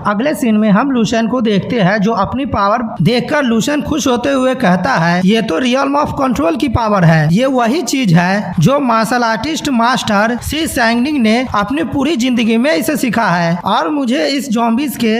अगले सीन में हम लूशन को देखते हैं जो अपनी पावर देखकर लूशन खुश होते हुए कहता है ये तो रियल्म ऑफ कंट्रोल की पावर है। ये वही चीज है जो मार्शल आर्टिस्ट मास्टर सी सैंगनिंग ने अपनी पूरी जिंदगी में इसे सीखा है और मुझे इस ज़ॉम्बीज़ के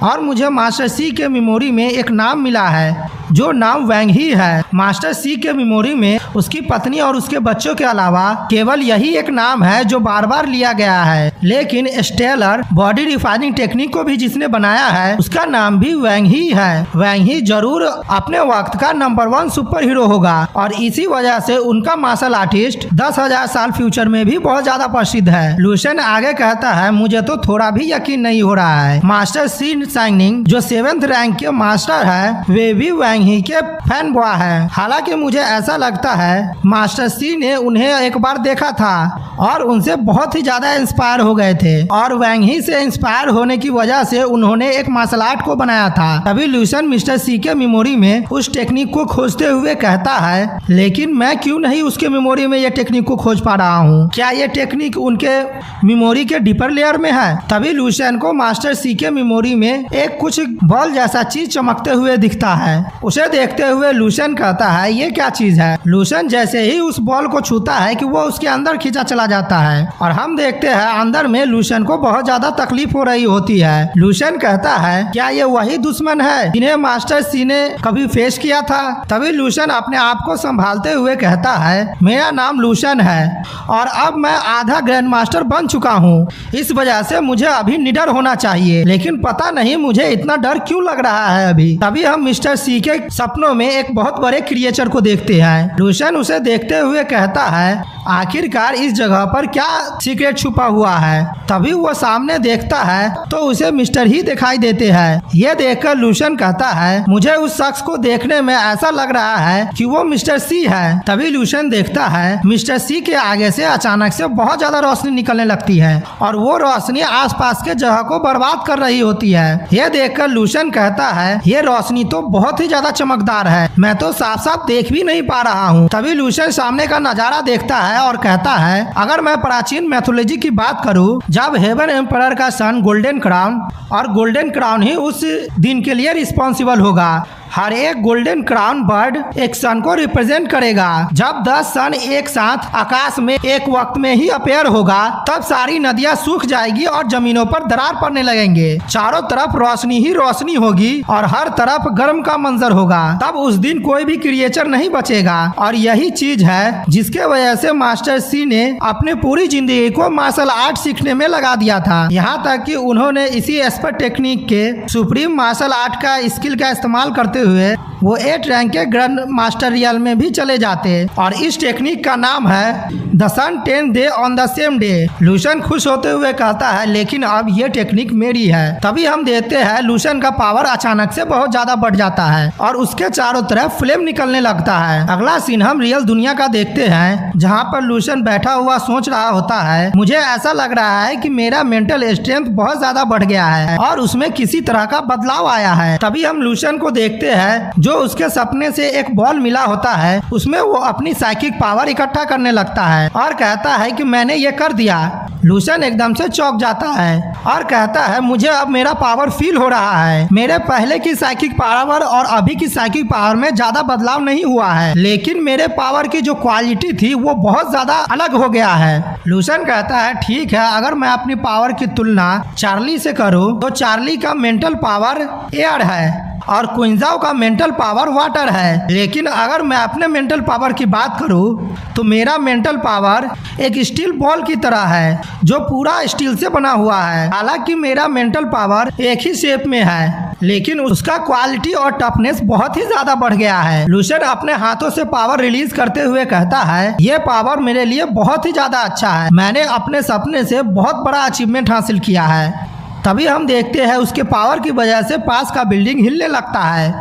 और मुझे मास्टर सी के मेमोरी में एक नाम मिला है जो नाम वैंग ही है। मास्टर सी के मेमोरी में उसकी पत्नी और उसके बच्चों के अलावा केवल यही एक नाम है जो बार बार लिया गया है, लेकिन स्टेलर बॉडी रिफाइनिंग टेक्निक को भी जिसने बनाया है उसका नाम भी वैंग ही है। वैंग ही जरूर अपने वक्त का नंबर 1 सुपर हीरो होगा और इसी वजह से उनका मार्शल आर्टिस्ट 10,000 साल फ्यूचर में भी बहुत ज्यादा प्रसिद्ध है। लूशन आगे कहता है मुझे तो थोड़ा भी यकीन नहीं हो रहा है मास्टर सी सैंगनिंग जो 7th रैंक के मास्टर है वे भी वैंग ही के फैन बॉय है। हालांकि मुझे ऐसा लगता है मास्टर सी ने उन्हें एक बार देखा था और उनसे बहुत ही ज्यादा इंस्पायर हो गए थे और वैंग ही से इंस्पायर होने की वजह से उन्होंने एक मार्शल आर्ट को बनाया था। तभी लूशन मिस्टर सी के मेमोरी में उस टेक्निक को खोजते हुए कहता है लेकिन मैं क्यों नहीं उसके मेमोरी में ये टेक्निक को खोज पा रहा हूँ, क्या ये टेक्निक उनके मेमोरी के डीपर लेयर में है। तभी लूशन को मास्टर सी के मेमोरी में एक कुछ बॉल जैसा चीज चमकते हुए दिखता है। उसे देखते हुए लूशन कहता है ये क्या चीज है। लूशन जैसे ही उस बॉल को छूता है कि वो उसके अंदर खींचा चला जाता है और हम देखते हैं अंदर में लूशन को बहुत ज्यादा तकलीफ हो रही होती है। लूशन कहता है क्या ये वही दुश्मन है जिन्हें मास्टर सी ने कभी फेस किया था। तभी लूशन अपने आप को संभालते हुए कहता है मेरा नाम लूशन है और अब मैं आधा ग्रैंड मास्टर बन चुका हूँ, इस वजह से मुझे अभी निडर होना चाहिए, लेकिन पता नहीं मुझे इतना डर क्यों लग रहा है अभी। तभी हम मिस्टर सी के सपनों में एक बहुत बड़े क्रिएचर को देखते हैं। लूशन उसे देखते हुए कहता है आखिरकार इस जगह पर क्या सीक्रेट छुपा हुआ है। तभी वो सामने देखता है तो उसे मिस्टर ही दिखाई देते हैं। ये देखकर लूशन कहता है मुझे उस शख्स को देखने में ऐसा लग रहा है कि वो मिस्टर सी है। तभी लूशन देखता है मिस्टर सी के आगे से अचानक से बहुत ज्यादा रोशनी निकलने लगती है और वो रोशनी आसपास के जगह को बर्बाद कर रही होती है। ये देखकर लूशन कहता है ये रोशनी तो बहुत ही ज्यादा चमकदार है, मैं तो साफ साफ देख भी नहीं पा रहा हूँ। तभी लूशन सामने का नजारा देखता है और कहता है अगर मैं प्राचीन मैथोलॉजी की बात करूं जब हेवन एम्परर का सन गोल्डन क्राउन और गोल्डन क्राउन ही उस दिन के लिए रिस्पॉन्सिबल होगा। हर एक गोल्डन क्राउन बर्ड एक सन को रिप्रेजेंट करेगा। जब 10 सन एक साथ आकाश में एक वक्त में ही अपेयर होगा तब सारी नदियां सूख जाएगी और जमीनों पर दरार पड़ने लगेंगे। चारों तरफ रोशनी ही रोशनी होगी और हर तरफ गर्म का मंजर होगा। तब उस दिन कोई भी क्रिएचर नहीं बचेगा और यही चीज है जिसके वजह से मास्टर सी ने अपनी पूरी जिंदगी को मार्शल आर्ट सीखने में लगा दिया था। यहाँ तक कि उन्होंने इसी एक्सपर्ट टेक्निक के सुप्रीम मार्शल आर्ट का स्किल का इस्तेमाल करते हुए वो 8 रैंक के ग्रैंड मास्टर रियल में भी चले जाते और इस टेक्निक का नाम है the sun 10 day on the same day. लूशन खुश होते हुए कहता है लेकिन अब ये टेक्निक मेरी है। तभी हम देखते हैं लूशन का पावर अचानक से बहुत ज्यादा बढ़ जाता है और उसके चारों तरफ फ्लेम निकलने लगता है। अगला सीन हम रियल दुनिया का देखते हैं जहाँ पर लूशन बैठा हुआ सोच रहा होता है मुझे ऐसा लग रहा है कि मेरा मेंटल स्ट्रेंथ बहुत ज्यादा बढ़ गया है और उसमें किसी तरह का बदलाव आया है। तभी हम लूशन को देखते हैं जो उसके सपने से एक बॉल मिला होता है उसमें वो अपनी साइकिक पावर इकट्ठा करने लगता है और कहता है कि मैंने ये कर दिया। लूशन एकदम से चौंक जाता है और कहता है मुझे अब मेरा पावर फील हो रहा है। मेरे पहले की साइकिक पावर और अभी की साइकिक पावर में ज्यादा बदलाव नहीं हुआ है, लेकिन मेरे पावर की जो क्वालिटी थी वो बहुत ज्यादा अलग हो गया है। लूशन कहता है ठीक है अगर मैं अपनी पावर की तुलना चार्ली से करूँ तो चार्ली का मेंटल पावर एयर है और क्विंजाओ का मेंटल पावर वाटर है, लेकिन अगर मैं अपने मेंटल पावर की बात करूं तो मेरा मेंटल पावर एक स्टील बॉल की तरह है जो पूरा स्टील से बना हुआ है। हालांकि मेरा मेंटल पावर एक ही शेप में है लेकिन उसका क्वालिटी और टफनेस बहुत ही ज्यादा बढ़ गया है। लूशन अपने हाथों से पावर रिलीज करते हुए कहता है ये पावर मेरे लिए बहुत ही ज्यादा अच्छा है, मैंने अपने सपने से बहुत बड़ा अचीवमेंट हासिल किया है। तभी हम देखते हैं उसके पावर की वजह से पास का बिल्डिंग हिलने लगता है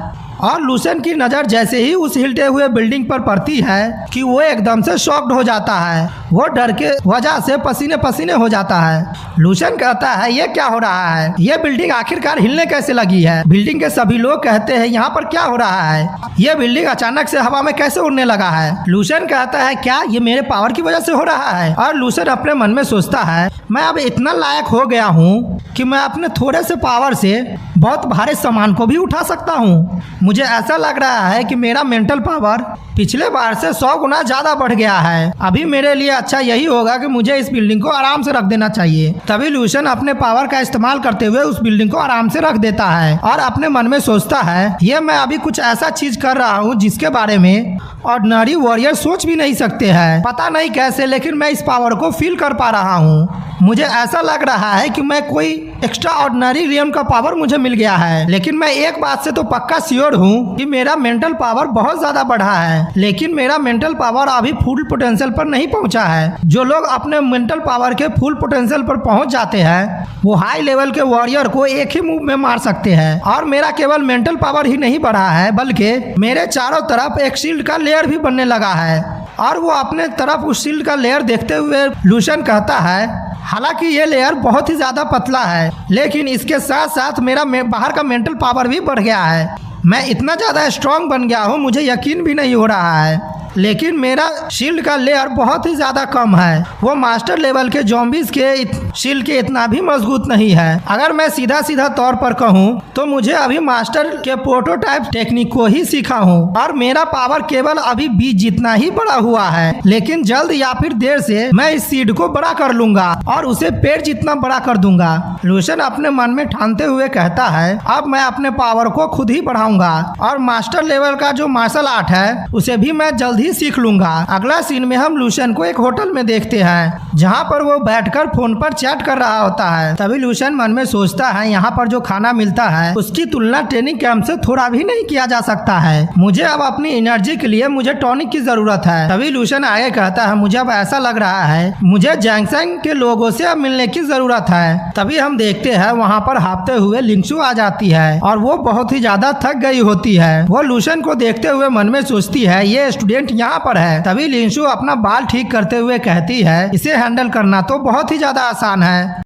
और लूशन की नज़र जैसे ही उस हिलते हुए बिल्डिंग पर पड़ती है कि वो एकदम से शॉक्ड हो जाता है। वो डर के वजह से पसीने पसीने हो जाता है। लूशन कहता है ये क्या हो रहा है, ये बिल्डिंग आखिरकार हिलने कैसे लगी है। बिल्डिंग के सभी लोग कहते हैं यहाँ पर क्या हो रहा है, ये बिल्डिंग अचानक से हवा में कैसे उड़ने लगा है। लूशन कहता है क्या ये मेरे पावर की वजह से हो रहा है। और लूशन अपने मन में सोचता है मैं अब इतना लायक हो गया हूँ कि मैं अपने थोड़े से पावर से बहुत भारी सामान को भी उठा सकता हूँ। मुझे ऐसा लग रहा है कि मेरा मेंटल पावर पिछले बार से 100 गुना ज्यादा बढ़ गया है। अभी मेरे लिए अच्छा यही होगा कि मुझे इस बिल्डिंग को आराम से रख देना चाहिए। तभी लूशन अपने पावर का इस्तेमाल करते हुए उस बिल्डिंग को आराम से रख देता है और अपने मन में सोचता है ये मैं अभी कुछ ऐसा चीज कर रहा हूँ जिसके बारे में ऑर्डिनरी वॉरियर सोच भी नहीं सकते हैं। पता नहीं कैसे लेकिन मैं इस पावर को फील कर पा रहा हूँ। मुझे ऐसा लग रहा है कि मैं कोई एक्स्ट्रा ऑर्डिनरी रियम का पावर मुझे मिल गया है। लेकिन मैं एक बात से तो पक्का श्योर हूँ कि मेरा मेंटल पावर बहुत ज्यादा बढ़ा है, लेकिन मेरा मेंटल पावर अभी फुल पोटेंशियल पर नहीं पहुँचा है। जो लोग अपने मेंटल पावर के फुल पोटेंशियल पर पहुँच जाते हैं वो हाई लेवल के वॉरियर को एक ही मूव में मार सकते हैं। और मेरा केवल मेंटल पावर ही नहीं बढ़ा है बल्कि मेरे चारों तरफ एक शील्ड का लेयर भी बनने लगा है। और वो अपने तरफ उस शील्ड का लेयर देखते हुए लूशन कहता है हालांकि ये लेयर बहुत ही ज्यादा पतला है लेकिन इसके साथ साथ मेरा बाहर का मेंटल पावर भी बढ़ गया है। मैं इतना ज्यादा स्ट्रांग बन गया हूँ मुझे यकीन भी नहीं हो रहा है। लेकिन मेरा शील्ड का लेयर बहुत ही ज्यादा कम है, वो मास्टर लेवल के ज़ॉम्बीज़ के शील्ड के इतना भी मजबूत नहीं है। अगर मैं सीधा सीधा तौर पर कहूँ तो मुझे अभी मास्टर के प्रोटोटाइप टेक्निक को ही सीखा हूँ और मेरा पावर केवल अभी 20 जितना ही बड़ा हुआ है। लेकिन जल्द या फिर देर से मैं इस सीड को बड़ा कर लूंगा और उसे पेड़ जितना बड़ा कर दूंगा। लूशन अपने मन में ठानते हुए कहता है अब मैं अपने पावर को खुद ही बढ़ाऊंगा और मास्टर लेवल का जो मार्शल आर्ट है उसे भी मैं जल्द ही सीख लूंगा। अगला सीन में हम लूशन को एक होटल में देखते हैं जहां पर वो बैठकर फोन पर चैट कर रहा होता है। तभी लूशन मन में सोचता है यहाँ पर जो खाना मिलता है उसकी तुलना ट्रेनिंग कैंप से थोड़ा भी नहीं किया जा सकता है। मुझे अब अपनी एनर्जी के लिए मुझे टॉनिक की जरूरत है। तभी लूशन आगे कहता है मुझे अब ऐसा लग रहा है मुझे जैंगसेंग के लोगों से अब मिलने की जरूरत है। तभी हम देखते हैं वहाँ पर हाँफते हुए लिंगशु आ जाती है और वो बहुत ही ज्यादा थक गई होती है। वो लूशन को देखते हुए मन में सोचती है ये स्टूडेंट यहाँ पर है। तभी लिंगशु अपना बाल ठीक करते हुए कहती है इसे हैंडल करना तो बहुत ही ज्यादा आसान है।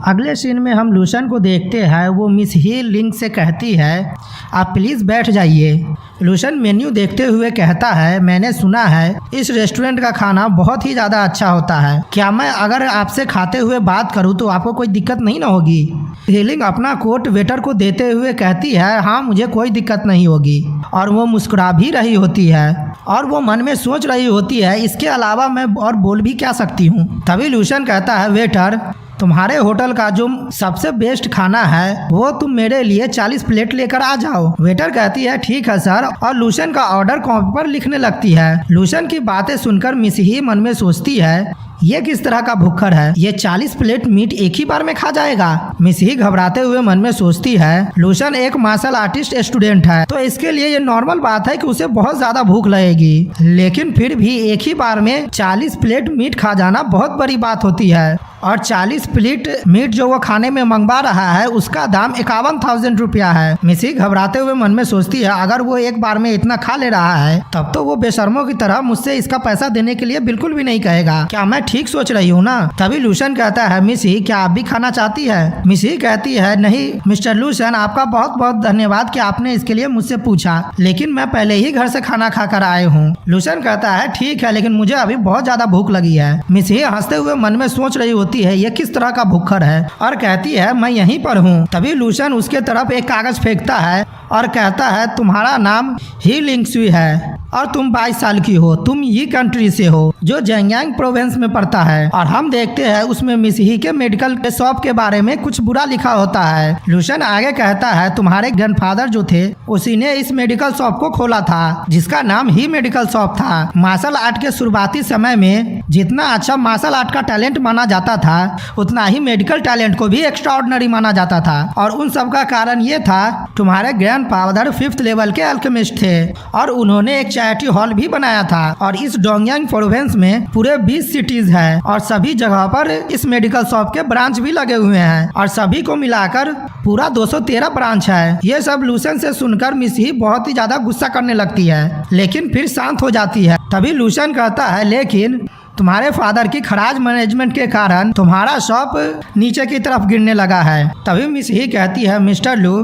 अगले सीन में हम लूशन को देखते हैं वो मिस ही लिंग से कहती है आप प्लीज बैठ जाइए। लूशन मेन्यू देखते हुए कहता है मैंने सुना है इस रेस्टोरेंट का खाना बहुत ही ज़्यादा अच्छा होता है, क्या मैं अगर आपसे खाते हुए बात करूं तो आपको कोई दिक्कत नहीं ना होगी। हीलिंग अपना कोट वेटर को देते हुए कहती है हाँ मुझे कोई दिक्कत नहीं होगी और वो मुस्कुरा भी रही होती है और वो मन में सोच रही होती है इसके अलावा मैं और बोल भी क्या सकती हूँ। तभी लूशन कहता है वेटर तुम्हारे होटल का जो सबसे बेस्ट खाना है वो तुम मेरे लिए 40 प्लेट लेकर आ जाओ। वेटर कहती है ठीक है सर और लूशन का ऑर्डर कॉपी पर लिखने लगती है। लूशन की बातें सुनकर मिस ही मन में सोचती है ये किस तरह का भुक्खड़ है, ये 40 प्लेट मीट एक ही बार में खा जाएगा। मिस ही घबराते हुए मन में सोचती है लूशन एक मार्शल आर्टिस्ट स्टूडेंट है तो इसके लिए ये नॉर्मल बात है कि उसे बहुत ज्यादा भूख लगेगी, लेकिन फिर भी एक ही बार में 40 प्लेट मीट खा जाना बहुत बड़ी बात होती है। और 40 प्लेट मीट जो वो खाने में मंगवा रहा है उसका दाम 51,000 रुपया है। मिसी घबराते हुए मन में सोचती है अगर वो एक बार में इतना खा ले रहा है तब तो वो बेशर्मों की तरह मुझसे इसका पैसा देने के लिए बिल्कुल भी नहीं कहेगा। क्या मैं ठीक सोच रही हूँ ना। तभी लूशन कहता है मिसी क्या आप भी खाना चाहती है। मिसी कहती है नहीं मिस्टर लूशन आपका बहुत बहुत धन्यवाद कि आपने इसके लिए मुझसे पूछा, लेकिन मैं पहले ही घर से खाना खाकर आए हूँ। लूशन कहता है ठीक है लेकिन मुझे अभी बहुत ज्यादा भूख लगी है। मिसी हंसते हुए मन में सोच रही होती है ये किस तरह का भुक्खड़ है और कहती है मैं यहीं पर हूँ। तभी लूशन उसके तरफ एक कागज फेंकता है और कहता है तुम्हारा नाम ही लिंगशुई है और तुम 22 साल की हो, तुम ये कंट्री से हो जो जेंगयांग प्रोविंस में पड़ता है। और हम देखते हैं उसमें मिस ही के मेडिकल के शॉप के बारे में कुछ बुरा लिखा होता है। लूशन आगे कहता है तुम्हारे ग्रैंडफादर जो थे उसी ने इस मेडिकल शॉप को खोला था जिसका नाम ही मेडिकल शॉप था। मार्शल आर्ट के शुरुआती समय में जितना अच्छा मार्शल आर्ट का टैलेंट माना जाता था उतना ही मेडिकल टैलेंट को भी एक्स्ट्रा ऑर्डिनरी माना जाता था और उन सब का कारण ये था तुम्हारे ग्रैंडफादर 5th लेवल के अल्केमिस्ट थे और उन्होंने एक चैरिटी हॉल भी बनाया था। और इस डोंगयांग प्रोविंस में पूरे 20 सिटीज हैं और सभी जगह पर इस मेडिकल शॉप के ब्रांच भी लगे हुए हैं और सभी को मिलाकर पूरा 213 ब्रांच है। ये सब लूशन से सुनकर मिस ही बहुत ही ज्यादा गुस्सा करने लगती है लेकिन फिर शांत हो जाती है। तभी लूशन कहता है लेकिन तुम्हारे फादर की खराज मैनेजमेंट के कारण तुम्हारा शॉप नीचे की तरफ गिरने लगा है। तभी मिस ही कहती है, मिस्टर लू,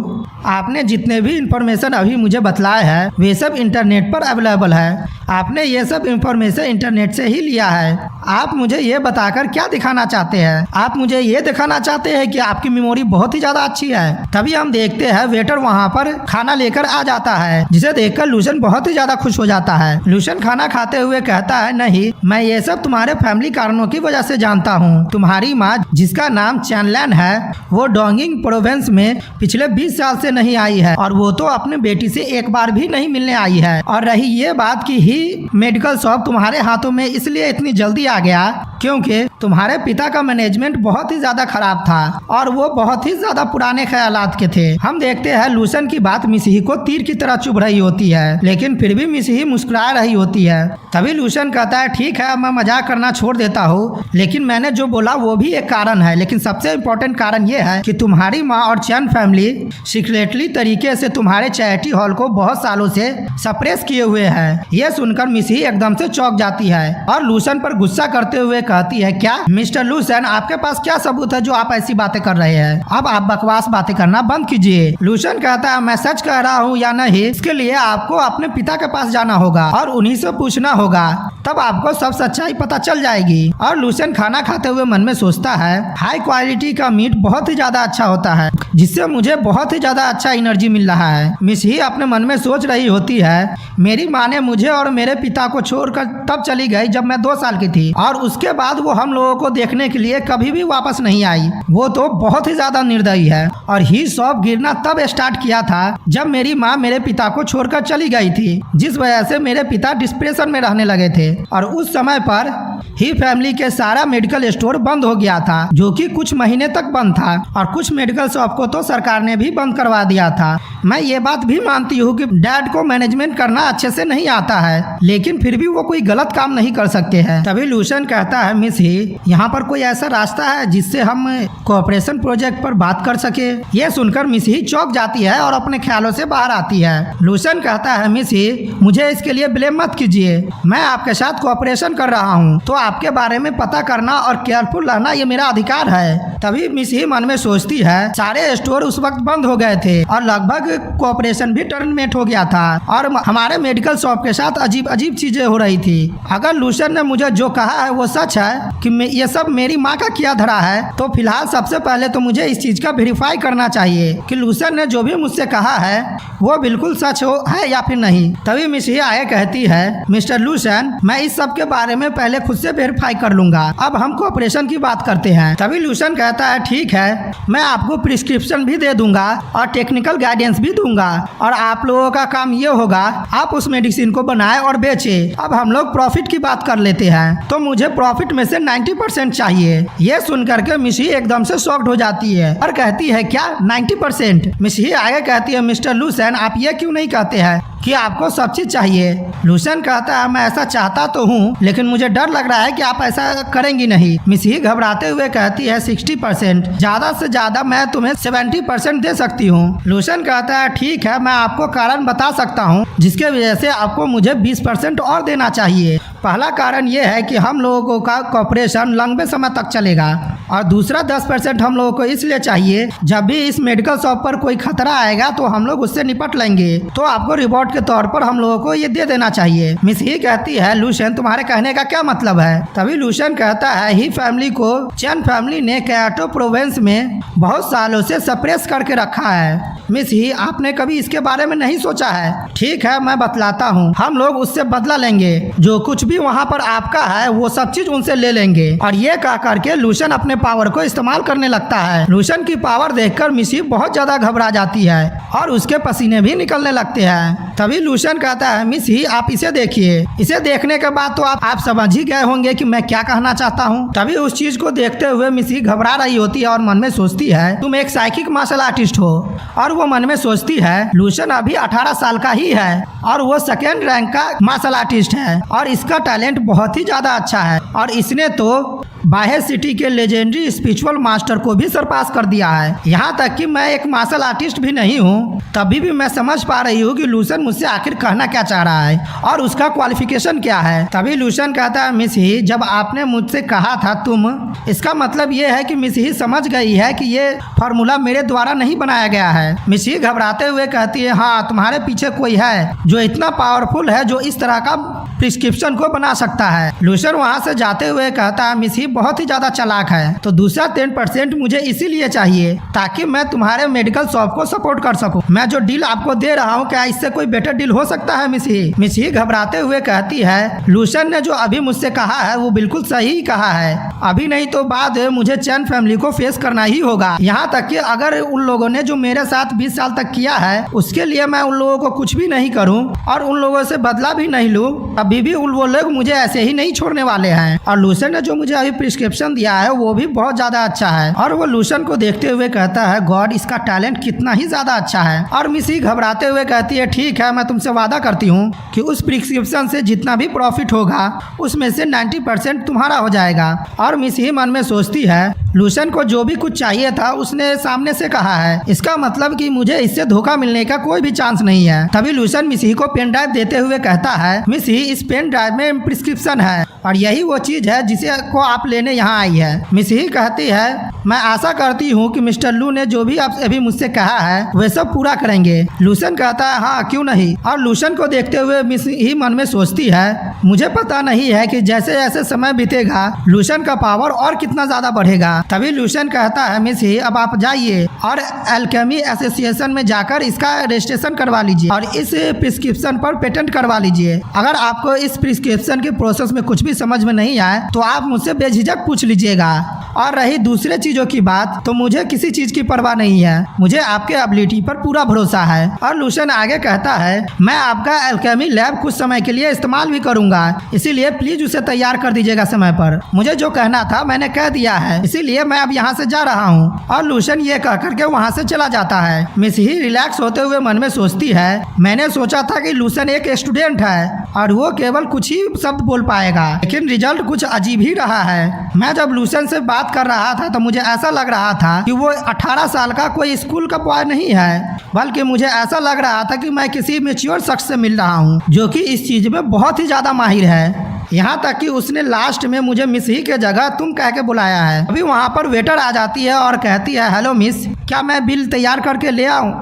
आपने जितने भी इंफॉर्मेशन अभी मुझे बतलाए हैं वे सब इंटरनेट पर अवेलेबल है। आपने ये सब इंफॉर्मेशन इंटरनेट से ही लिया है। आप मुझे ये बताकर क्या दिखाना चाहते हैं? आप मुझे ये दिखाना चाहते हैं कि आपकी मेमोरी बहुत ही ज्यादा अच्छी है। तभी हम देखते हैं वेटर वहाँ पर खाना लेकर आ जाता है, जिसे देखकर लूशन बहुत ही ज्यादा खुश हो जाता है। लूशन खाना खाते हुए कहता है, नहीं, मैं ये सब तुम्हारे फैमिली कारणों की वजह से जानता हूँ। तुम्हारी माँ, जिसका नाम चैनलैन है, वो डोंगिंग प्रोविंस में पिछले 20 साल से नहीं आई है और वो तो अपने बेटी से एक बार भी नहीं मिलने आई है। और रही ये बात की ही मेडिकल शॉप तुम्हारे हाथों में इसलिए इतनी जल्दी आ गया क्योंकि तुम्हारे पिता का मैनेजमेंट बहुत ही ज्यादा खराब था और वो बहुत ही ज्यादा पुराने ख्यालात के थे। हम देखते हैं लूशन की बात मिस ही को तीर की तरह चुभ रही होती है, लेकिन फिर भी मिस ही मुस्कुरा रही होती है। तभी लूशन कहता है, ठीक है, मैं मजाक करना छोड़ देता हूँ, लेकिन मैंने जो बोला वो भी एक कारण है, लेकिन सबसे इम्पोर्टेंट कारण ये है कि तुम्हारी माँ और चैन फैमिली सीक्रेटली तरीके से तुम्हारे चैरिटी हॉल को बहुत सालों से सप्रेस किए हुए है। ये सुनकर मिस ही एकदम से चौंक जाती है और लूशन पर गुस्सा करते हुए कहती है, क्या मिस्टर लूशन, आपके पास क्या सबूत है जो आप ऐसी बातें कर रहे हैं? अब आप बकवास बातें करना बंद कीजिए। लूशन कहता है, मैं सच कह रहा हूँ या नहीं, इसके लिए आपको अपने पिता के पास जाना होगा और उन्हीं से पूछना होगा, तब आपको सब सच्चाई पता चल जाएगी। और लूशन खाना खाते हुए मन में सोचता है, हाई क्वालिटी का मीट बहुत ही ज्यादा अच्छा होता है, जिससे मुझे बहुत ही ज्यादा अच्छा एनर्जी मिल रहा है। मिस ही अपने मन में सोच रही होती है, मेरी माँ ने मुझे और मेरे पिता को छोड़कर तब चली गई जब मैं 2 साल की थी और उसके बाद वो हम लोगों को देखने के लिए कभी भी वापस नहीं आई। वो तो बहुत ही ज्यादा निर्दयी है और ही शॉप गिरना तब स्टार्ट किया था जब मेरी माँ मेरे पिता को छोड़कर चली गई थी, जिस वजह से मेरे पिता डिप्रेशन में रहने लगे थे और उस समय पर ही फैमिली के सारा मेडिकल स्टोर बंद हो गया था, जो कि कुछ महीने तक बंद था और कुछ मेडिकल शॉप को तो सरकार ने भी बंद करवा दिया था। मैं ये बात भी मानती हूँ कि डैड को मैनेजमेंट करना अच्छे से नहीं आता है, लेकिन फिर भी वो कोई गलत काम नहीं कर सकते हैं। तभी लूशन कहता है, मिस ही, यहाँ पर कोई ऐसा रास्ता है जिससे हम कोऑपरेशन प्रोजेक्ट पर बात कर सके? ये सुनकर मिस ही चौंक जाती है और अपने ख्यालों से बाहर आती है। लूशन कहता है, मिस ही, मुझे इसके लिए ब्लेम मत कीजिए, मैं आपके साथ कोऑपरेशन कर रहा हूँ, तो आपके बारे में पता करना और केयरफुल रहना ये मेरा अधिकार है। तभी मिस ही मन में सोचती है, सारे स्टोर उस वक्त बंद हो गए थे और लगभग कोऑपरेशन भी टर्मिनेट हो गया था और हमारे मेडिकल शॉप के साथ अजीब अजीब चीजें हो रही थी। अगर लूशन ने मुझे जो कहा है वो सच है कि ये सब मेरी माँ का किया धरा है, तो फिलहाल सबसे पहले तो मुझे इस चीज का वेरीफाई करना चाहिए कि लूशन ने जो भी मुझसे कहा है वो बिल्कुल सच है या फिर नहीं। तभी मिस ही आगे कहती है, मिस्टर लूशन, मैं इस सब के बारे में पहले खुद से वेरीफाई कर लूंगा, अब हम कोऑपरेशन की बात करते हैं। तभी लूशन कहता है, ठीक है, मैं आपको प्रिस्क्रिप्शन भी दे दूंगा और टेक्निकल गाइडेंस भी दूंगा और आप लोगों का काम ये होगा, आप उस मेडिसिन को बनाए और बेचे। अब हम लोग प्रॉफिट की बात कर लेते हैं, तो मुझे प्रॉफिट में से 90% चाहिए। ये सुनकर के मिस ही एकदम से शॉक्ड हो जाती है और कहती है, क्या 90%? मिस ही आगे कहती है, मिस्टर लूशन, आप ये क्यों नहीं कहते हैं कि आपको सब चीज चाहिए? लूशन कहता है, मैं ऐसा चाहता तो हूँ, लेकिन मुझे डर लग रहा है कि आप ऐसा करेंगी नहीं। मिस ही घबराते हुए कहती है, 60%, ज्यादा से ज्यादा मैं तुम्हें 70% दे सकती हूँ। लूशन कहता है, ठीक है, मैं आपको कारण बता सकता हूँ जिसके वजह से आपको मुझे 20% और देना चाहिए। पहला कारण ये है कि हम लोगों का कॉपरेशन लंबे समय तक चलेगा और दूसरा 10% हम लोगों को इसलिए चाहिए, जब भी इस मेडिकल शॉप पर कोई खतरा आएगा तो हम लोग उससे निपट लेंगे, तो आपको रिवॉर्ड के तौर पर हम लोगों को ये दे देना चाहिए। मिस ही कहती है, लूशन, तुम्हारे कहने का क्या मतलब है? तभी लूशन कहता है, ही फैमिली को चैन फैमिली ने कैटो प्रोविंस में बहुत सालों से सप्रेस करके रखा है। मिस ही, आपने कभी इसके बारे में नहीं सोचा है? ठीक है, मैं बतलाता हूँ, हम लोग उससे बदला लेंगे, जो कुछ भी वहाँ पर आपका है वो सब चीज उनसे ले लेंगे। और ये कह करके लूशन अपने पावर को इस्तेमाल करने लगता है। लूशन की पावर देखकर मिस ही बहुत ज्यादा घबरा जाती है और उसके पसीने भी निकलने लगते हैं। तभी लूशन कहता है, मिस ही, आप इसे देखिए, इसे देखने के बाद तो आप समझ ही गए होंगे कि मैं क्या कहना चाहता हूँ। तभी उस चीज को देखते हुए मिस ही घबरा रही होती है और मन में सोचती है, तुम एक साइकिक मार्शल आर्टिस्ट हो। और वो मन में सोचती है, लूशन अभी 18 साल का ही है और वो 2nd रैंक का मार्शल आर्टिस्ट है और इसका टैलेंट बहुत ही ज्यादा अच्छा है और इसने तो बाह्य सिटी के लेजेंडरी स्पिरिचुअल मास्टर को भी सरपास कर दिया है। यहाँ तक कि मैं एक मार्शल आर्टिस्ट भी नहीं हूँ, तभी भी मैं समझ पा रही हूँ कि लूसन मुझसे आखिर कहना क्या चाह रहा है और उसका क्वालिफिकेशन क्या है। तभी लूसन कहता है, मिस ही, जब आपने मुझसे कहा था तुम, इसका मतलब ये है कि मिस ही समझ गई है कि ये फार्मूला मेरे द्वारा नहीं बनाया गया है। मिस ही घबराते हुए कहती है, हाँ, तुम्हारे पीछे कोई है जो इतना पावरफुल है जो इस तरह का प्रिस्क्रिप्शन को बना सकता है। लूसन वहाँ से जाते हुए कहता है, मिस ही बहुत ही ज्यादा चालाक है, तो दूसरा 10% मुझे इसीलिए चाहिए ताकि मैं तुम्हारे मेडिकल शॉप को सपोर्ट कर सकूं। मैं जो डील आपको दे रहा हूं, क्या इससे कोई बेटर डील हो सकता है? मिस ही घबराते हुए कहती है, लूसन ने जो अभी मुझसे कहा है वो बिल्कुल सही कहा है। अभी नहीं तो बाद मुझे चैन फैमिली को फेस करना ही होगा। यहाँ तक कि अगर उन लोगों ने जो मेरे साथ 20 साल तक किया है उसके लिए मैं उन लोगों को कुछ भी नहीं करूँ और उन लोगों से बदला भी नहीं लूँ, अभी भी वो लोग मुझे ऐसे ही नहीं छोड़ने वाले हैं। और लूसन ने जो मुझे अभी प्रिस्क्रिप्शन दिया है वो भी बहुत ज्यादा अच्छा है। और वो लूसन को देखते हुए कहता है, गॉड, इसका टैलेंट कितना ही ज्यादा अच्छा है। और मिस ही घबराते हुए कहती है, ठीक है, मैं तुमसे वादा करती हूँ कि उस प्रिस्क्रिप्शन से जितना भी प्रॉफिट होगा उसमें से 90% तुम्हारा हो जाएगा। और मिस ही मन में सोचती है, लूसन को जो भी कुछ चाहिए था उसने सामने से कहा है, इसका मतलब कि मुझे इससे धोखा मिलने का कोई भी चांस नहीं है। तभी लूसन मिस ही को पेन ड्राइव देते हुए कहता है, मिस ही, इस पेन ड्राइव में प्रिस्क्रिप्शन है और यही वो चीज है जिसे को आप लेने यहाँ आई है। मिस ही कहती है, मैं आशा करती हूँ कि मिस्टर लू ने जो भी आप अभी मुझसे कहा है वे सब पूरा करेंगे। लूसन कहता है, हाँ, क्यों नहीं। और लूसन को देखते हुए मिस ही मन में सोचती है, मुझे पता नहीं है कि जैसे जैसे समय बीतेगा लूसन का पावर और कितना ज्यादा बढ़ेगा। तभी लूसन कहता है, मिस ही, अब आप जाइए और एल्केमी एसोसिएशन में जाकर इसका रजिस्ट्रेशन करवा लीजिए और इस प्रिस्क्रिप्शन पर पेटेंट करवा लीजिए। अगर आपको इस प्रिस्क्रिप्शन के प्रोसेस में कुछ भी समझ में नहीं आए तो आप मुझसे बेझिझक पूछ लीजिएगा। और रही दूसरे चीजों की बात, तो मुझे किसी चीज की परवाह नहीं है, मुझे आपके एबिलिटी पर पूरा भरोसा है। और लूसन आगे कहता है, मैं आपका एल्केमी लैब कुछ समय के लिए इस्तेमाल भी करूंगा, इसीलिए प्लीज उसे तैयार कर दीजिएगा समय पर। मुझे जो कहना था मैंने कह दिया है, इसीलिए मैं अब यहाँ से जा रहा हूँ। और लूसन ये कह करके वहाँ से चला जाता है। मिस ही रिलैक्स होते हुए मन में सोचती है, मैंने सोचा था कि लूसन एक स्टूडेंट है और वो केवल कुछ ही शब्द बोल पाएगा, लेकिन रिजल्ट कुछ अजीब ही रहा है। मैं जब लूसन से बात कर रहा था तो मुझे ऐसा लग रहा था कि वो 18 साल का कोई स्कूल का बॉय नहीं है, बल्कि मुझे ऐसा लग रहा था कि मैं किसी मैच्योर शख्स से मिल रहा हूँ जो कि इस चीज में बहुत ही ज्यादा माहिर है। यहाँ तक कि उसने लास्ट में मुझे मिस ही के जगह तुम कह के बुलाया है। अभी वहाँ पर वेटर आ जाती है और कहती है, हेलो मिस, क्या मैं बिल तैयार करके ले आऊँ?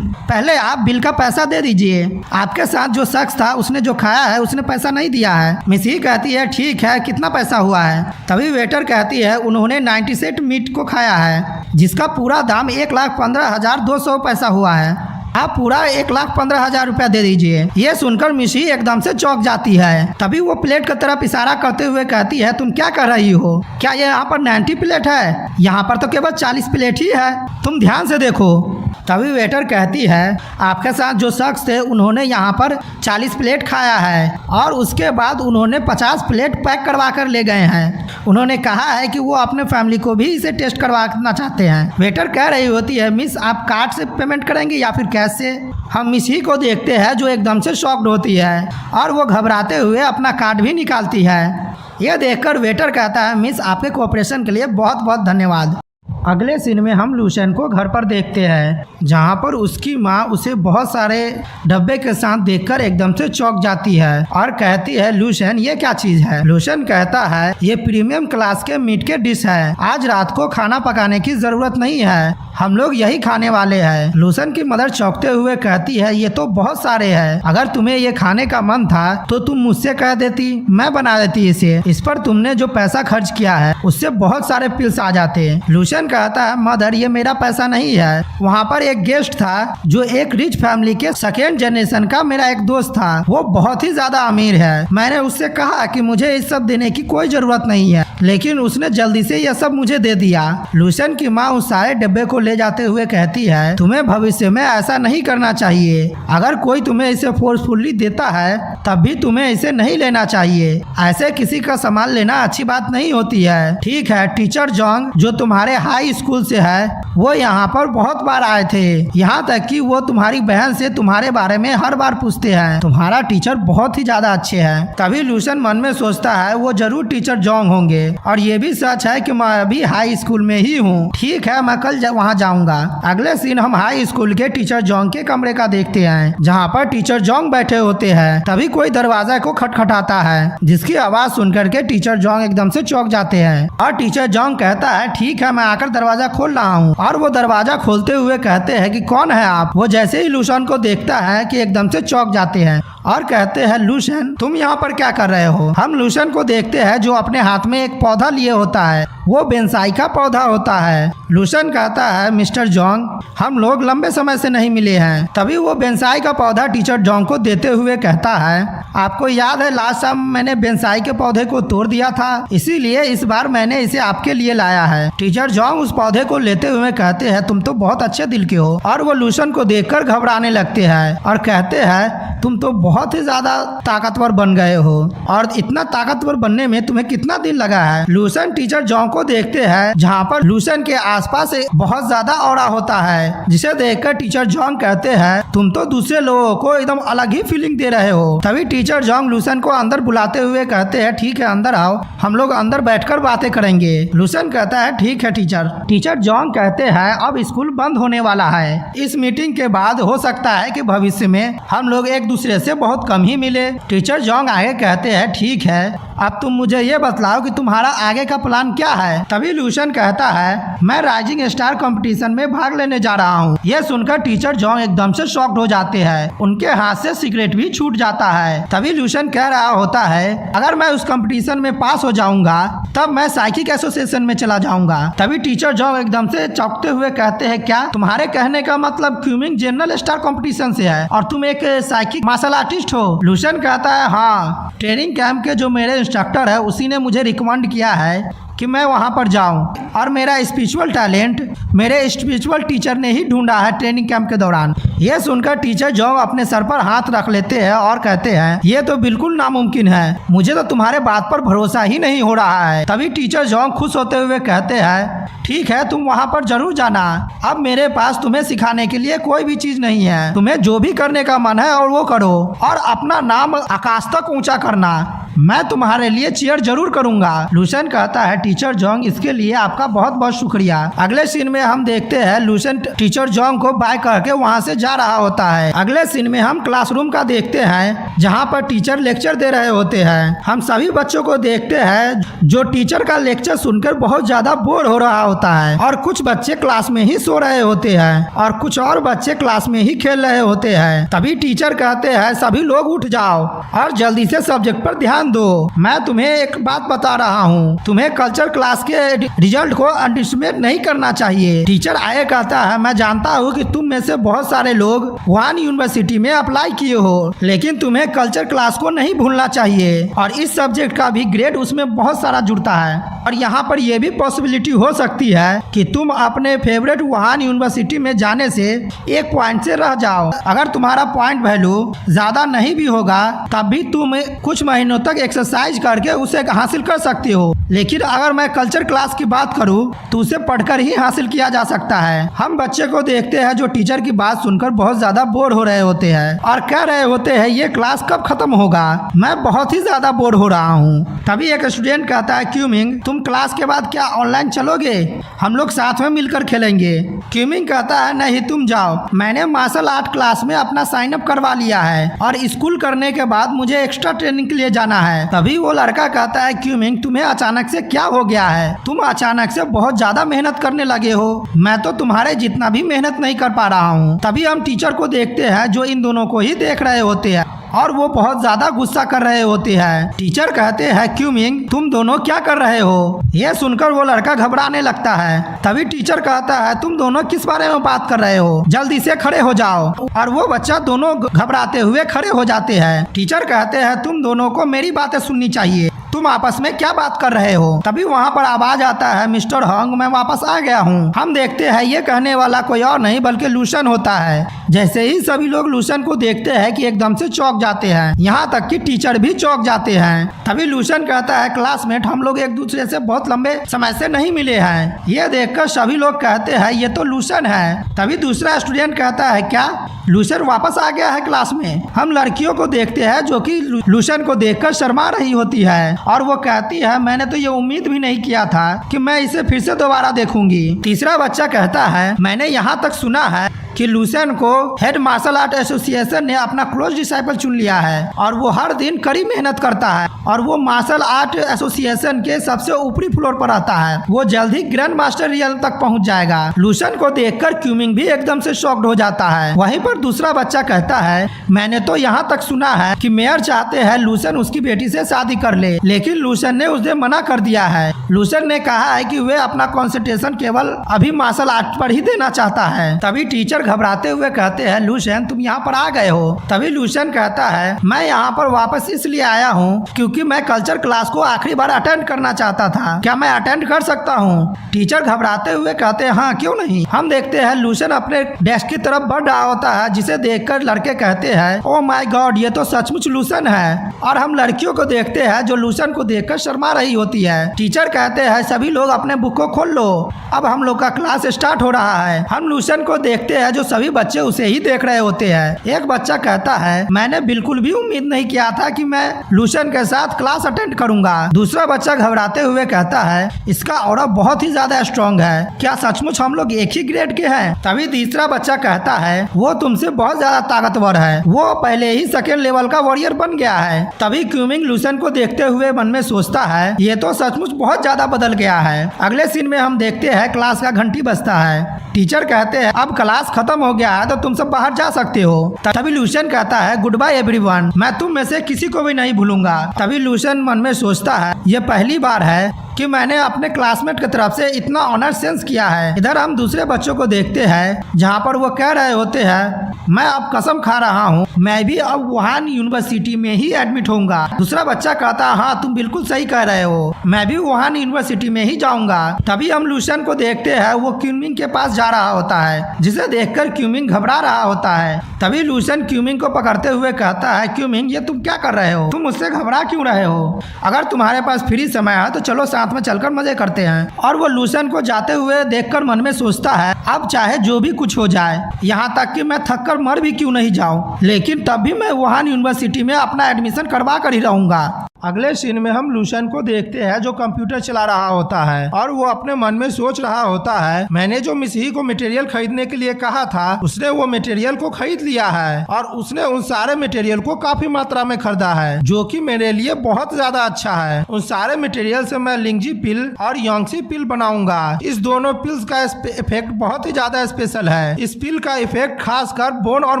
पहले आप बिल का पैसा दे दीजिए। आपके साथ जो शख्स था उसने जो खाया है उसने पैसा नहीं दिया है। मिस ही कहती है, ठीक है, कितना पैसा हुआ है? तभी वेटर कहती है, उन्होंने 90 सेट मीट को खाया है जिसका पूरा दाम 1,15,200 पैसा हुआ है। आप पूरा 1,15,000 रुपया दे दीजिए। ये सुनकर मिस ही एकदम से चौंक जाती है। तभी वो प्लेट की तरफ इशारा करते हुए कहती है, तुम क्या कर रही हो? क्या ये यहाँ पर 90 प्लेट है? यहाँ पर तो केवल 40 प्लेट ही है, तुम ध्यान से देखो। तभी वेटर कहती है, आपके साथ जो शख्स थे उन्होंने यहाँ पर 40 प्लेट खाया है और उसके बाद उन्होंने 50 प्लेट पैक करवा कर ले गए हैं। उन्होंने कहा है कि वो अपने फैमिली को भी इसे टेस्ट करवाना चाहते हैं। वेटर कह रही होती है, मिस, आप कार्ड से पेमेंट करेंगे या फिर कैश से? हम मिस ही को देखते हैं जो एकदम से शॉक्ड होती है और वो घबराते हुए अपना कार्ड भी निकालती है। यह देखकर वेटर कहता है, मिस, आपके कोऑपरेशन के लिए बहुत बहुत धन्यवाद। अगले सीन में हम लूसन को घर पर देखते हैं जहाँ पर उसकी माँ उसे बहुत सारे डब्बे के साथ देखकर एकदम से चौंक जाती है और कहती है, लूसन, ये क्या चीज है? लूसन कहता है, ये प्रीमियम क्लास के मीट के डिश है, आज रात को खाना पकाने की जरूरत नहीं है, हम लोग यही खाने वाले हैं। लूसन की मदर चौंकते हुए कहती है, ये तो बहुत सारे हैं, अगर तुम्हें ये खाने का मन था तो तुम मुझसे कह देती, मैं बना देती इसे। इस पर तुमने जो पैसा खर्च किया है उससे बहुत सारे पिल्स आ जाते। लूसन कहता है, मदर, ये मेरा पैसा नहीं है, वहाँ पर एक गेस्ट था जो एक रिच फैमिली के सेकेंड जनरेशन का मेरा एक दोस्त था, वो बहुत ही ज्यादा अमीर है। मैंने उससे कहा कि मुझे इस सब देने की कोई जरूरत नहीं है, लेकिन उसने जल्दी से यह सब मुझे दे दिया। लूसन की माँ उस सारे डब्बे को ले जाते हुए कहती है, तुम्हें भविष्य में ऐसा नहीं करना चाहिए, अगर कोई तुम्हें इसे फोर्सफुली देता है तब भी तुम्हें इसे नहीं लेना चाहिए, ऐसे किसी का सामान लेना अच्छी बात नहीं होती है। ठीक है, टीचर जोंग जो तुम्हारे हाई स्कूल से है वो यहाँ पर बहुत बार आए थे, यहाँ तक कि वो तुम्हारी बहन से तुम्हारे बारे में हर बार पूछते हैं, तुम्हारा टीचर बहुत ही ज्यादा अच्छे हैं। तभी लूसन मन में सोचता है, वो जरूर टीचर जोंग होंगे और ये भी सच है कि मैं अभी हाई स्कूल में ही हूँ। ठीक है, मैं कल वहाँ जाऊँगा। अगले सीन हम हाई स्कूल के टीचर जोंग के कमरे का देखते हैं, जहाँ पर टीचर जोंग बैठे होते हैं। तभी कोई दरवाजा को खटखटाता है, जिसकी आवाज सुनकर के टीचर जोंग एकदम से चौंक जाते हैं और टीचर जोंग कहता है ठीक है, मैं आकर दरवाजा खोल रहा हूँ। और वो दरवाजा खोलते हुए कहते हैं कि कौन है आप। वो जैसे ही लूशन को देखता है कि एकदम से चौंक जाते हैं और कहते हैं लूशन तुम यहाँ पर क्या कर रहे हो। हम लूशन को देखते हैं जो अपने हाथ में एक पौधा लिए होता है, वो बेंसाई का पौधा होता है। लूशन कहता है मिस्टर जोंग हम लोग लंबे समय से नहीं मिले हैं। तभी वो बेंसाई का पौधा टीचर जोंग को देते हुए कहता है आपको याद है लास्ट टाइम मैंने बेंसाई के पौधे को तोड़ दिया था, इसीलिए इस बार मैंने इसे आपके लिए लाया है। टीचर जोंग उस पौधे को लेते हुए कहते हैं तुम तो बहुत अच्छे दिल के हो। और वो लूशन को देखकर घबराने लगते हैं और कहते हैं तुम तो बहुत ही ज्यादा ताकतवर बन गए हो, और इतना ताकतवर बनने में तुम्हें कितना दिन लगा है। लूशन टीचर जोंग को देखते हैं जहाँ पर लूशन के आसपास बहुत ज्यादा ऑरा होता है, जिसे देखकर टीचर जोंग कहते हैं तुम तो दूसरे लोगों को एकदम अलग ही फीलिंग दे रहे हो। तभी टीचर जोंग लूशन को अंदर बुलाते हुए कहते हैं ठीक है अंदर आओ, हम लोग अंदर बैठकर बातें करेंगे। लूशन कहता है ठीक है टीचर। टीचर जोंग कहते हैं अब स्कूल बंद होने वाला है, इस मीटिंग के बाद हो सकता है कि भविष्य में हम लोग एक दूसरे से बहुत कम ही मिले। टीचर जोंग आगे कहते हैं ठीक है, अब तुम मुझे ये बतलाओ कि तुम्हारा आगे का प्लान क्या है। तभी लूशन कहता है मैं राइजिंग स्टार कंपटीशन में भाग लेने जा रहा हूँ। यह सुनकर टीचर जोंग एकदम से शॉक्ड हो जाते हैं, उनके हाथ से सिगरेट भी छूट जाता है। तभी लूशन कह रहा होता है अगर मैं उस कंपटीशन में पास हो जाऊंगा तब मैं साइकिक एसोसिएशन में चला जाऊंगा। तभी टीचर जोंग एकदम से चौंकते हुए कहते हैं क्या तुम्हारे कहने का मतलब क्यूमिंग जनरल स्टार कंपटीशन से है और तुम एक साइकिक मार्शल आर्टिस्ट हो। लूशन कहता है हाँ, ट्रेनिंग कैंप के जो मेरे इंस्ट्रक्टर है उसी ने मुझे रिकमेंड किया है कि मैं वहां पर जाऊं, और मेरा स्पिरिचुअल टैलेंट मेरे स्पिरिचुअल टीचर ने ही ढूंढा है ट्रेनिंग कैंप के दौरान। यह सुनकर टीचर जोंग अपने सर पर हाथ रख लेते हैं और कहते हैं ये तो बिल्कुल नामुमकिन है, मुझे तो तुम्हारे बात पर भरोसा ही नहीं हो रहा है। तभी टीचर जोंग खुश होते हुए कहते हैं ठीक है तुम वहां पर जरूर जाना, अब मेरे पास तुम्हें सिखाने के लिए कोई भी चीज नहीं है, तुम्हें जो भी करने का मन है और वो करो, और अपना नाम आकाश तक ऊंचा करना, मैं तुम्हारे लिए चीयर जरूर करूंगा। लूशन कहता है टीचर जोंग इसके लिए आपका बहुत बहुत शुक्रिया। अगले सीन में हम देखते हैं लूशन टीचर जोंग को बाय करके वहां से जा रहा होता है। अगले सीन में हम क्लासरूम का देखते हैं जहां पर टीचर लेक्चर दे रहे होते हैं। हम सभी बच्चों को देखते हैं जो टीचर का लेक्चर सुनकर बहुत ज्यादा बोर हो रहा होता है, और कुछ बच्चे क्लास में ही सो रहे होते हैं और कुछ और बच्चे क्लास में ही खेल रहे होते हैं। तभी टीचर कहते हैं सभी लोग उठ जाओ और जल्दी से सब्जेक्ट पर ध्यान दो। मैं तुम्हें एक बात बता रहा हूँ, तुम्हें कल्चर क्लास के रिजल्ट को अंडरएस्टिमेट नहीं करना चाहिए। टीचर आए कहता है मैं जानता हूँ कि तुम में से बहुत सारे लोग वुहान यूनिवर्सिटी में अप्लाई किए हो, लेकिन तुम्हें कल्चर क्लास को नहीं भूलना चाहिए, और इस सब्जेक्ट का भी ग्रेड उसमें बहुत सारा जुड़ता है, और यहाँ पर यह भी पॉसिबिलिटी हो सकती है कि तुम अपने फेवरेट वुहान यूनिवर्सिटी में जाने से एक पॉइंट से रह जाओ। अगर तुम्हारा पॉइंट वैल्यू ज्यादा नहीं भी होगा तब भी तुम कुछ महीनों तक एक्सरसाइज करके उसे हासिल कर सकते हो, लेकिन अगर मैं कल्चर क्लास की बात करूं तो उसे पढ़कर ही हासिल किया जा सकता है। हम बच्चे को देखते हैं जो टीचर की बात सुनकर बहुत ज्यादा बोर हो रहे होते हैं और कह रहे होते हैं ये क्लास कब खत्म होगा, मैं बहुत ही ज्यादा बोर हो रहा हूँ। तभी एक स्टूडेंट कहता है क्यूमिंग तुम क्लास के बाद क्या ऑनलाइन चलोगे, हम लोग साथ में मिलकर खेलेंगे। क्यूमिंग कहता है नहीं तुम जाओ, मैंने मार्शल आर्ट क्लास में अपना साइन अप करवा लिया है और स्कूल करने के बाद मुझे एक्स्ट्रा ट्रेनिंग के लिए जाना है। तभी वो लड़का कहता है क्यूमिंग तुम्हें अचानक से क्या हो गया है, तुम अचानक से बहुत ज्यादा मेहनत करने लगे हो, मैं तो तुम्हारे जितना भी मेहनत नहीं कर पा रहा हूँ। तभी हम टीचर को देखते हैं जो इन दोनों को ही देख रहे होते हैं और वो बहुत ज्यादा गुस्सा कर रहे होते हैं। टीचर कहते हैं क्यूमिंग तुम दोनों क्या कर रहे हो। यह सुनकर वो लड़का घबराने लगता है। तभी टीचर कहता है तुम दोनों किस बारे में बात कर रहे हो, जल्दी से खड़े हो जाओ। और वो बच्चा दोनों घबराते हुए खड़े हो जाते हैं। टीचर कहते हैं तुम दोनों को मेरी बातें सुननी चाहिए, तुम आपस में क्या बात कर रहे हो। तभी वहाँ पर आवाज आता है मिस्टर हंग मैं वापस आ गया हूँ। हम देखते हैं ये कहने वाला कोई और नहीं बल्कि लूशन होता है। जैसे ही सभी लोग लूशन को देखते हैं कि एकदम से चौंक जाते हैं, यहाँ तक कि टीचर भी चौंक जाते हैं। तभी लूशन कहता है क्लासमेट हम लोग एक दूसरे से बहुत लंबे समय से नहीं मिले हैं। ये देखकर सभी लोग कहते हैं ये तो लूशन है। तभी दूसरा स्टूडेंट कहता है क्या लूशन वापस आ गया है क्लास में। हम लड़कियों को देखते हैं जो कि लूशन को देखकर शर्मा रही होती है और वो कहती है मैंने तो ये उम्मीद भी नहीं किया था कि मैं इसे फिर से दोबारा देखूंगी। तीसरा बच्चा कहता है मैंने यहाँ तक सुना है कि लूसेन को हेड मार्शल आर्ट एसोसिएशन ने अपना क्लोज डिसाइपल चुन लिया है और वो हर दिन कड़ी मेहनत करता है और वो मार्शल आर्ट एसोसिएशन के सबसे ऊपरी फ्लोर पर आता है। वो जल्द ही ग्रैंड मास्टर रियल तक पहुंच जाएगा। लूसेन को देखकर क्यूमिंग भी एकदम से शॉक्ड हो जाता है। वहीं पर दूसरा बच्चा कहता है मैंने तो यहाँ तक सुना है कि मेयर चाहते हैं लूसेन उसकी बेटी से शादी कर ले, लेकिन लूसेन ने उसे मना कर दिया है। लूसेन ने कहा है कि वे अपना कंसंट्रेशन केवल अभी मार्शल आर्ट पर ही देना चाहता है। तभी टीचर घबराते हुए कहते हैं लूसेन तुम यहाँ पर आ गए हो। तभी लूसेन कहता है मैं यहाँ पर वापस इसलिए आया हूँ क्योंकि मैं कल्चर क्लास को आखिरी बार अटेंड करना चाहता था, क्या मैं अटेंड कर सकता हूँ? टीचर घबराते हुए कहते हैं हाँ क्यों नहीं। हम देखते हैं लूसेन अपने डेस्क की तरफ बढ़ रहा होता है, जिसे देखकर लड़के कहते हैं ओ माय गॉड ये तो सचमुच लूसेन है। और हम लड़कियों को देखते हैं जो लूसेन को देखकर शर्मा रही होती है। टीचर कहते हैं सभी लोग अपने बुक को खोल लो, अब हम लोग का क्लास स्टार्ट हो रहा है। हम लूसेन को देखते हैं जो सभी बच्चे उसे ही देख रहे होते हैं। एक बच्चा कहता है मैंने बिल्कुल भी उम्मीद नहीं किया था कि मैं लूसेन के साथ क्लास अटेंड करूंगा। दूसरा बच्चा घबराते हुए कहता है इसका ऑरा बहुत ही ज्यादा स्ट्रॉन्ग है, क्या सचमुच हम लोग एक ही ग्रेड के हैं? तभी तीसरा बच्चा कहता है वो तुमसे बहुत ज्यादा ताकतवर है, वो पहले ही सेकेंड लेवल का वॉरियर बन गया है। तभी क्यूमिंग लूसेन को देखते हुए मन में सोचता है ये तो सचमुच बहुत ज्यादा बदल गया है। अगले सीन में हम देखते हैं क्लास का घंटी बजता है। टीचर कहते हैं अब क्लास खत्म हो गया है तो तुम सब बाहर जा सकते हो। तभी लूसेन कहता है गुड बाय एवरीवन, मैं तुम में से किसी को भी नहीं भूलूंगा। तभी लूसेन मन में सोचता है ये पहली बार है कि मैंने अपने क्लासमेट की तरफ से इतना ऑनर सेंस किया है। इधर हम दूसरे बच्चों को देखते हैं जहाँ पर वो कह रहे होते हैं मैं अब कसम खा रहा हूँ मैं भी अब वुहान यूनिवर्सिटी में ही एडमिट होऊंगा। दूसरा बच्चा कहता है हाँ तुम बिल्कुल सही कह रहे हो, मैं भी वुहान यूनिवर्सिटी में ही जाऊंगा। तभी हम लूसेन को देखते हैं वो क्यूमिंग के पास जा रहा होता है, जिसे देखकर क्यूमिंग घबरा रहा होता है। तभी लूसेन क्यूमिंग को पकड़ते हुए कहता है क्यूमिंग ये तुम क्या कर रहे हो, तुम मुझसे घबरा क्यों रहे हो? अगर तुम्हारे पास फ्री समय है तो चलो साथ में चलकर मजे करते हैं। और वो लूसेन को जाते हुए देखकर मन में सोचता है अब चाहे जो भी कुछ हो जाए, यहाँ तक कि मैं थक कर मर भी क्यों नहीं जाऊं, लेकिन तब भी मैं वुहान यूनिवर्सिटी में अपना एडमिशन करवा कर ही रहूंगा। अगले सीन में हम लूसेन को देखते हैं जो कंप्यूटर चला रहा होता है और वो अपने मन में सोच रहा होता है मैंने जो मिसही को मटेरियल खरीदने के लिए कहा था उसने वो मटेरियल को खरीद लिया है और उसने उन सारे मटेरियल को काफी मात्रा में खरीदा है जो कि मेरे लिए बहुत ज्यादा अच्छा है। उन सारे मटेरियल से मैं लिंगजी पिल और योंगसी पिल बनाऊंगा। इस दोनों पिल्स का इफेक्ट बहुत ही ज्यादा स्पेशल है। इस पिल का इफेक्ट खासकर बोन और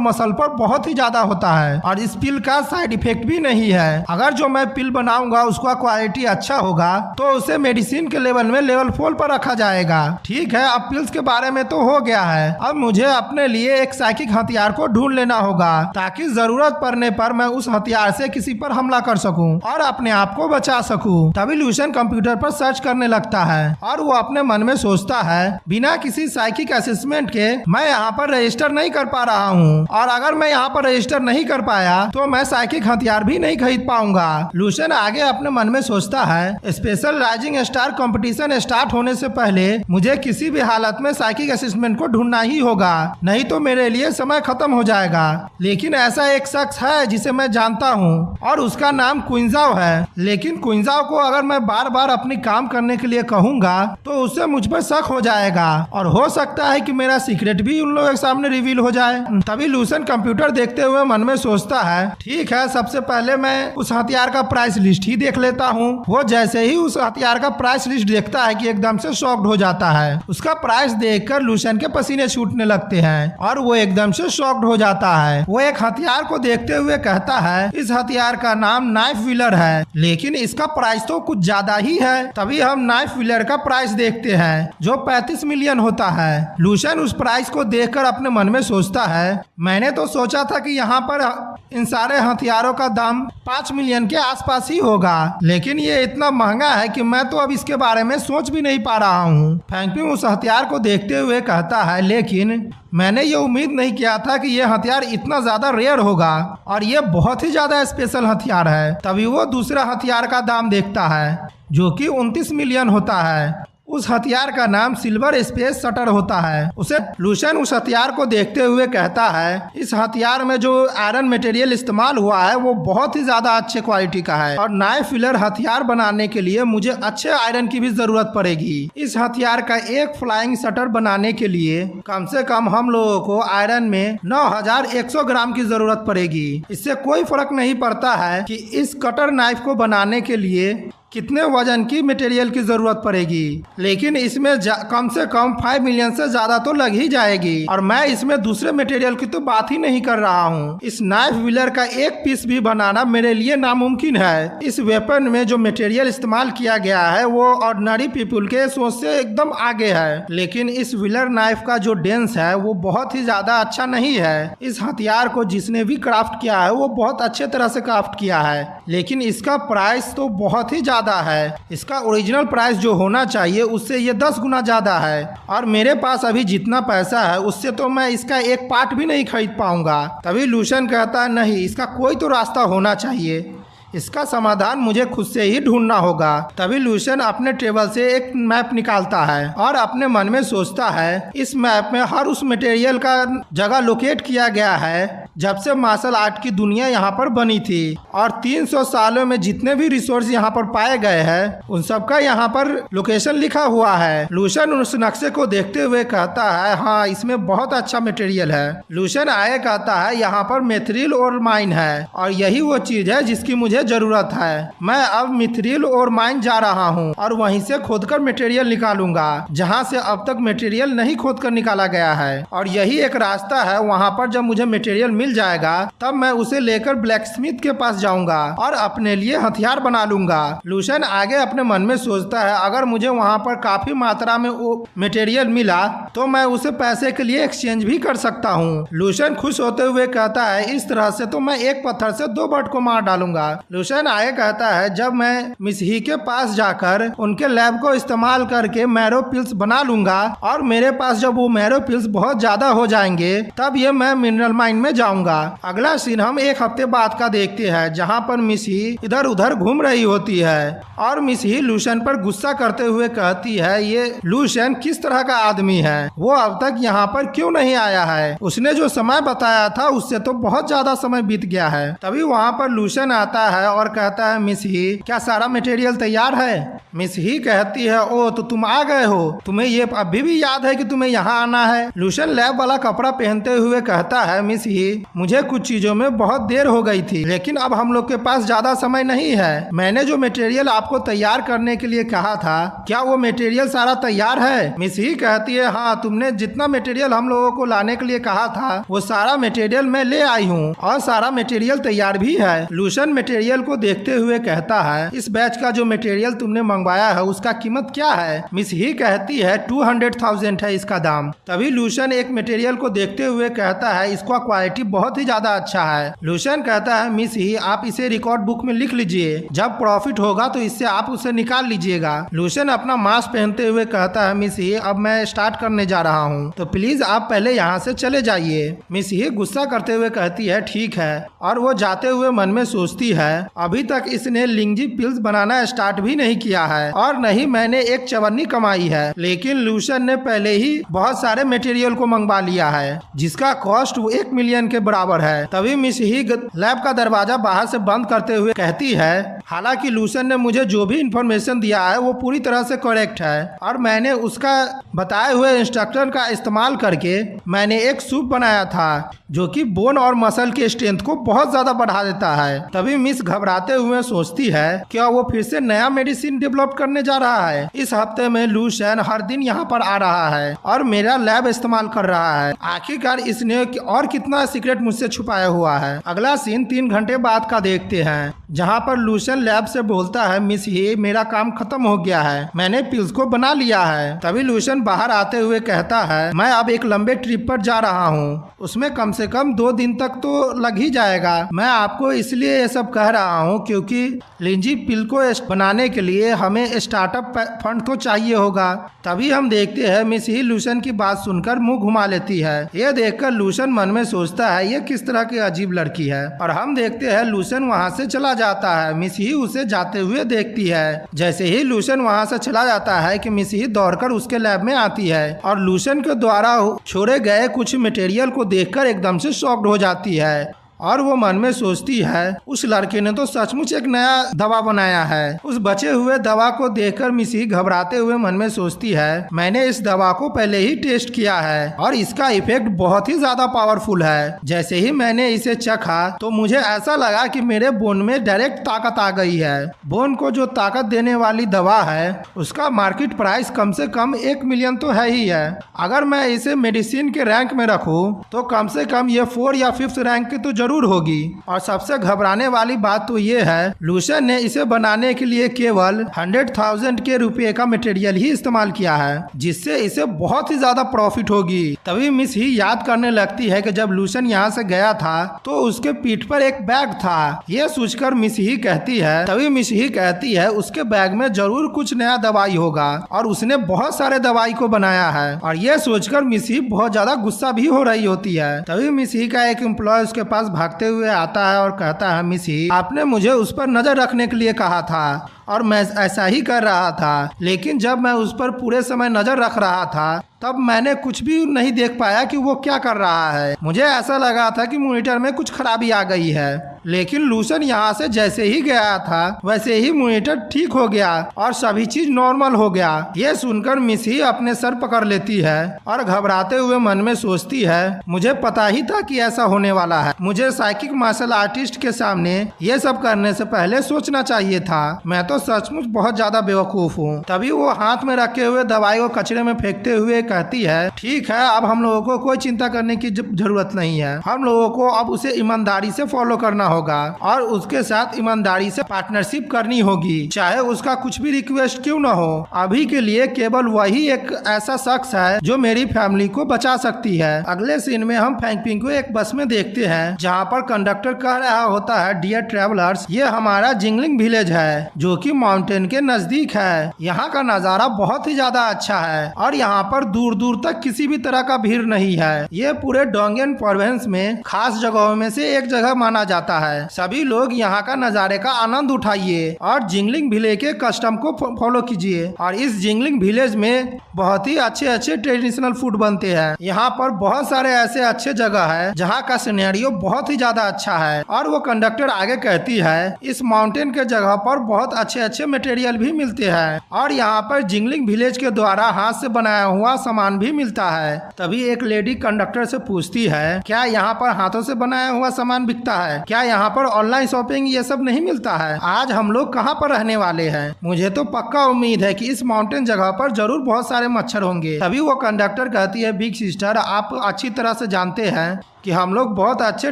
मसल पर बहुत ही ज्यादा होता है और इस पिल का साइड इफेक्ट भी नहीं है। अगर जो मैं पिल बनाऊंगा उसका क्वालिटी अच्छा होगा तो उसे मेडिसिन के लेवल में लेवल 4 पर रखा जाएगा। ठीक है, अब पिल्स के बारे में तो हो गया है, अब मुझे अपने लिए एक साइकिक हथियार को ढूंढ लेना होगा ताकि जरूरत पड़ने पर मैं उस हथियार से किसी पर हमला कर सकूं और अपने आप को बचा सकूं। तभी लूसेन कंप्यूटर पर सर्च करने लगता है और वो अपने मन में सोचता है बिना किसी साइकिक असेसमेंट के मैं यहाँ पर रजिस्टर नहीं कर पा रहा हूँ और अगर मैं यहाँ पर रजिस्टर नहीं कर पाया तो मैं साइकिक हथियार भी नहीं खरीद पाऊंगा। लूसेन आगे अपने मन में सोचता है special rising star competition start होने से पहले मुझे किसी भी हालत में साइकिक असिस्टेंट को ढूंढना ही होगा, नहीं तो मेरे लिए समय खत्म हो जाएगा। लेकिन ऐसा एक शख्स है जिसे मैं जानता हूँ और उसका नाम क्विंजाओ है, लेकिन क्विंजाओ को अगर मैं बार बार अपनी काम करने के लिए कहूँगा तो उससे मुझ पर शक हो जाएगा और हो सकता है कि मेरा सीक्रेट भी उन लोगों के सामने रिवील हो जाए। तभी लूसेन कंप्यूटर देखते हुए मन में सोचता है ठीक है, सबसे पहले मैं उस हथियार का प्राइस लिस्ट ही देख लेता हूँ। वो जैसे ही उस हथियार का प्राइस लिस्ट देखता है कि एकदम से शॉक्ड हो जाता है। उसका प्राइस देखकर लूसेन के पसीने छूटने लगते हैं और वो एकदम से शॉक्ड हो जाता है। वो एक हथियार को देखते हुए कहता है इस हथियार का नाम नाइफ व्हीलर है, लेकिन इसका प्राइस तो कुछ ज्यादा ही है। तभी हम नाइफ व्हीलर का प्राइस देखते हैं जो 35 मिलियन होता है। लूसेन उस प्राइस को देखकर अपने मन में सोचता है मैंने तो सोचा था कि यहाँ पर इन सारे हथियारों का दाम 5 मिलियन के आसपास ही होगा, लेकिन ये इतना महंगा है कि मैं तो अब इसके बारे में सोच भी नहीं पा रहा हूँ। फैंगपिंग उस हथियार को देखते हुए कहता है लेकिन मैंने ये उम्मीद नहीं किया था कि ये हथियार इतना ज्यादा रेयर होगा और ये बहुत ही ज्यादा स्पेशल हथियार है। तभी वो दूसरा हथियार का दाम देखता है जो कि 29 मिलियन होता है। उस हथियार का नाम सिल्वर स्पेस शटर होता है। उसे लूशन उस हथियार को देखते हुए कहता है, इस हथियार में जो आयरन मटेरियल इस्तेमाल हुआ है वो बहुत ही ज्यादा अच्छे क्वालिटी का है और नाइफ फिलर हथियार बनाने के लिए मुझे अच्छे आयरन की भी जरूरत पड़ेगी। इस हथियार का एक फ्लाइंग शटर बनाने के लिए कम से कम हम लोगों को आयरन में 9100 ग्राम की जरूरत पड़ेगी। इससे कोई फर्क नहीं पड़ता है कि इस कटर नाइफ को बनाने के लिए कितने वजन की मटेरियल की जरूरत पड़ेगी, लेकिन इसमें कम से कम 5 मिलियन से ज्यादा तो लग ही जाएगी और मैं इसमें दूसरे मटेरियल की तो बात ही नहीं कर रहा हूँ। इस नाइफ व्हीलर का एक पीस भी बनाना मेरे लिए नामुमकिन है। इस वेपन में जो मटेरियल इस्तेमाल किया गया है वो ऑर्डिनरी पीपुल के सोच से एकदम आगे है, लेकिन इस व्हीलर नाइफ का जो डेंस है वो बहुत ही ज्यादा अच्छा नहीं है। इस हथियार को जिसने भी क्राफ्ट किया है वो बहुत अच्छे तरह से क्राफ्ट किया है, लेकिन इसका प्राइस तो बहुत ही है। इसका ओरिजिनल प्राइस जो होना चाहिए उससे ये 10 गुना ज्यादा है और मेरे पास अभी जितना पैसा है उससे तो मैं इसका एक पार्ट भी नहीं खरीद पाऊंगा। तभी लूशन कहता है, नहीं, इसका कोई तो रास्ता होना चाहिए, इसका समाधान मुझे खुद से ही ढूंढना होगा। तभी लूशन अपने टेबल से एक मैप निकालता है और अपने मन में सोचता है, इस मैप में हर उस मटेरियल का जगह लोकेट किया गया है जब से मार्शल आर्ट की दुनिया यहाँ पर बनी थी और 300 सालों में जितने भी रिसोर्स यहाँ पर पाए गए हैं उन सबका यहाँ पर लोकेशन लिखा हुआ है। लूशन उस नक्शे को देखते हुए कहता है, हाँ, इसमें बहुत अच्छा मटेरियल है। लूशन आगे कहता है, यहाँ पर मिथ्रिल और माइन है और यही वो चीज है जिसकी मुझे जरूरत है। मैं अब मिथ्रिल और माइन जा रहा हूँ और वहीं से खोदकर मटेरियल निकालूंगा जहाँ से अब तक मटेरियल नहीं खोदकर निकाला गया है और यही एक रास्ता है। वहाँ पर जब मुझे मटेरियल मिल जाएगा तब मैं उसे लेकर ब्लैक स्मिथ के पास जाऊंगा और अपने लिए हथियार बना लूंगा। लूशन आगे अपने मन में सोचता है, अगर मुझे वहाँ पर काफी मात्रा में मटेरियल मिला तो मैं उसे पैसे के लिए एक्सचेंज भी कर सकता हूँ। लूशन खुश होते हुए कहता है, इस तरह से तो मैं एक पत्थर से 2 बर्ड को मार डालूंगा। लूशन आगे कहता है, जब मैं मिस ही के पास जाकर उनके लैब को इस्तेमाल करके मैरो पिल्स बना लूंगा और मेरे पास जब वो मैरो पिल्स बहुत ज्यादा हो जाएंगे तब ये मैं मिनरल माइन में जाऊंगा। अगला सीन हम एक हफ्ते बाद का देखते हैं जहाँ पर मिस ही इधर उधर घूम रही होती है और मिस ही लूशन पर गुस्सा करते हुए कहती है, ये लूशन किस तरह का आदमी है, वो अब तक यहाँ पर क्यों नहीं आया है, उसने जो समय बताया था उससे तो बहुत ज्यादा समय बीत गया है। तभी वहाँ पर लूशन आता है और कहता है, मिस ही, क्या सारा मटेरियल तैयार है? मिस ही कहती है, ओ तो तुम आ गए हो, तुम्हें ये अभी भी याद है कि तुम्हें यहाँ आना है? लूशन लैब वाला कपड़ा पहनते हुए कहता है, मिस ही, मुझे कुछ चीजों में बहुत देर हो गई थी लेकिन अब हम लोग के पास ज्यादा समय नहीं है। मैंने जो मटेरियल आपको तैयार करने के लिए कहा था क्या वो मटेरियल सारा तैयार है? मिस ही कहती है, हाँ, तुमने जितना मटेरियल हम लोगों को लाने के लिए कहा था वो सारा मटेरियल मैं ले आई हूँ और सारा मटेरियल तैयार भी है। लूशन मटेरियल को देखते हुए कहता है, इस बैच का जो मटेरियल तुमने मंगवाया है उसका कीमत क्या है? मिस ही कहती है 200,000 है इसका दाम। तभी लूशन एक मटेरियल को देखते हुए कहता है, इसका क्वालिटी बहुत ही ज्यादा अच्छा है। लूशन कहता है, मिस ही, आप इसे रिकॉर्ड बुक में लिख लीजिए, जब प्रॉफिट होगा तो इससे आप उसे निकाल लीजिएगा। लूशन अपना मास्क पहनते हुए कहता है, मिस ही, अब मैं स्टार्ट करने जा रहा हूँ तो प्लीज आप पहले यहाँ से चले जाइए। मिस ही गुस्सा करते हुए कहती है, ठीक है, और वो जाते हुए मन में सोचती है, अभी तक इसने लिंगजी पिल्स बनाना स्टार्ट भी नहीं किया है और नहीं मैंने एक चवन्नी कमाई है, लेकिन लूशन ने पहले ही बहुत सारे मटेरियल को मंगवा लिया है जिसका कॉस्ट 1 मिलियन के बराबर है। तभी मिस ही लैब का दरवाजा बाहर से बंद करते हुए कहती है, हालांकि लूशन ने मुझे जो भी इंफॉर्मेशन दिया है वो पूरी तरह से करेक्ट है और मैंने उसका बताए हुए इंस्ट्रक्टर का इस्तेमाल करके मैंने एक सूप बनाया था जो कि बोन और मसल के स्ट्रेंथ को बहुत ज्यादा बढ़ा देता है। तभी मिस घबराते हुए सोचती है, क्या वो फिर से नया मेडिसिन डेवलप करने जा रहा है? इस हफ्ते में लूशन हर दिन यहाँ पर आ रहा है और मेरा लैब इस्तेमाल कर रहा है। आखिरकार इसने और कितना सीक्रेट मुझसे छुपाया हुआ है। अगला सीन 3 घंटे बाद का देखते हैं जहाँ पर लूशन लैब से बोलता है, मिस ही, मेरा काम खत्म हो गया है, मैंने पिल्स को बना लिया है। तभी लूशन बाहर आते हुए कहता है, मैं अब एक लंबे ट्रिप पर जा रहा हूँ, उसमें कम से कम 2 दिन तक तो लग ही जाएगा। मैं आपको इसलिए ये सब कह रहा हूँ क्योंकि लिंजी पिल को बनाने के लिए हमें स्टार्टअप फंड तो चाहिए होगा। तभी हम देखते हैं मिस ही लूशन की बात सुनकर मुंह घुमा लेती है। ये देखकर लूशन मन में सोचता है, ये किस तरह की अजीब लड़की है, और हम देखते हैं लूशन वहाँ से चला जाता है। मिसही उसे जाते हुए देखती है। जैसे ही लूशन वहाँ से चला जाता है कि मिसही दौड़कर उसके लैब में आती है और लूशन के द्वारा छोड़े गए कुछ मटेरियल को देखकर एकदम से शॉक्ड हो जाती है और वो मन में सोचती है उस लड़के ने तो सचमुच एक नया दवा बनाया है। उस बचे हुए दवा को देखकर मिसही घबराते हुए मन में सोचती है मैंने इस दवा को पहले ही टेस्ट किया है और इसका इफेक्ट बहुत ही ज्यादा पावरफुल है। जैसे ही मैंने इसे चखा तो मुझे ऐसा लगा कि मेरे बोन में डायरेक्ट ताकत आ गई है। बोन को जो ताकत देने वाली दवा है उसका मार्केट प्राइस कम से कम 1 मिलियन तो है ही है। अगर मैं इसे मेडिसिन के रैंक में रखूं तो कम से कम ये 4 या 5th रैंक की तो होगी। और सबसे घबराने वाली बात तो ये है लूशन ने इसे बनाने के लिए केवल 100,000 के रुपए का मटेरियल ही इस्तेमाल किया है, जिससे इसे बहुत ही ज्यादा प्रॉफिट होगी। तभी मिस ही याद करने लगती है कि जब लूशन यहाँ से गया था तो उसके पीठ पर एक बैग था। ये सोचकर मिस ही कहती है उसके बैग में जरूर कुछ नया दवाई होगा और उसने बहुत सारे दवाई को बनाया है। और ये सोचकर मिस ही बहुत ज्यादा गुस्सा भी हो रही होती है। तभी मिस ही का एक एम्प्लॉय उसके पास भागते हुए आता है और कहता है मिसही आपने मुझे उस पर नजर रखने के लिए कहा था और मैं ऐसा ही कर रहा था, लेकिन जब मैं उस पर पूरे समय नजर रख रहा था तब मैंने कुछ भी नहीं देख पाया कि वो क्या कर रहा है। मुझे ऐसा लगा था कि मॉनिटर में कुछ खराबी आ गई है, लेकिन लूशन यहाँ से जैसे ही गया था वैसे ही मॉनिटर ठीक हो गया और सभी चीज नॉर्मल हो गया। ये सुनकर मिस ही अपने सर पकड़ लेती है और घबराते हुए मन में सोचती है मुझे पता ही था कि ऐसा होने वाला है। मुझे साइकिक मार्शल आर्टिस्ट के सामने ये सब करने से पहले सोचना चाहिए था। मैं तो सचमुच बहुत ज्यादा बेवकूफ हूँ। तभी वो हाथ में रखे हुए दवाई को कचरे में फेंकते हुए कहती है ठीक है, अब हम लोगों को कोई चिंता करने की जरूरत नहीं है। हम लोगों को अब उसे ईमानदारी से फॉलो करना होगा और उसके साथ ईमानदारी से पार्टनरशिप करनी होगी, चाहे उसका कुछ भी रिक्वेस्ट क्यों ना हो। अभी के लिए केवल वही एक ऐसा शख्स है जो मेरी फैमिली को बचा सकती है। अगले सीन में हम फैंगपिंग को एक बस में देखते हैं जहाँ पर कंडक्टर कह रहा होता है डियर ट्रेवलर्स, ये हमारा जिंगलिंग विलेज है जो कि माउंटेन के नजदीक है। यहाँ का नजारा बहुत ही ज्यादा अच्छा है और यहाँ पर दूर दूर तक किसी भी तरह का भीड़ नहीं है। ये पूरे डोंगेन प्रोविंस में खास जगहों में से एक जगह माना जाता है। सभी लोग यहाँ का नजारे का आनंद उठाइए और जिंगलिंग विलेज के कस्टम को फॉलो कीजिए। और इस जिंगलिंग विलेज में बहुत ही अच्छे अच्छे ट्रेडिशनल फूड बनते हैं। यहाँ पर बहुत सारे ऐसे अच्छे जगह है जहाँ का सिनेरियो बहुत ही ज्यादा अच्छा है। और वो कंडक्टर आगे कहती है इस माउंटेन के जगह पर बहुत अच्छे अच्छे मटेरियल भी मिलते हैं और यहाँ पर जिंगलिंग विलेज के द्वारा हाथ से बनाया हुआ सामान भी मिलता है। तभी एक लेडी कंडक्टर से पूछती है क्या यहाँ पर हाथों से बनाया हुआ सामान बिकता है? क्या यहाँ पर ऑनलाइन शॉपिंग ये सब नहीं मिलता है? आज हम लोग कहाँ पर रहने वाले हैं? मुझे तो पक्का उम्मीद है कि इस माउंटेन जगह पर जरूर बहुत सारे मच्छर होंगे। तभी वो कंडक्टर कहती है बिग सिस्टर, आप अच्छी तरह से जानते हैं कि हम लोग बहुत अच्छे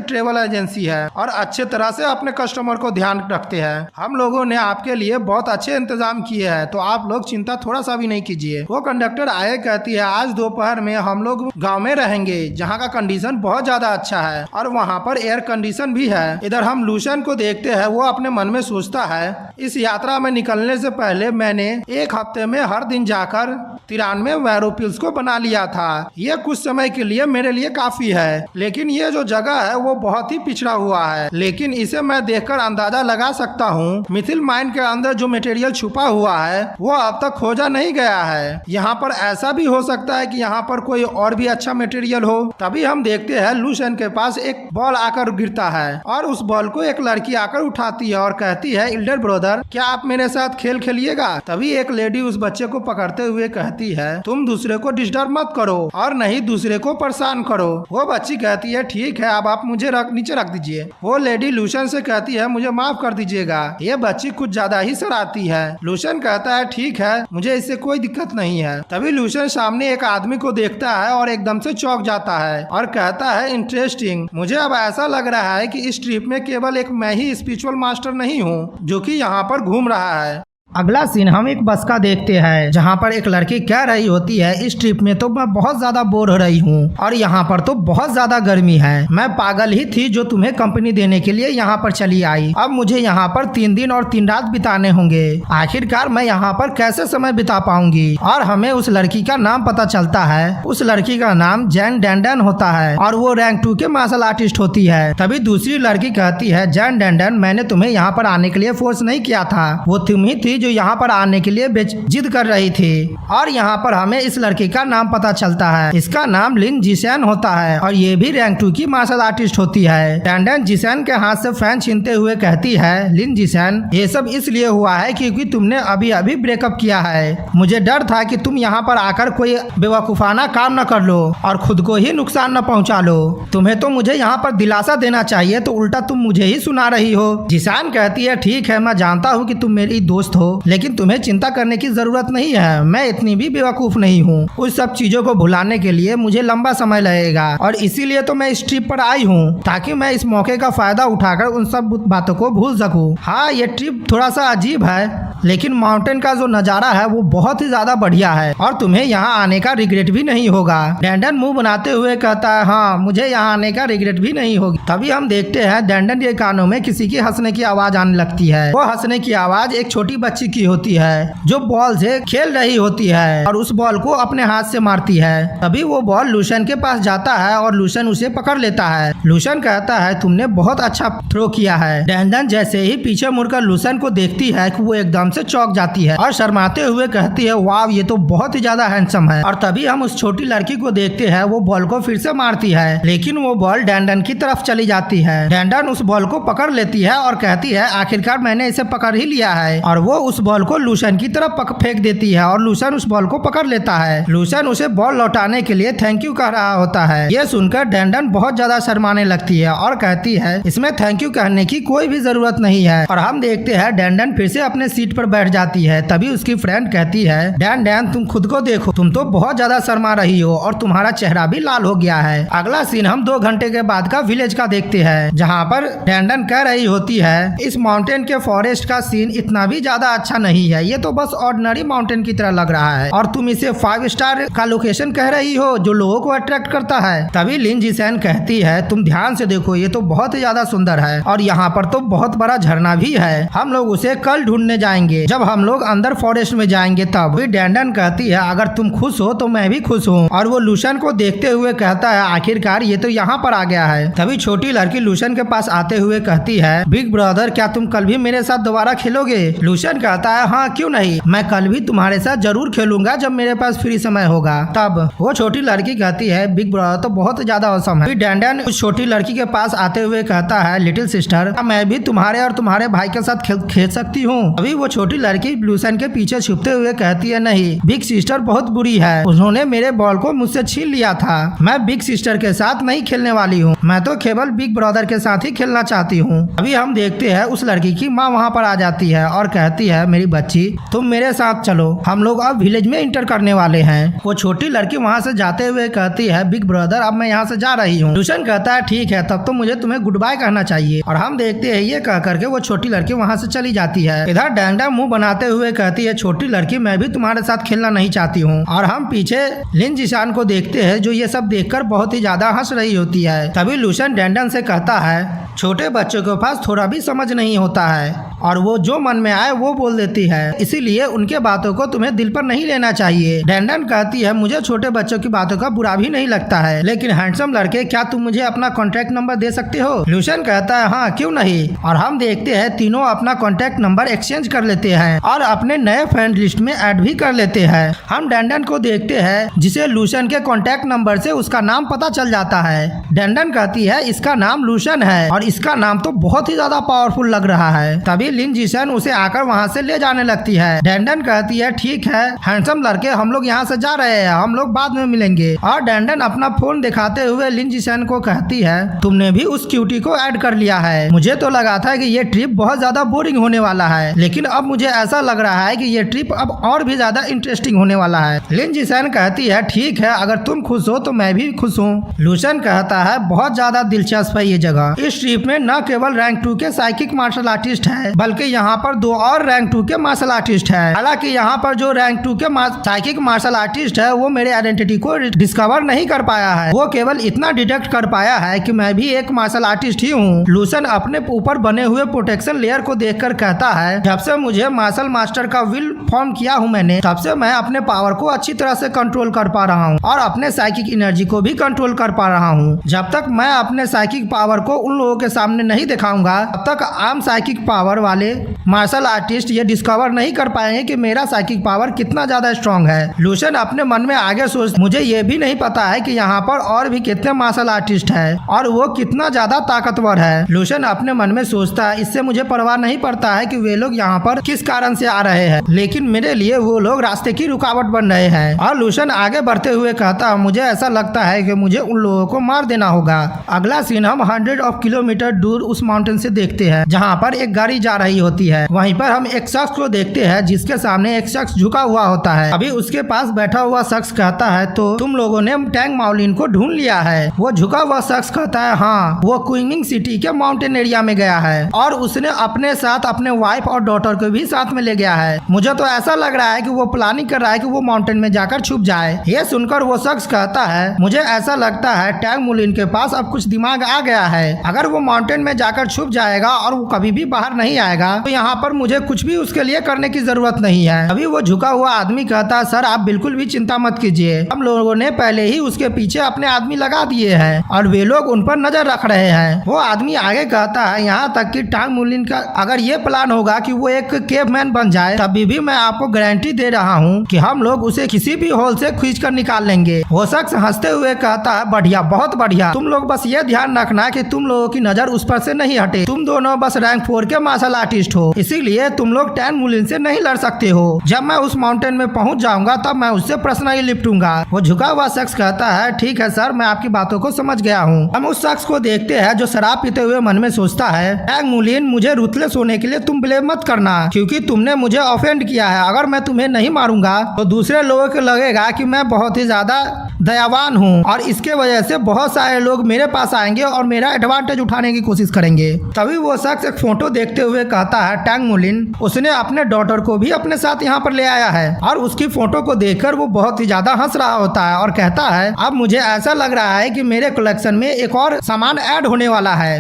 ट्रेवल एजेंसी है और अच्छे तरह से अपने कस्टमर को ध्यान रखते हैं। हम लोगों ने आपके लिए बहुत अच्छे इंतजाम किए हैं, तो आप लोग चिंता थोड़ा सा भी नहीं कीजिए। वो कंडक्टर आगे कहती है आज दोपहर में हम लोग गांव में रहेंगे जहां का कंडीशन बहुत ज्यादा अच्छा है और वहां पर एयर कंडीशन भी है। इधर हम लूशन को देखते हैं, वो अपने मन में सोचता है इस यात्रा में निकलने से पहले मैंने एक हफ्ते में हर दिन जाकर 93 वैरोपिल्स को बना लिया था। ये कुछ समय के लिए मेरे लिए काफी है, लेकिन ये जो जगह है वो बहुत ही पिछड़ा हुआ है, लेकिन इसे मैं देखकर अंदाजा लगा सकता हूँ मिथिल माइन के अंदर जो मटेरियल छुपा हुआ है वो अब तक खोजा नहीं गया है। यहाँ पर ऐसा भी हो सकता है कि यहाँ पर कोई और भी अच्छा मटेरियल हो। तभी हम देखते हैं लूशन के पास एक बॉल आकर गिरता है और उस बॉल को एक लड़की आकर उठाती है और कहती है इल्डर ब्रदर, क्या आप मेरे साथ खेल खेलिएगा? तभी एक लेडी उस बच्चे को पकड़ते हुए कहती है तुम दूसरे को डिस्टर्ब मत करो और नहीं दूसरे को परेशान करो। वो बच्ची कहती है ठीक है, अब आप मुझे नीचे रख दीजिए। वो लेडी लूशन से कहती है मुझे माफ कर दीजिएगा। ये बच्ची कुछ ज्यादा ही शरारती है। लूशन कहता है ठीक है, मुझे इससे कोई दिक्कत नहीं है। तभी लूशन सामने एक आदमी को देखता है और एकदम से चौंक जाता है और कहता है इंटरेस्टिंग, मुझे अब ऐसा लग रहा है कि इस ट्रिप में केवल एक मैं ही स्पिरिचुअल मास्टर नहीं हूँ जो कि यहाँ पर घूम रहा है। अगला सीन हम एक बस का देखते हैं जहाँ पर एक लड़की कह रही होती है, इस ट्रिप में तो मैं बहुत ज्यादा बोर हो रही हूँ और यहाँ पर तो बहुत ज्यादा गर्मी है। मैं पागल ही थी जो तुम्हें कंपनी देने के लिए यहाँ पर चली आई। अब मुझे यहाँ पर 3 दिन और 3 रात बिताने होंगे। आखिरकार मैं यहाँ पर कैसे समय बिता पाऊंगी। और हमें उस लड़की का नाम पता चलता है। उस लड़की का नाम जैन डैंडन होता है और वो रैंक 2 के मार्शल आर्टिस्ट होती है। तभी दूसरी लड़की कहती है, जैन डैंडन, मैंने तुम्हें यहाँ पर आने के लिए फोर्स नहीं किया था, वो तुम ही थी जो यहाँ पर आने के लिए जिद कर रही थी। और यहाँ पर हमें इस लड़की का नाम पता चलता है। इसका नाम लिन जिसैन होता है और ये भी रैंक 2 की मार्शल आर्टिस्ट होती है। डैंडन जिसैन के हाथ से फैन छीनते हुए कहती है, लिन जिसैन, ये सब इसलिए हुआ है क्योंकि तुमने अभी अभी ब्रेकअप किया है। मुझे डर था कि तुम यहाँ पर आकर कोई बेवकूफाना काम न कर लो और खुद को ही नुकसान न पहुँचा लो। तुम्हें तो मुझे यहाँ पर दिलासा देना चाहिए, तो उल्टा तुम मुझे ही सुना रही हो। जिसैन कहती है, ठीक है, मैं जानता हूँ कि तुम मेरी दोस्त हो, लेकिन तुम्हें चिंता करने की जरूरत नहीं है। मैं इतनी भी बेवकूफ नहीं हूँ। उस सब चीजों को भुलाने के लिए मुझे लंबा समय लगेगा और इसीलिए तो मैं इस ट्रिप पर आई हूँ, ताकि मैं इस मौके का फायदा उठाकर उन सब बातों को भूल सकूँ। हाँ, ये ट्रिप थोड़ा सा अजीब है, लेकिन माउंटेन का जो नजारा है वो बहुत ही ज्यादा बढ़िया है और तुम्हें यहाँ आने का रिग्रेट भी नहीं होगा। डैंडन मुंह बनाते हुए कहता है, हाँ, मुझे यहाँ आने का रिग्रेट भी नहीं होगी। तभी हम देखते हैं डैंडन के कानों में किसी की हंसने की आवाज आने लगती है। वो हंसने की आवाज एक छोटी बच्ची की होती है जो बॉल से खेल रही होती है और उस बॉल को अपने हाथ से मारती है। तभी वो बॉल लूशन के पास जाता है और लूशन उसे पकड़ लेता है। लूशन कहता है, तुमने बहुत अच्छा थ्रो किया है। डैंडन जैसे ही पीछे मुड़कर लूशन को देखती है कि वो एकदम से चौंक जाती है और शर्माते हुए कहती है, वाव, ये तो बहुत ही ज्यादा हैंडसम है। और तभी हम उस छोटी लड़की को देखते हैं, वो बॉल को फिर से मारती है, लेकिन वो बॉल डैंडन की तरफ चली जाती है। डैंडन उस बॉल को पकड़ लेती है और कहती है, आखिरकार मैंने इसे पकड़ ही लिया है। और वो उस बॉल को लूशन की तरफ फेंक देती है और लूशन उस बॉल को पकड़ लेता है। लूशन उसे बॉल लौटाने के लिए थैंक यू कह रहा होता है। ये सुनकर डैंडन बहुत ज्यादा शर्माने लगती है और कहती है, इसमें थैंक यू कहने की कोई भी जरूरत नहीं है। और हम देखते हैं डैंडन फिर से अपने सीट पर बैठ जाती है। तभी उसकी फ्रेंड कहती है, डैंडन, तुम खुद को देखो, तुम तो बहुत ज्यादा शर्मा रही हो और तुम्हारा चेहरा भी लाल हो गया है। अगला सीन हम 2 घंटे के बाद का विलेज का देखते हैं, जहाँ पर डैंडन कह रही होती है, इस माउंटेन के फॉरेस्ट का सीन इतना भी ज्यादा अच्छा नहीं है, ये तो बस ऑर्डिनरी माउंटेन की तरह लग रहा है और तुम इसे 5 स्टार का लोकेशन कह रही हो जो लोगों को अट्रैक्ट करता है। तभी लिन जिसैन कहती है, तुम ध्यान से देखो, ये तो बहुत ही ज्यादा सुंदर है और यहाँ पर तो बहुत बड़ा झरना भी है। हम लोग उसे कल ढूंढने जाएंगे जब हम लोग अंदर फॉरेस्ट में जाएंगे तब। भी डैंडन कहती है, अगर तुम खुश हो तो मैं भी खुश हूँ। और वो लूशन को देखते हुए कहता है, आखिरकार ये तो यहाँ पर आ गया है। तभी छोटी लड़की लूशन के पास आते हुए कहती है, बिग ब्रदर, क्या तुम कल भी मेरे साथ दोबारा खेलोगे? लूशन कहता है, हाँ, क्यों नहीं, मैं कल भी तुम्हारे साथ जरूर खेलूंगा जब मेरे पास फ्री समय होगा तब। वो छोटी लड़की कहती है, बिग ब्रदर तो बहुत ज्यादा औसम है। फिर डैंडन उस छोटी लड़की के पास आते हुए कहता है, लिटिल सिस्टर, मैं भी तुम्हारे और तुम्हारे भाई के साथ खेल सकती हूँ? अभी वो छोटी लड़की लूशन के पीछे छुपते हुए कहती है, नहीं, बिग सिस्टर बहुत बुरी है, उन्होंने मेरे बॉल को मुझसे छीन लिया था। मैं बिग सिस्टर के साथ नहीं खेलने वाली हूँ, मैं तो केवल बिग ब्रदर के साथ ही खेलना चाहती हूँ। अभी हम देखते हैं उस लड़की की माँ वहाँ पर आ जाती है और कहती है, मेरी बच्ची, तुम मेरे साथ चलो, हम लोग अब विलेज में इंटर करने वाले हैं। वो छोटी लड़की वहाँ से जाते हुए कहती है, बिग ब्रदर, अब मैं यहाँ से जा रही हूँ। लूशन कहता है, ठीक है, तब तो मुझे तुम्हें गुड बाय कहना चाहिए। और हम देखते हैं ये कह करके वो छोटी लड़की वहाँ से चली जाती है। इधर डैंडन मुंह बनाते हुए कहती है, छोटी लड़की, मैं भी तुम्हारे साथ खेलना नहीं चाहती हूँ। और हम पीछे लिन जिसैन को देखते हैं जो ये सब देखकर बहुत ही ज्यादा हंस रही होती है। तभी लूशन डैंडन से कहता है, छोटे बच्चों के पास थोड़ा भी समझ नहीं होता है और वो जो मन में आए वो बोल देती है, इसीलिए उनके बातों को तुम्हें दिल पर नहीं लेना चाहिए। डैंडन कहती है, मुझे छोटे बच्चों की बातों का बुरा भी नहीं लगता है, लेकिन हैंडसम लड़के, क्या तुम मुझे अपना कॉन्टैक्ट नंबर दे सकते हो? लूशन कहता है, हाँ, क्यों नहीं। और हम देखते हैं तीनों अपना कॉन्टैक्ट नंबर एक्सचेंज कर लेते हैं और अपने नए फ्रेंड लिस्ट में ऐड भी कर लेते हैं। हम डैंडन को देखते हैं जिसे लूशन के कॉन्टैक्ट नंबर से उसका नाम पता चल जाता है। डैंडन कहती है, इसका नाम लूशन है और इसका नाम तो बहुत ही ज्यादा पावरफुल लग रहा है। तभी लिन जिसैन उसे आकर वहाँ से ले जाने लगती है। डैंडन कहती है, ठीक है हैंडसम लड़के, हम लोग यहाँ से जा रहे हैं, हम लोग बाद में मिलेंगे। और डैंडन अपना फोन दिखाते हुए लिन जिसैन को कहती है, तुमने भी उस क्यूटी को ऐड कर लिया है। मुझे तो लगा था कि ये ट्रिप बहुत ज्यादा बोरिंग होने वाला है, लेकिन अब मुझे ऐसा लग रहा है कि ये ट्रिप अब और भी ज्यादा इंटरेस्टिंग होने वाला है। लिन जिसैन कहती है, ठीक है, अगर तुम खुश हो तो मैं भी खुश हूँ। लूशन कहता है, बहुत ज्यादा दिलचस्प है ये जगह। इस ट्रिप में न केवल रैंक 2 के साइकिक मार्शल आर्टिस्ट है बल्कि यहाँ पर 2 और रैंक 2 के मार्शल आर्टिस्ट है। हालांकि यहाँ पर जो रैंक 2 के साइकिक मार्शल आर्टिस्ट है वो मेरे आइडेंटिटी को डिस्कवर नहीं कर पाया है। वो केवल इतना डिटेक्ट कर पाया है कि मैं भी एक मार्शल आर्टिस्ट ही हूँ। लूसन अपने ऊपर बने हुए प्रोटेक्शन लेयर को देखकर कहता है, जब से मुझे मार्शल मास्टर का विल फॉर्म किया हूँ मैंने, तब से मैं अपने पावर को अच्छी तरह से कंट्रोल कर पा रहा हूँ और अपने साइकिक एनर्जी को भी कंट्रोल कर पा रहा हूँ। जब तक मैं अपने साइकिक पावर को उन लोगों के सामने नहीं दिखाऊंगा तब तक आम साइकिक पावर वाले मार्शल आर्टिस्ट ये डिस्कवर नहीं कर पाएंगे कि मेरा साइकिक पावर कितना ज्यादा स्ट्रॉन्ग है। लूसन अपने मन में आगे सोच, मुझे ये भी नहीं पता है कि यहाँ पर और भी कितने मार्शल आर्टिस्ट है और वो कितना ज्यादा ताकतवर है। लूसन अपने मन में सोचता है, इससे मुझे परवाह नहीं पड़ता है कि वे लोग यहाँ पर किस कारण से आ रहे हैं, लेकिन मेरे लिए वो लोग रास्ते की रुकावट बन रहे हैं। और लूसन आगे बढ़ते हुए कहता, मुझे ऐसा लगता है कि मुझे उन लोगों को मार देना होगा। अगला सीन हम 100 किलोमीटर दूर उस माउंटेन से देखते हैं जहाँ पर एक गाड़ी जा रही होती है। वहीं पर हम एक शख्स को देखते हैं जिसके सामने एक शख्स झुका हुआ होता है। अभी उसके पास बैठा हुआ शख्स कहता है, तो तुम लोगों ने टैंग माउलिन को ढूंढ लिया है। वो झुका हुआ शख्स कहता है, हाँ, वो क्विंगिंग सिटी के माउंटेन एरिया में गया है और उसने अपने साथ अपने वाइफ और डॉटर को भी साथ में ले गया है। मुझे तो ऐसा लग रहा है कि वो प्लानिंग कर रहा है कि वो माउंटेन में जाकर छुप जाए। ये सुनकर वो शख्स कहता है, मुझे ऐसा लगता है टैंग माउलिन के पास अब कुछ दिमाग आ गया है। अगर वो माउंटेन में जाकर छुप जाएगा और वो कभी भी बाहर नहीं आएगा तो यहाँ पर मुझे कुछ भी उसके लिए करने की जरूरत नहीं है। अभी वो झुका हुआ आदमी कहता है, सर आप बिल्कुल भी चिंता मत कीजिए, हम लोगों ने पहले ही उसके पीछे अपने आदमी लगा दिए हैं और वे लोग उन पर नजर रख रहे हैं। वो आदमी आगे कहता है, यहाँ तक कि टैंग माउलिन का अगर ये प्लान होगा कि वो एक केवमैन बन जाए तभी भी मैं आपको गारंटी दे रहा हूँ कि हम लोग उसे किसी भी होल से खींच कर निकाल लेंगे। वो शख्स हंसते हुए कहता है, बढ़िया, बहुत बढ़िया, तुम लोग बस ये ध्यान रखना कि तुम लोगों की नजर उस पर से नहीं हटे। तुम दोनों बस रैंक 4 के मार्शल आर्टिस्ट हो, इसीलिए तुम लोग टैंग माउलिन से नहीं लड़ सकते हो। जब मैं उस माउंटेन में पहुंच जाऊंगा तब मैं उससे पर्सनली लिपटूंगा। वो झुका हुआ शख्स कहता है, ठीक है सर, मैं आपकी बातों को समझ गया हूँ। हम उस शख्स को देखते हैं जो शराब पीते हुए मन में सोचता है, टैंग माउलिन, मुझे रूथलेस होने के लिए तुम ब्लेम मत करना क्योंकि तुमने मुझे ऑफेंड किया है। अगर मैं तुम्हें नहीं मारूंगा तो दूसरे लोगों को लगेगा कि मैं बहुत ही ज्यादा दयावान हूँ और इसके वजह से बहुत सारे लोग मेरे पास आएंगे और मेरा एडवांटेज उठाने की कोशिश करेंगे। तभी वो शख्स एक फोटो देखते हुए कहता है, टैंग माउलिन, उसने अपने डॉटर को भी अपने साथ यहाँ पर ले आया है और उसकी फोटो को देखकर वो बहुत ही ज्यादा हंस रहा होता है और कहता है, अब मुझे ऐसा लग रहा है कि मेरे कलेक्शन में एक और सामान ऐड होने वाला है।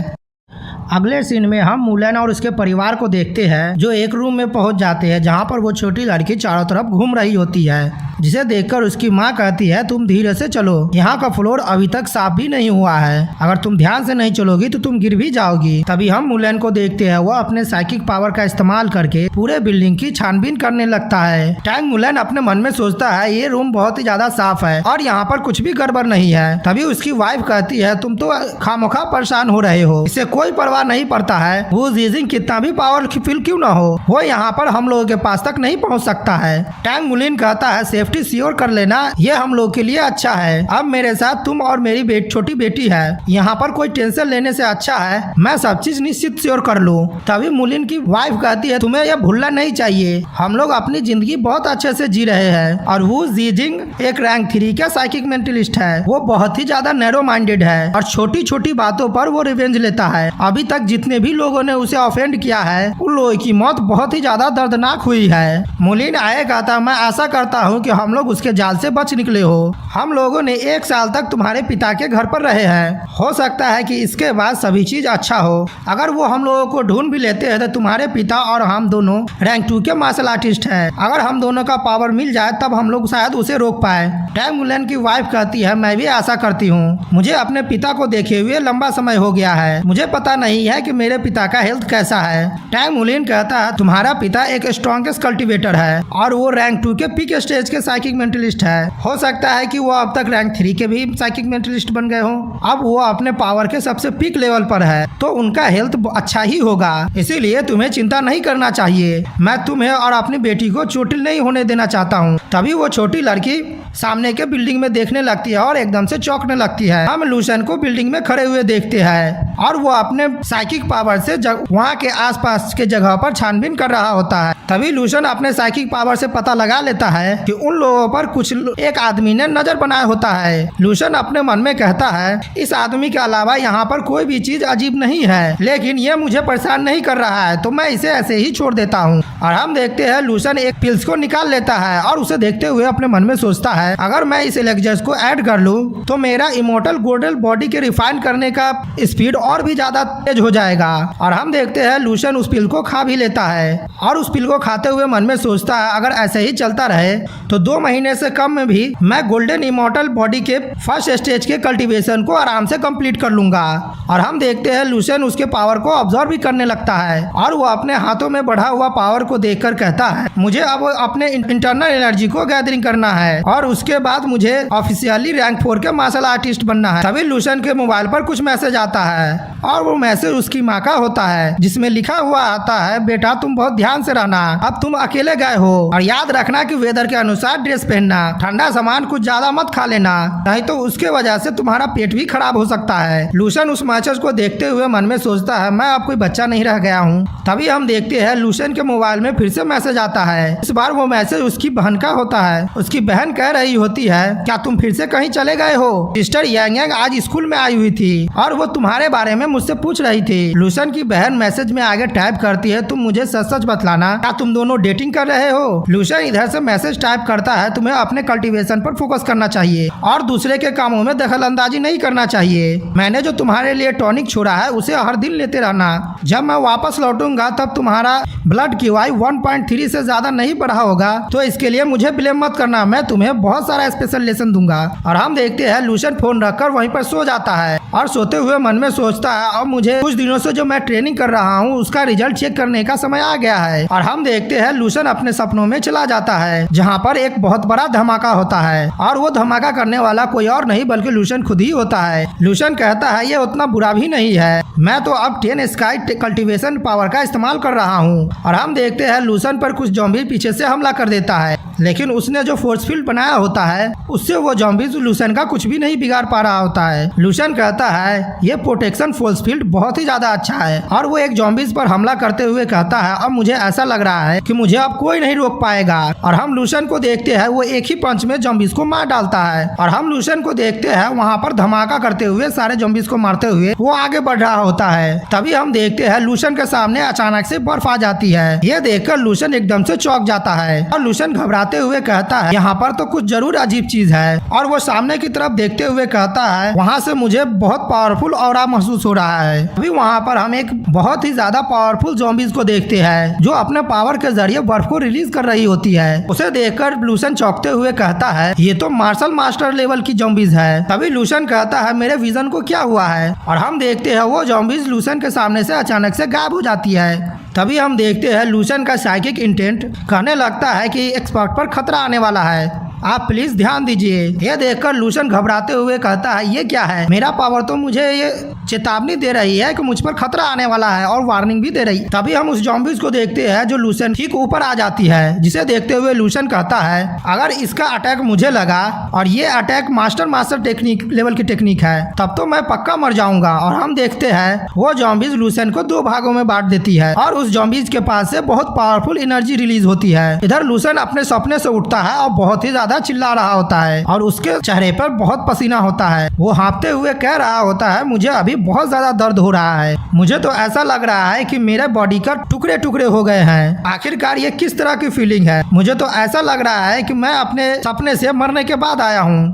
अगले सीन में हम मुलन और उसके परिवार को देखते हैं जो एक रूम में पहुंच जाते हैं जहां पर वो छोटी लड़की चारों तरफ घूम रही होती है, जिसे देखकर उसकी मां कहती है, तुम धीरे से चलो, यहाँ का फ्लोर अभी तक साफ भी नहीं हुआ है, अगर तुम ध्यान से नहीं चलोगी तो तुम गिर भी जाओगी। तभी हम मुलन को देखते हैं, वो अपने साइकिक पावर का इस्तेमाल करके पूरे बिल्डिंग की छानबीन करने लगता है। टैंग मुलन अपने मन में सोचता है, ये रूम बहुत ही ज्यादा साफ है और यहाँ पर कुछ भी गड़बड़ नहीं है। तभी उसकी वाइफ कहती है, तुम तो खामोखा परेशान हो रहे हो, इससे कोई परवाह नहीं पड़ता है, वो जीजिंग कितना भी पावरफुल क्यों ना हो, वो यहाँ पर हम लोगों के पास तक नहीं पहुँच सकता है। टैंग माउलिन कहता है, सेफ्टी श्योर कर लेना, ये हम लोग के लिए अच्छा है। अब मेरे साथ तुम और मेरी छोटी बेटी है, यहाँ पर कोई टेंशन लेने से अच्छा है मैं सब चीज निश्चित श्योर कर लूँ। तभी माउलिन की वाइफ कहती है, तुम्हें यह भूलना नहीं चाहिए, हम लोग अपनी जिंदगी बहुत अच्छे से जी रहे हैं और वो जीजिंग एक रैंक 3 का साइकिक मेंटलिस्ट है, वो बहुत ही ज्यादा नैरो माइंडेड है और छोटी छोटी बातों पर वो रिवेंज लेता है। अभी तक जितने भी लोगों ने उसे ऑफेंड किया है उन लोगों की मौत बहुत ही ज्यादा दर्दनाक हुई है। माउलिन आए कहता, मैं आशा करता हूँ कि हम लोग उसके जाल से बच निकले हो। हम लोगों ने 1 साल तक तुम्हारे पिता के घर पर रहे हैं, हो सकता है कि इसके बाद सभी चीज अच्छा हो। अगर वो हम लोगों को ढूंढ भी लेते हैं तो तुम्हारे पिता और हम दोनों रैंक 2 के मार्शल आर्टिस्ट हैं, अगर हम दोनों का पावर मिल जाए तब हम लोग शायद उसे रोक पाए। टैंग माउलिन की वाइफ कहती है, मैं भी आशा करती हूँ, मुझे अपने पिता को देखे हुए लंबा समय हो गया है, मुझे पता नहीं है कि मेरे पिता का हेल्थ कैसा है। टैंग माउलिन कहता है, तुम्हारा पिता एक स्ट्रॉन्गेस्ट कल्टिवेटर है और वो रैंक 2 के पीक स्टेज के साइकिक मेंटलिस्ट है, हो सकता है कि वो अब तक रैंक 3 के भी साइकिक मेंटलिस्ट बन गए हो। अब वो अपने पावर के सबसे पीक लेवल पर है तो उनका हेल्थ अच्छा ही होगा, इसीलिए तुम्हें चिंता नहीं करना चाहिए, मैं तुम्हें और अपनी बेटी को चोटिल नहीं होने देना चाहता हूँ। तभी वो छोटी लड़की सामने के बिल्डिंग में देखने लगती है और एकदम से चौंकने लगती है। हम लूसन को बिल्डिंग में खड़े हुए देखते हैं और वो अपने साइकिक पावर से वहाँ के आसपास के जगह पर छानबीन कर रहा होता है। तभी लूशन अपने साइकिक पावर से पता लगा लेता है कि उन लोगों पर कुछ एक आदमी ने नजर बनाया होता है। लूशन अपने मन में कहता है इस आदमी के अलावा यहाँ पर कोई भी चीज अजीब नहीं है, लेकिन ये मुझे परेशान नहीं कर रहा है तो मैं इसे ऐसे ही छोड़ देता हूँ। और हम देखते हैं लूशन एक पिल्स को निकाल लेता है और उसे देखते हुए अपने मन में सोचता है अगर मैं इस एलेक्जर्स को ऐड कर लूँ तो मेरा इमोर्टल गोल्डन बॉडी के रिफाइन करने का स्पीड और भी ज्यादा तेज हो जाएगा। और हम देखते हैं लूशन उस पिल को खा भी लेता है और उस पिल को खाते हुए मन में सोचता है अगर ऐसे ही चलता रहे तो 2 महीने से कम में भी मैं गोल्डन इमोर्टल बॉडी के फर्स्ट स्टेज के कल्टीवेशन को आराम से कंप्लीट कर लूंगा। और हम देखते हैं लूशन उसके पावर को ऑब्जर्व भी करने लगता है और वो अपने हाथों में बढ़ा हुआ पावर को देखकर कहता है मुझे अब अपने इंटरनल एनर्जी को गैदरिंग करना है और उसके बाद मुझे ऑफिशियली रैंक 4 के मार्शल आर्टिस्ट बनना है। तभी लूशन के मोबाइल पर कुछ मैसेज आता है और वो मैसेज उसकी माँ का होता है जिसमें लिखा हुआ आता है बेटा तुम बहुत ध्यान से रहना, अब तुम अकेले गए हो और याद रखना कि वेदर के अनुसार ड्रेस पहनना, ठंडा सामान कुछ ज्यादा मत खा लेना नहीं तो उसके वजह से तुम्हारा पेट भी खराब हो सकता है। लूशन उस मैसेज को देखते हुए मन में सोचता है मैं अब कोई बच्चा नहीं रह गया हूँ। तभी हम देखते हैं लूशन के मोबाइल में फिर से मैसेज आता है। इस बार वो मैसेज उसकी बहन का होता है। उसकी बहन कह रही होती है क्या तुम फिर से कहीं चले गए हो? सिस्टर यांग यांग आज स्कूल में आई हुई थी और वो तुम्हारे बारे में मुझसे पूछ रही थी। लूशन की बहन मैसेज में आगे टाइप करती है तुम मुझे सच सच बतलाना क्या तुम दोनों डेटिंग कर रहे हो? लूशन इधर से मैसेज टाइप करता है तुम्हें अपने कल्टीवेशन पर फोकस करना चाहिए और दूसरे के कामों में दखल अंदाजी नहीं करना चाहिए। मैंने जो तुम्हारे लिए टॉनिक छोड़ा है उसे हर दिन लेते रहना। जब मैं वापस लौटूंगा तब तुम्हारा ब्लड क्यूआई 1.3 से ज्यादा नहीं बढ़ा होगा तो इसके लिए मुझे ब्लेम मत करना, मैं तुम्हें बहुत सारा स्पेशल लेसन दूंगा। और हम देखते हैं लूशन फोन रखकर वहीं पर सो जाता है और सोते हुए मन में सोचता है अब मुझे कुछ दिनों से जो मैं ट्रेनिंग कर रहा हूँ उसका रिजल्ट चेक करने का समय आ गया है। और हम देखते हैं लूशन अपने सपनों में चला जाता है जहाँ पर एक बहुत बड़ा धमाका होता है और वो धमाका करने वाला कोई और नहीं बल्कि लूशन खुद ही होता है। लूशन कहता है ये उतना बुरा भी नहीं है, मैं तो अब 10 स्काई कल्टीवेशन पावर का इस्तेमाल कर रहा हूँ। और हम देखते हैं लूशन पर कुछ जॉम्बी पीछे से हमला कर देता है लेकिन उसने जो फोर्स फील्ड बनाया होता है उससे वो जॉम्बीज लूशन का कुछ भी नहीं बिगाड़ पा रहा होता है। लूशन कहता है ये प्रोटेक्शन फोर्स फील्ड बहुत ही ज्यादा अच्छा है और वो एक जॉम्बीज पर हमला करते हुए कहता है अब मुझे ऐसा लग रहा है कि मुझे अब कोई नहीं रोक पाएगा। और हम लूशन को देखते हैं वो एक ही पंच में जॉम्बीज को मार डालता है और हम लूशन को देखते हैं वहाँ पर धमाका करते हुए सारे जॉम्बीज को मारते हुए वो आगे बढ़ रहा होता है। तभी हम देखते हैं लूशन के सामने अचानक से बर्फ आ जाती है। ये देखकर लूशन एकदम से चौंक जाता है और लूशन घबराते हुए कहता है यहाँ पर तो कुछ जरूर अजीब चीज है। और वो सामने की तरफ देखते हुए कहता है वहाँ से मुझे बहुत पावरफुल ऑरा महसूस हो रहा है। अभी वहाँ पर हम एक बहुत ही ज्यादा पावरफुल ज़ॉम्बीज को देखते हैं जो अपने पावर के जरिए बर्फ को रिलीज कर रही होती है। उसे देखकर लूशन चौंकते हुए कहता है ये तो मार्शल मास्टर लेवल की ज़ॉम्बीज है। तभी लूशन कहता है मेरे विजन को क्या हुआ है? और हम देखते हैं वो ज़ॉम्बीज लूशन के सामने से अचानक से गायब हो जाती है। तभी हम देखते हैं लूशन का साइकिक इंटेंट कहने लगता है कि एक्सपर्ट पर खतरा आने वाला है, आप प्लीज ध्यान दीजिए। यह देखकर लूशन घबराते हुए कहता है ये क्या है? मेरा पावर तो मुझे ये चेतावनी दे रही है कि मुझ पर खतरा आने वाला है और वार्निंग भी दे रही। तभी हम उस जॉम्बीज को देखते हैं जो लूशन ठीक ऊपर आ जाती है, जिसे देखते हुए लूशन कहता है अगर इसका अटैक मुझे लगा और ये अटैक मास्टर टेक्निक लेवल की टेक्निक है तब तो मैं पक्का मर जाऊंगा। और हम देखते हैं वो जॉम्बीज लूशन को 2 भागों में बांट देती है और उस जॉम्बीज के पास से बहुत पावरफुल एनर्जी रिलीज होती है। इधर लूशन अपने सपने से उठता है और बहुत ही ज्यादा चिल्ला रहा होता है और उसके चेहरे पर बहुत पसीना होता है। वो हाँफते हुए कह रहा होता है मुझे अभी बहुत ज्यादा दर्द हो रहा है, मुझे तो ऐसा लग रहा है कि मेरे बॉडी का टुकड़े टुकड़े हो गए हैं। आखिरकार ये किस तरह की फीलिंग है? मुझे तो ऐसा लग रहा है कि मैं अपने सपने से मरने के बाद आया हूँ।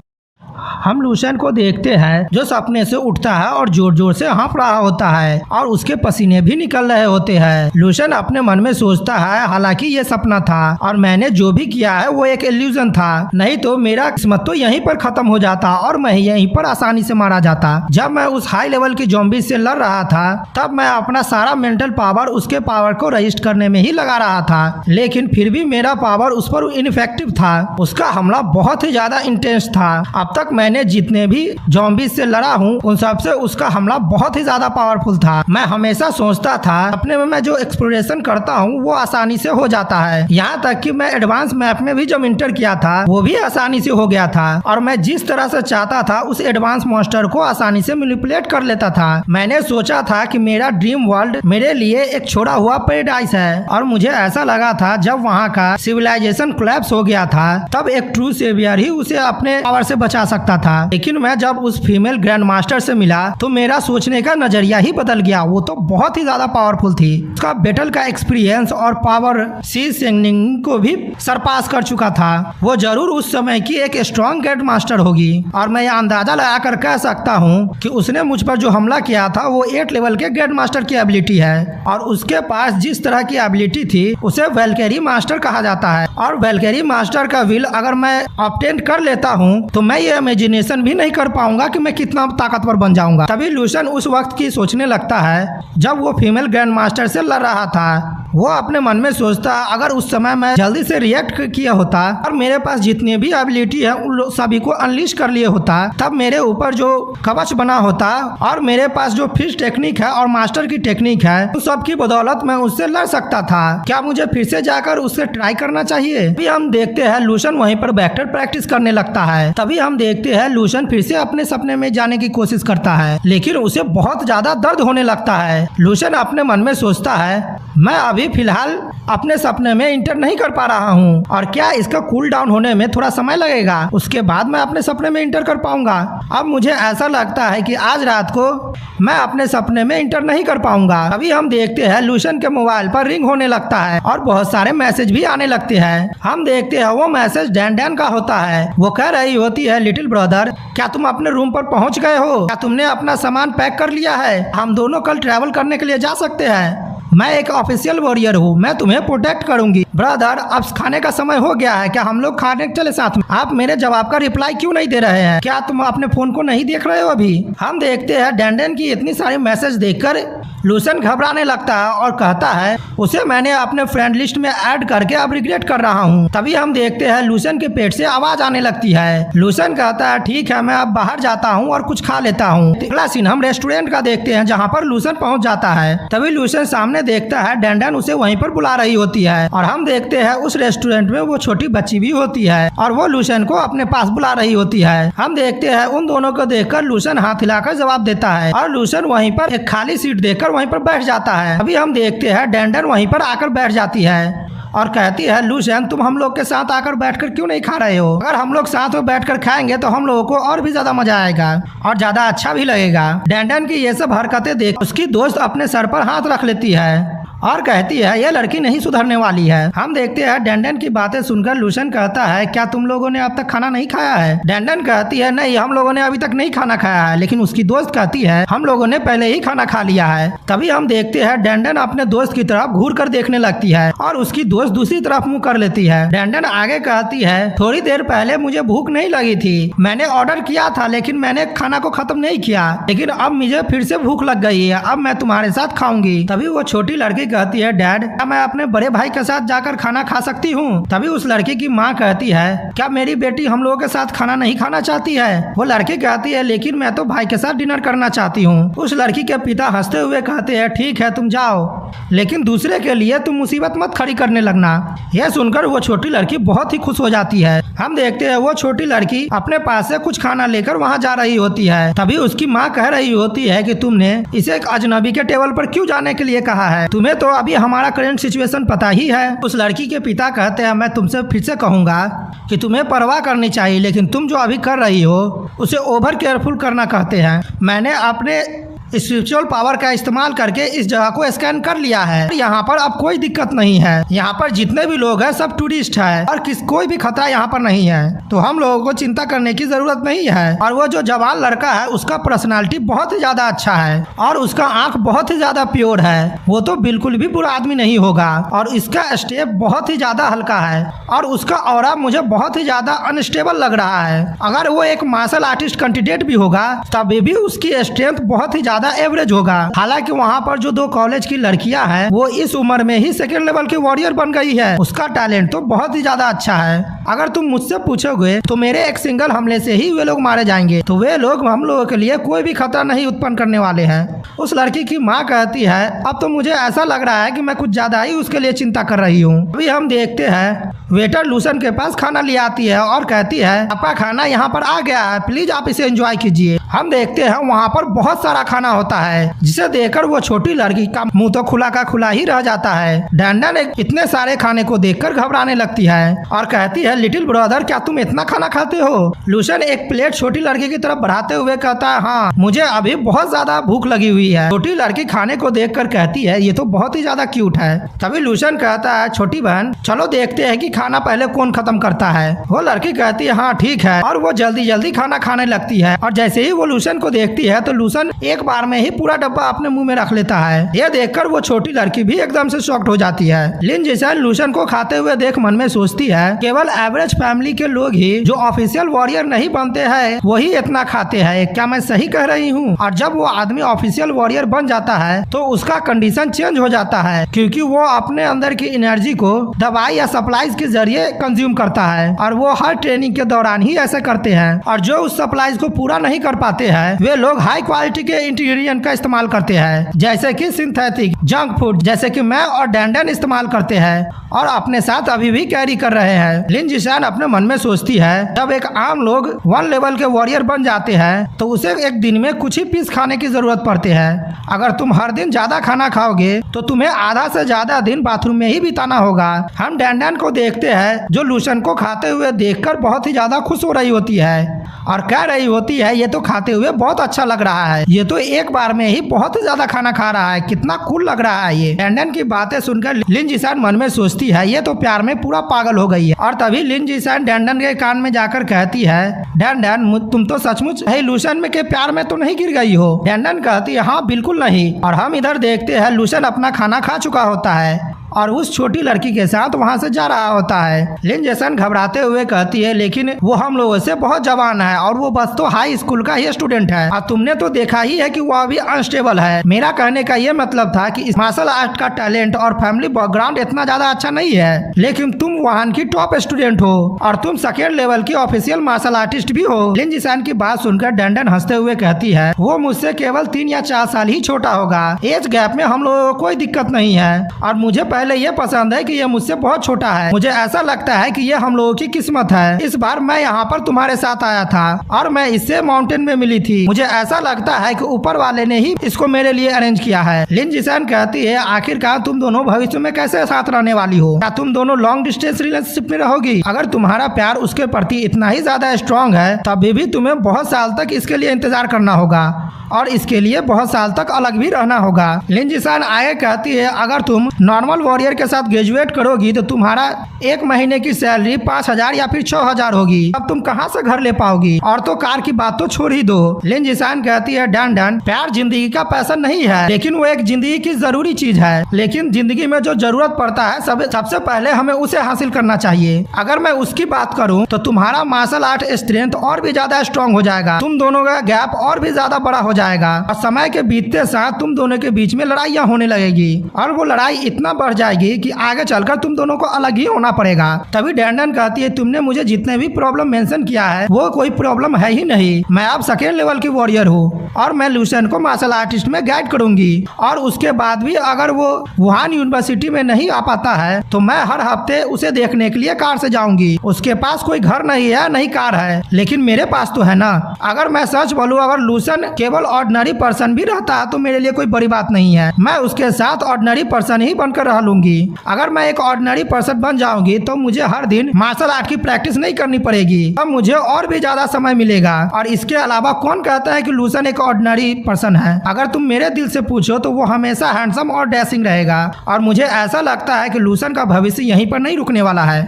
हम लूशन को देखते हैं जो सपने से उठता है और जोर जोर से हाँफ रहा होता है और उसके पसीने भी निकल रहे होते हैं। लूशन अपने मन में सोचता है हालांकि ये सपना था और मैंने जो भी किया है वो एक इल्यूजन था, नहीं तो मेरा किस्मत तो यहीं पर खत्म हो जाता और मैं यहीं पर आसानी से मारा जाता। जब मैं उस हाई लेवल की ज़ॉम्बी से लड़ रहा था तब मैं अपना सारा मेंटल पावर उसके पावर को रजिस्ट करने में ही लगा रहा था, लेकिन फिर भी मेरा पावर उस पर इनफेक्टिव था। उसका हमला बहुत ही ज्यादा इंटेंस था। अब तक मैंने मैंने जितने भी ज़ॉम्बी से लड़ा हूँ उन सब से उसका हमला बहुत ही ज्यादा पावरफुल था। मैं हमेशा सोचता था अपने में मैं जो एक्सप्लोरेशन करता हूँ वो आसानी से हो जाता है। यहाँ तक कि मैं एडवांस मैप में भी जब इंटर किया था वो भी आसानी से हो गया था और मैं जिस तरह से चाहता था उस एडवांस मॉन्स्टर को आसानी से मैनिपुलेट कर लेता था। मैंने सोचा था कि मेरा ड्रीम वर्ल्ड मेरे लिए एक छोड़ा हुआ पैराडाइस है और मुझे ऐसा लगा था जब वहाँ का सिविलाइजेशन कोलैप्स हो गया था तब एक ट्रू सेवियर ही उसे अपने पावर से बचा सकता था। लेकिन मैं जब उस फीमेल ग्रैंड मास्टर से मिला तो मेरा सोचने का नजरिया ही बदल गया। वो तो बहुत ही ज्यादा पावरफुल थी। उसका बैटल का एक्सपीरियंस और पावर सी सेंगनिंग को भी सरपास कर चुका था। वो जरूर उस समय की एक स्ट्रॉन्ग ग्रैंड मास्टर होगी और मैं यह अंदाजा लगाकर कह सकता हूँ कि उसने मुझ पर जो हमला किया था वो 8 लेवल के ग्रैंड मास्टर की एबिलिटी है और उसके पास जिस तरह की एबिलिटी थी उसे वेलकेरी मास्टर कहा जाता है। और वेलकेरी मास्टर का विल अगर मैं ऑब्टेन कर लेता हूँ तो मैं ये इमेजिनेशन भी नहीं कर पाऊंगा कि मैं कितना ताकतवर बन जाऊंगा। तभी लूशन उस वक्त की सोचने लगता है जब वो फीमेल ग्रैंड मास्टर से लड़ रहा था। वो अपने मन में सोचता अगर उस समय मैं जल्दी से रिएक्ट किया होता और मेरे पास जितनी भी एबिलिटी है उन सभी को अनलीश कर लिए होता तब मेरे ऊपर जो कवच बना होता और मेरे पास जो फिश टेक्निक है और मास्टर की टेक्निक है उन सब की बदौलत मैं उससे लड़ सकता था। क्या मुझे फिर से जाकर उससे ट्राई करना चाहिए? अभी हम देखते हैं लूशन वहीं पर बैटर प्रैक्टिस करने लगता है। तभी हम देखते हैं लूशन फिर से अपने सपने में जाने की कोशिश करता है लेकिन उसे बहुत ज्यादा दर्द होने लगता है। लूशन अपने मन में सोचता है मैं अभी फिलहाल अपने सपने में इंटर नहीं कर पा रहा हूँ और क्या इसका कूल डाउन होने में थोड़ा समय लगेगा, उसके बाद मैं अपने सपने में इंटर कर पाऊंगा। अब मुझे ऐसा लगता है कि आज रात को मैं अपने सपने में इंटर नहीं कर पाऊंगा। अभी हम देखते हैं लूशन के मोबाइल पर रिंग होने लगता है और बहुत सारे मैसेज भी आने लगते हैं। हम देखते हैं वो मैसेज डैन का होता है। वो कह रही होती है लिटिल ब्रदर क्या तुम अपने रूम पर पहुंच गए हो? क्या तुमने अपना सामान पैक कर लिया है? हम दोनों कल ट्रैवल करने के लिए जा सकते हैं। मैं एक ऑफिशियल वॉरियर हूँ, मैं तुम्हें प्रोटेक्ट करूंगी। ब्रदर अब खाने का समय हो गया है, क्या हम लोग खाने चले साथ में? आप मेरे जवाब का रिप्लाई क्यों नहीं दे रहे हैं? क्या तुम अपने फोन को नहीं देख रहे हो अभी? हम देखते हैं डैंडन की इतनी सारी मैसेज देखकर लूसन घबराने लगता है और कहता है उसे मैंने अपने फ्रेंड लिस्ट में ऐड करके अब रिग्रेट कर रहा हूँ। तभी हम देखते हैं लूसन के पेट से आवाज आने लगती है। लूसन कहता है ठीक है मैं अब बाहर जाता हूँ और कुछ खा लेता हूँ। अगला सीन हम रेस्टोरेंट का देखते हैं जहाँ पर लूसन पहुँच जाता है। तभी लूसन सामने देखता है डैंडन उसे वहीं पर बुला रही होती है और हम देखते हैं उस रेस्टोरेंट में वो छोटी बच्ची भी होती है और वो लूसन को अपने पास बुला रही होती है। हम देखते हैं उन दोनों को देखकर लूसन हाथ हिलाकर जवाब देता है और लूसन वहीं पर एक खाली सीट देखकर वहीं पर बैठ जाता है। अभी हम देखते हैं डैंडन वहीं पर आकर बैठ जाती है और कहती है लूसन तुम हम लोग के साथ आकर बैठकर क्यों नहीं खा रहे हो? अगर हम लोग साथ में बैठकर खाएंगे तो हम लोगों को और भी ज्यादा मजा आएगा और ज्यादा अच्छा भी लगेगा। डैंडन की ये सब हरकतें देख उसकी दोस्त अपने सर पर हाथ रख लेती है और कहती है यह लड़की नहीं सुधरने वाली है। हम देखते हैं डैंडन की बातें सुनकर लूसन कहता है क्या तुम लोगों ने अब तक खाना नहीं खाया है? डैंडन कहती है नहीं हम लोगों ने अभी तक नहीं खाना खाया है। लेकिन उसकी दोस्त कहती है हम लोगों ने पहले ही खाना खा लिया है। तभी हम देखते हैं डैंडन अपने दोस्त की तरफ घूर कर देखने लगती है और उसकी दोस्त दूसरी तरफ मुंह कर लेती है। डैंडन आगे कहती है थोड़ी देर पहले मुझे भूख नहीं लगी थी, मैंने ऑर्डर किया था लेकिन मैंने खाना को खत्म नहीं किया, लेकिन अब मुझे फिर से भूख लग गई है, अब मैं तुम्हारे साथ खाऊंगी। तभी वो छोटी लड़की कहती है डैड क्या मैं अपने बड़े भाई के साथ जाकर खाना खा सकती हूँ? तभी उस लड़की की माँ कहती है क्या मेरी बेटी हम लोगों के साथ खाना नहीं खाना चाहती है? वो लड़की कहती है लेकिन मैं तो भाई के साथ डिनर करना चाहती हूँ। उस लड़की के पिता हंसते हुए कहते हैं ठीक है तुम जाओ, लेकिन दूसरे के लिए तुम मुसीबत मत खड़ी करने लगना। यह सुनकर वो छोटी लड़की बहुत ही खुश हो जाती है। हम देखते हैं वो छोटी लड़की अपने पास से कुछ खाना लेकर वहाँ जा रही होती है। तभी उसकी माँ कह रही होती है कि तुमने इसे एक अजनबी के टेबल पर क्यों जाने के लिए कहा है? तुम्हें तो अभी हमारा करंट सिचुएशन पता ही है। उस लड़की के पिता कहते हैं मैं तुमसे फिर से कहूंगा कि तुम्हें परवाह करनी चाहिए, लेकिन तुम जो अभी कर रही हो उसे ओवर केयरफुल करना कहते हैं। मैंने अपने स्पिरिचुअल पावर का इस्तेमाल करके इस जगह को स्कैन कर लिया है। यहाँ पर अब कोई दिक्कत नहीं है, यहाँ पर जितने भी लोग हैं सब टूरिस्ट है और कोई भी खतरा यहाँ पर नहीं है, तो हम लोगों को चिंता करने की जरूरत नहीं है। और वो जो जवान लड़का है उसका पर्सनालिटी बहुत ही ज्यादा अच्छा है और उसका आंख बहुत ही ज्यादा प्योर है, वो तो बिल्कुल भी बुरा आदमी नहीं होगा और इसका स्टेप बहुत ही ज्यादा हल्का है और उसका ऑरा मुझे बहुत ही ज्यादा अनस्टेबल लग रहा है। अगर वो एक मार्शल आर्टिस्ट कैंडिडेट भी होगा तभी भी उसकी स्ट्रेंथ बहुत ही ज्यादा एवरेज होगा। हालांकि वहाँ पर जो 2 कॉलेज की लड़कियां हैं वो इस उम्र में ही सेकेंड लेवल की वॉरियर बन गई है। उसका टैलेंट तो बहुत ही ज्यादा अच्छा है। अगर तुम मुझसे पूछोगे तो मेरे एक सिंगल हमले से ही वे लोग मारे जाएंगे, तो वे लोग हम लोगों के लिए कोई भी खतरा नहीं उत्पन्न करने वाले हैं। उस लड़की की माँ कहती है, अब तो मुझे ऐसा लग रहा है कि मैं कुछ ज्यादा ही उसके लिए चिंता कर रही हूँ। अभी हम देखते हैं वेटर लूसन के पास खाना ले आती है और कहती है, आपका खाना यहाँ पर आ गया है, प्लीज आप इसे एंजॉय कीजिए। हम देखते हैं वहाँ पर बहुत सारा खाना होता है, जिसे देखकर वो छोटी लड़की का मुंह तो खुला का खुला ही रह जाता है। डैंडन इतने सारे खाने को देखकर घबराने लगती है और कहती है, लिटिल ब्रदर क्या तुम इतना खाना खाते हो? लूसन एक प्लेट छोटी लड़की की तरफ बढ़ाते हुए कहता है, हाँ मुझे अभी बहुत ज्यादा भूख लगी हुई है। छोटी लड़की खाने को देखकर कहती है, ये तो बहुत ही ज्यादा क्यूट है। तभी लूसन कहता है, छोटी बहन चलो देखते हैं कि खाना पहले कौन खत्म करता है। वो लड़की कहती है, हाँ ठीक है, और वो जल्दी जल्दी खाना खाने लगती है। और जैसे ही वो लूसन को देखती है तो लूसन एक बार में ही पूरा डब्बा अपने मुंह में रख लेता है। यह देखकर वो छोटी लड़की भी एकदम से शॉक्ड हो जाती है। लिन जिसान लूसन को खाते हुए देख मन में सोचती है, केवल एवरेज फैमिली के लोग ही जो ऑफिशियल वॉरियर नहीं बनते हैं वही इतना खाते हैं, क्या मैं सही कह रही हूँ? और जब वो आदमी ऑफिशियल वॉरियर बन जाता है तो उसका कंडीशन चेंज हो जाता है, क्योंकि वो अपने अंदर की एनर्जी को दवाई या सप्लाईज के जरिए कंज्यूम करता है। और वो हर ट्रेनिंग के दौरान ही ऐसे करते हैं। और जो उस सप्लाईज को पूरा नहीं कर पाते हैं वे लोग हाई क्वालिटी के इंग्रेडिएंट का इस्तेमाल करते हैं, जैसे कि सिंथेटिक जंक फूड, जैसे कि मैं और डैंडन इस्तेमाल करते हैं और अपने साथ अभी भी कैरी कर रहे हैं। लिन जिसान अपने मन में सोचती है, जब एक आम लोग 1 लेवल के वॉरियर बन जाते हैं तो उसे एक दिन में कुछ ही पीस खाने की जरूरत पड़ती है। अगर तुम हर दिन ज्यादा खाना खाओगे तो तुम्हें आधा से ज्यादा दिन बाथरूम में ही बिताना होगा। हम डैंडन को देखते हैं जो लूसन को खाते हुए देखकर बहुत ही ज्यादा खुश हो रही होती है और कह रही होती है, ये तो खाते हुए बहुत अच्छा लग रहा है, ये तो एक बार में ही बहुत ही ज्यादा खाना खा रहा है, कितना कूल लग रहा है ये। डैंडन की बातें सुनकर लिन जिसान मन में सोचती है, ये तो प्यार में पूरा पागल हो गई है। और तभी लिन जिसान डैंडन के कान में जाकर कहती है, डैंडन तुम तो सचमुच लूसन में के प्यार में तो नहीं गिर गई हो? डैंडन कहती है, हाँ बिल्कुल नहीं। और हम इधर देखते हैं लूसन अपना खाना खा चुका होता है और उस छोटी लड़की के साथ वहाँ से जा रहा होता है। लिन जिसान घबराते हुए कहती है, लेकिन वो हम लोगों से बहुत जवान है और वो बस तो हाई स्कूल का ही स्टूडेंट है और तुमने तो देखा ही है कि वो अभी अनस्टेबल है। मेरा कहने का ये मतलब था कि इस मार्शल आर्ट का टैलेंट और फैमिली बैकग्राउंड इतना ज्यादा अच्छा नहीं है, लेकिन तुम वहाँ की टॉप स्टूडेंट हो और तुम सेकेंड लेवल की ऑफिशियल मार्शल आर्टिस्ट भी हो। लिन जिसान की बात सुनकर डैंडन हंसते हुए कहती है, वो मुझसे केवल 3 या 4 साल ही छोटा होगा, एज गैप में हम लोगों को कोई दिक्कत नहीं है और मुझे पहले ये पसंद है कि ये मुझसे बहुत छोटा है। मुझे ऐसा लगता है कि ये हम लोगों की किस्मत है। इस बार मैं यहाँ पर तुम्हारे साथ आया था और मैं इससे माउंटेन में मिली थी। मुझे ऐसा लगता है कि ऊपर वाले ने ही इसको मेरे लिए अरेंज किया है। लिन जिसान कहती है, आखिरकार तुम दोनों भविष्य में कैसे साथ रहने वाली हो? क्या तुम दोनों लॉन्ग डिस्टेंस रिलेशनशिप में रहोगी? अगर तुम्हारा प्यार उसके प्रति इतना ही ज्यादा स्ट्रॉन्ग है तभी भी तुम्हें बहुत साल तक इसके लिए इंतजार करना होगा और इसके लिए बहुत साल तक अलग भी रहना होगा। लिन जिसान आगे कहती है, अगर तुम नॉर्मल वॉरियर के साथ ग्रेजुएट करोगी तो तुम्हारा 1 महीने की सैलरी 5,000 या फिर 6,000 होगी। अब तुम कहाँ से घर ले पाओगी? और तो कार की बात तो छोड़ ही दो। लिन जिसान कहती है, डैंडन प्यार जिंदगी का पैसा नहीं है, लेकिन वो एक जिंदगी की जरूरी चीज है। लेकिन जिंदगी में जो जरूरत पड़ता है सबसे पहले हमें उसे हासिल करना चाहिए। अगर मैं उसकी बात करूँ तो तुम्हारा मार्शल आर्ट स्ट्रेंथ और भी ज्यादा स्ट्रॉन्ग हो जाएगा, तुम दोनों का गैप और भी ज्यादा बड़ा हो जाएगा और समय के बीतते साथ तुम दोनों के बीच में लड़ाइयाँ होने लगेगी और वो लड़ाई इतना बढ़ जाएगी कि आगे चलकर तुम दोनों को अलग ही होना पड़ेगा। तभी डैंडन कहती है, तुमने मुझे जितने भी प्रॉब्लम मेंशन किया है वो कोई प्रॉब्लम है ही नहीं। मैं अब सेकेंड लेवल की वॉरियर हूँ और मैं लूसन को मार्शल आर्टिस्ट में गाइड करूंगी और उसके बाद भी अगर वो वुहान यूनिवर्सिटी में नहीं आ पाता है तो मैं हर हफ्ते उसे देखने के लिए कार से जाऊंगी। उसके पास कोई घर नहीं है नहीं कार है, लेकिन मेरे पास तो है ना। अगर मैं सच बोलूं, अगर लूसन केवल ऑर्डिनरी पर्सन भी रहता है तो मेरे लिए कोई बड़ी बात नहीं है, मैं उसके साथ ऑर्डिनरी पर्सन ही बनकर रह लूंगी। अगर मैं एक ऑर्डिनरी पर्सन बन जाऊंगी तो मुझे हर दिन मार्शल आर्ट की प्रैक्टिस नहीं करनी पड़ेगी, अब मुझे और भी ज्यादा समय मिलेगा। और इसके अलावा कौन कहता है कि लूसन एक ऑर्डिनरी पर्सन है? अगर तुम मेरे दिल से पूछो तो वो हमेशा हैंडसम और डैशिंग रहेगा और मुझे ऐसा लगता है कि लूसन का भविष्य यहीं पर नहीं रुकने वाला है।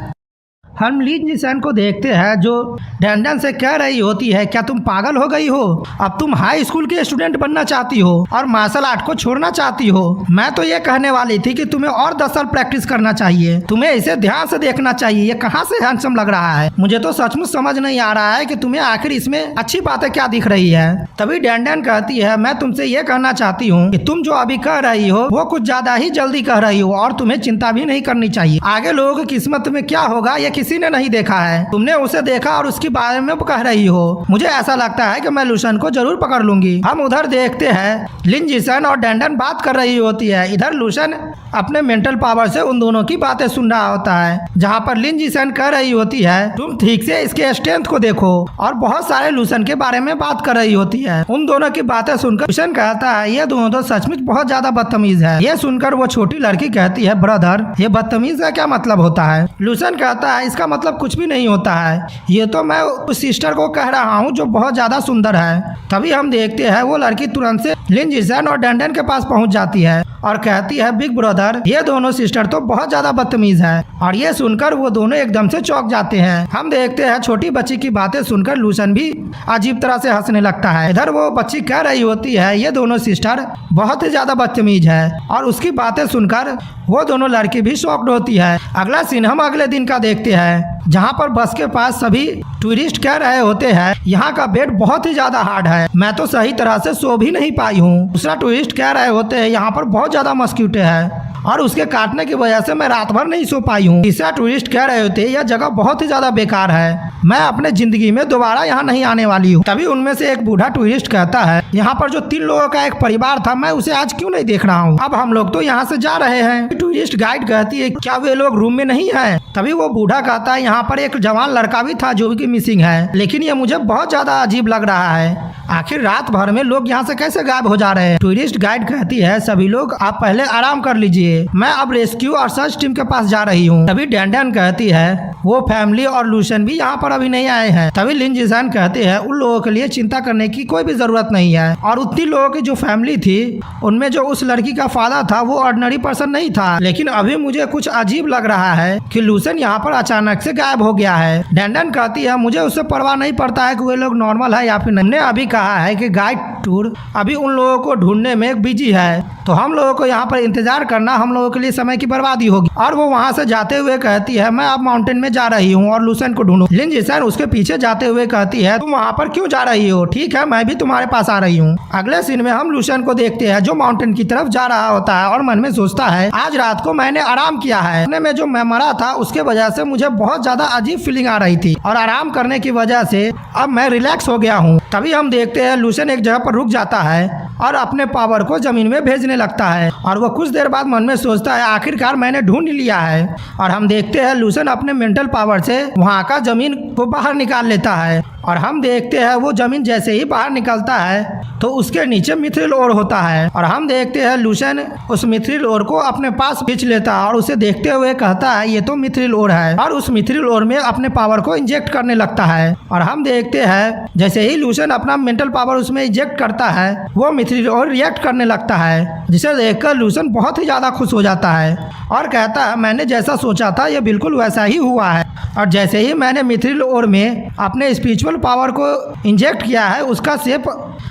हम लिन जिसन को देखते हैं जो डैंडन से कह रही होती है, क्या तुम पागल हो गई हो? अब तुम हाई स्कूल के स्टूडेंट बनना चाहती हो और मार्शल आर्ट को छोड़ना चाहती हो। मैं तो ये कहने वाली थी कि तुम्हें और 10 साल प्रैक्टिस करना चाहिए, तुम्हें इसे ध्यान से देखना चाहिए, ये कहाँ से हैंडसम लग रहा है। मुझे तो सचमुच समझ नहीं आ रहा है कि तुम्हें आखिर इसमें अच्छी बातें क्या दिख रही है। तभी डैंडन कहती है, मैं तुमसे ये कहना चाहती हूँ कि तुम जो अभी कह रही हो वो कुछ ज्यादा ही जल्दी कह रही हो और तुम्हें चिंता भी नहीं करनी चाहिए। आगे लोगों की किस्मत में क्या होगा ये किसी ने नहीं देखा है, तुमने उसे देखा और उसके बारे में कह रही हो। मुझे ऐसा लगता है कि मैं लूसन को जरूर पकड़ लूंगी। हम उधर देखते हैं लिन जिसन और डैंडन बात कर रही होती है। इधर लूसन अपने मेंटल पावर से उन दोनों की बातें सुन रहा होता है, जहाँ पर लिन जिसन कह रही होती है, तुम ठीक से इसके स्ट्रेंथ को देखो, और बहुत सारे लूसन के बारे में बात कर रही होती है। उन दोनों की बातें सुनकर लूसन कहता है, ये दोनों तो सचमुच बहुत ज्यादा बदतमीज है। ये सुनकर वो छोटी लड़की कहती है, ब्रदर ये बदतमीज का क्या मतलब होता है? लूसन कहता है, इसका मतलब कुछ भी नहीं होता है, ये तो मैं उस सिस्टर को कह रहा हूँ जो बहुत ज्यादा सुंदर है। तभी हम देखते हैं वो लड़की तुरंत से लिन जिसन और डैंडन के पास पहुंच जाती है और कहती है, बिग ब्रदर ये दोनों सिस्टर तो बहुत ज्यादा बदतमीज है। और ये सुनकर वो दोनों एकदम से चौंक जाते हैं। हम देखते हैं छोटी बच्ची की बातें सुनकर लूसन भी अजीब तरह से हंसने लगता है। इधर वो बच्ची कह रही होती है, ये दोनों सिस्टर बहुत ही ज्यादा बदतमीज है, और उसकी बातें सुनकर वो दोनों लड़की भी शॉक्ड होती है। अगला सीन हम अगले दिन का देखते हैं, जहाँ पर बस के पास सभी टूरिस्ट कह रहे होते हैं, यहाँ का बेड बहुत ही ज्यादा हार्ड है, मैं तो सही तरह से सो भी नहीं पाई हूँ। दूसरा टूरिस्ट कह रहे होते हैं, यहाँ पर बहुत ज्यादा मस्क्यूटे है और उसके काटने की वजह से मैं रात भर नहीं सो पाई हूँ। तीसरा टूरिस्ट कह रहे होते, यह जगह बहुत ही ज्यादा बेकार है, मैं अपने जिंदगी में दोबारा यहाँ नहीं आने वाली हूँ। तभी उनमें से एक बूढ़ा टूरिस्ट कहता है, यहाँ पर जो 3 लोगों का एक परिवार था, मैं उसे आज क्यों नहीं देख रहा हूँ? अब हम लोग तो यहाँ से जा रहे हैं। टूरिस्ट गाइड कहती है, क्या वे लोग रूम में नहीं है? तभी वो बूढ़ा कहता है, यहाँ पर एक जवान लड़का भी था जो कि मिसिंग है, लेकिन ये मुझे बहुत ज्यादा अजीब लग रहा है, आखिर रात भर में लोग यहाँ से कैसे गायब हो जा रहे हैं? टूरिस्ट गाइड कहती है, सभी लोग आप पहले आराम कर लीजिए, मैं अब रेस्क्यू और सर्च टीम के पास जा रही हूँ। तभी डैंडन कहती है, वो फैमिली और लूसन भी यहाँ पर अभी नहीं आए हैं। तभी लिन जिसन कहते हैं, उन लोगों के लिए चिंता करने की कोई भी जरूरत नहीं है, और उतनी लोगों की जो फैमिली थी उनमें जो उस लड़की का फादर था वो ऑर्डिनरी पर्सन नहीं था, लेकिन अभी मुझे कुछ अजीब लग रहा है कि लूसन यहाँ पर अचानक से गायब हो गया है। डैंडन कहती है, मुझे उससे परवाह नहीं पड़ता है कि वे लोग नॉर्मल है या फिर नहीं। हमने अभी कहा है कि गाइड टूर अभी उन लोगों को ढूंढने में बिजी है, तो हम लोगों को यहाँ पर इंतजार करना हम लोगों के लिए समय की बर्बादी होगी। और वो वहाँ से जाते हुए कहती है, मैं अब माउंटेन में जा रही हूँ और लूसन को ढूंढूं। लिन जिसन उसके पीछे जाते हुए कहती है, तुम वहाँ पर क्यों जा रही हो? ठीक है, मैं भी तुम्हारे पास आ रही हूँ। अगले सीन में हम लूसन को देखते हैं जो माउंटेन की तरफ जा रहा होता है और मन में सोचता है, आज रात को मैंने आराम किया है, में जो मैं मरा था उसके वजह से मुझे बहुत ज्यादा अजीब फीलिंग आ रही थी, और आराम करने की वजह से अब मैं रिलैक्स हो गया हूँ। तभी हम देखते हैं लूसन एक जगह पर रुक जाता है और अपने पावर को जमीन में भेजने लगता है, और वो कुछ देर बाद मन में सोचता है, आखिरकार मैंने ढूंढ लिया है। और हम देखते हैं लूसन अपने मेंटल पावर से वहाँ का जमीन को बाहर निकाल लेता है, और हम देखते हैं वो जमीन जैसे ही बाहर निकलता है तो उसके नीचे मिथ्रिल ओर होता है, और हम देखते हैं लूसन उस मिथ्रिल ओर को अपने पास खींच लेता है और उसे देखते हुए कहता है, ये तो मिथ्रिल ओर है, और उस मिथ्रिल ओर में अपने पावर को इंजेक्ट करने लगता है। और हम देखते हैं जैसे ही लूसन अपना मेंटल पावर उसमें इंजेक्ट करता है वो मिथ्रिल ओर रिएक्ट करने लगता है, जिसे देखकर लूसन बहुत ही ज्यादा खुश हो जाता है और कहता है, मैंने जैसा सोचा था ये बिल्कुल वैसा ही हुआ है, और जैसे ही मैंने मिथ्रिल ओर में अपने स्पिरिचुअल पावर को इंजेक्ट किया है उसका शेप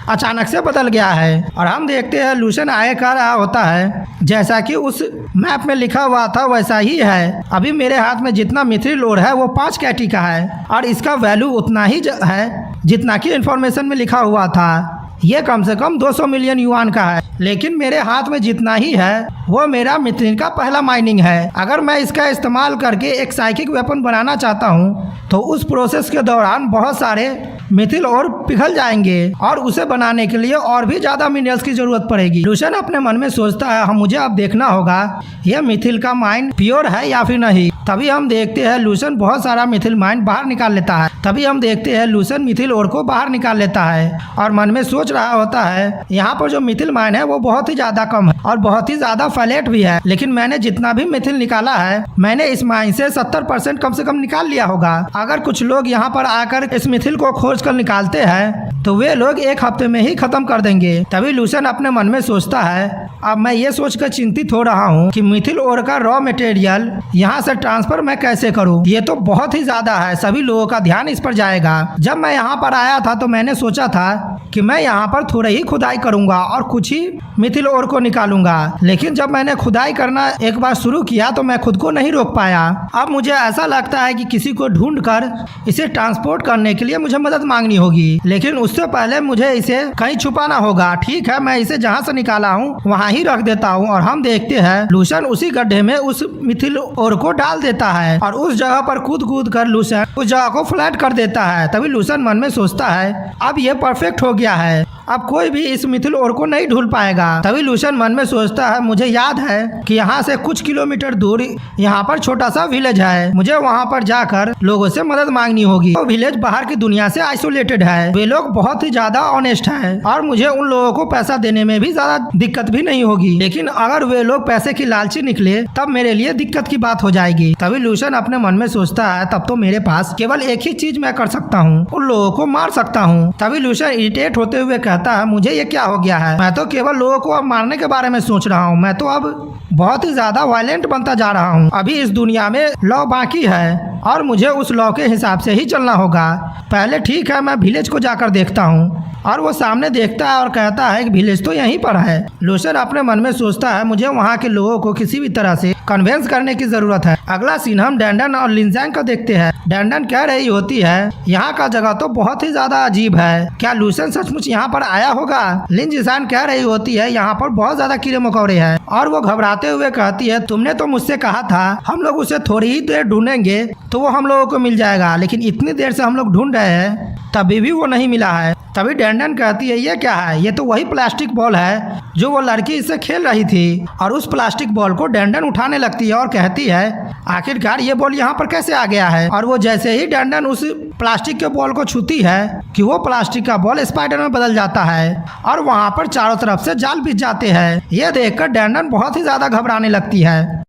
अचानक से बदल गया है। और हम देखते हैं लूसन आगे कर रहा होता है, जैसा कि उस मैप में लिखा हुआ था वैसा ही है। अभी मेरे हाथ में जितना मिथ्रिल ओर है वो 5 कैटी का है, और इसका वैल्यू उतना ही है जितना कि इन्फॉर्मेशन में लिखा हुआ था। ये कम से कम 200 मिलियन युआन का है, लेकिन मेरे हाथ में जितना ही है वो मेरा मिथ्रिल का पहला माइनिंग है। अगर मैं इसका इस्तेमाल करके एक साइकिक वेपन बनाना चाहता हूँ तो उस प्रोसेस के दौरान बहुत सारे मिथिल और पिघल जाएंगे, और उसे बनाने के लिए और भी ज्यादा मिनरल्स की जरूरत पड़ेगी। लूसन अपने मन में सोचता है, मुझे अब देखना होगा यह मिथिल का माइन प्योर है या फिर नहीं। तभी हम देखते हैं लूसन बहुत सारा मिथिल माइन बाहर निकाल लेता है। तभी हम देखते हैं लूसन मिथिल ओर को बाहर निकाल लेता है और मन में सोच रहा होता है, यहाँ पर जो मिथिल माइन है वो बहुत ही ज्यादा कम है और बहुत ही ज्यादा फ्लैट भी है, लेकिन मैंने जितना भी मिथिल निकाला है मैंने इस माइन से 70% कम से कम निकाल लिया होगा। अगर कुछ लोग यहाँ पर आकर इस मिथिल को खोज कर निकालते हैं तो वे लोग 1 हफ्ते में ही खत्म कर देंगे। तभी लूसन अपने मन में सोचता है, अब मैं ये सोचकर चिंतित हो रहा हूँ कि मिथिल ओर का रॉ मटेरियल यहाँ से ट्रांसफर मैं कैसे करूँ। ये तो बहुत ही ज्यादा है, सभी लोगों का ध्यान इस पर जाएगा। जब मैं यहाँ पर आया था तो मैंने सोचा था कि मैं यहाँ पर थोड़ी ही खुदाई करूंगा और कुछ ही मिथिल ओर को निकालूंगा, लेकिन जब मैंने खुदाई करना एक बार शुरू किया तो मैं खुद को नहीं रोक पाया। अब मुझे ऐसा लगता है कि किसी को ढूंढकर इसे ट्रांसपोर्ट करने के लिए मुझे मदद मांगनी होगी, लेकिन उससे पहले मुझे इसे कहीं छुपाना होगा। ठीक है, मैं इसे जहाँ से निकाला हूँ वहाँ ही रख देता हूँ और हम देखते हैं लूसन उसी गड्ढे में उस मिथिल ओर को डाल देता है और उस जगह पर कूद कर लूसन उस जगह को फ्लैट कर देता है। तभी लूसन मन में सोचता है अब ये परफेक्ट हो गया है, अब कोई भी इस मिथिल ओर को नहीं ढूंढ पाएगा। तभी लूसन मन में सोचता है मुझे याद है कि यहाँ से कुछ किलोमीटर दूर यहाँ पर छोटा सा विलेज है, मुझे वहाँ पर जाकर लोगों से मदद मांगनी होगी। वो विलेज बाहर की दुनिया से आइसोलेटेड है, वे लोग बहुत ही ज्यादा ऑनेस्ट है और मुझे उन लोगों को पैसा देने में भी ज्यादा दिक्कत भी नहीं होगी, लेकिन अगर वे लोग पैसे की लालची निकले तब मेरे लिए दिक्कत की बात हो जाएगी। तभी लूसन अपने मन में सोचता है तब तो मेरे पास केवल एक ही चीज मैं कर सकता हूँ, उन लोगों को मार सकता हूँ। तभी लूसन इरिटेट होते हुए कहता है मुझे ये क्या हो गया है, मैं तो केवल लोगों को अब मारने के बारे में सोच रहा हूँ, मैं तो अब बहुत ही ज्यादा वायलेंट बनता जा रहा हूँ। अभी इस दुनिया में लॉ बाकी है और मुझे उस लॉ के हिसाब से ही चलना होगा। पहले ठीक है मैं विलेज को जाकर देखता हूँ। और वो सामने देखता है और कहता है कि विलेज तो यहीं पर है। लूसन अपने मन में सोचता है मुझे वहाँ के लोगों को किसी भी तरह से कन्वेंस करने की जरूरत है। अगला सीन हम डैंडन और लिनजैंग का देखते हैं। डैंडन कह रही होती है यहाँ का जगह तो बहुत ही ज्यादा अजीब है, क्या लूसन सचमुच यहाँ पर आया होगा। लिनजिसान कह रही होती है यहाँ पर बहुत ज्यादा कीड़े मकोड़े हैं और वो घबराते हुए कहती है तुमने तो मुझसे कहा था हम लोग उसे थोड़ी ही देर ढूंढेंगे तो वो हम लोगों को मिल जाएगा, लेकिन इतनी देर से हम लोग ढूंढ रहे हैं तभी भी वो नहीं मिला है। तभी डैंडन कहती है ये क्या है, ये तो वही प्लास्टिक बॉल है जो वो लड़की इससे खेल रही थी। और उस प्लास्टिक बॉल को डैंडन उठाने लगती है और कहती है आखिरकार ये बॉल यहाँ पर कैसे आ गया है। और वो जैसे ही डैंडन उस प्लास्टिक के बॉल को छूती है कि वो प्लास्टिक का बॉल स्पाइडर में बदल जाता है और वहाँ पर चारों तरफ से जाल बिछ जाते हैं। ये देखकर डैंडन बहुत ही ज्यादा घबराने लगती है।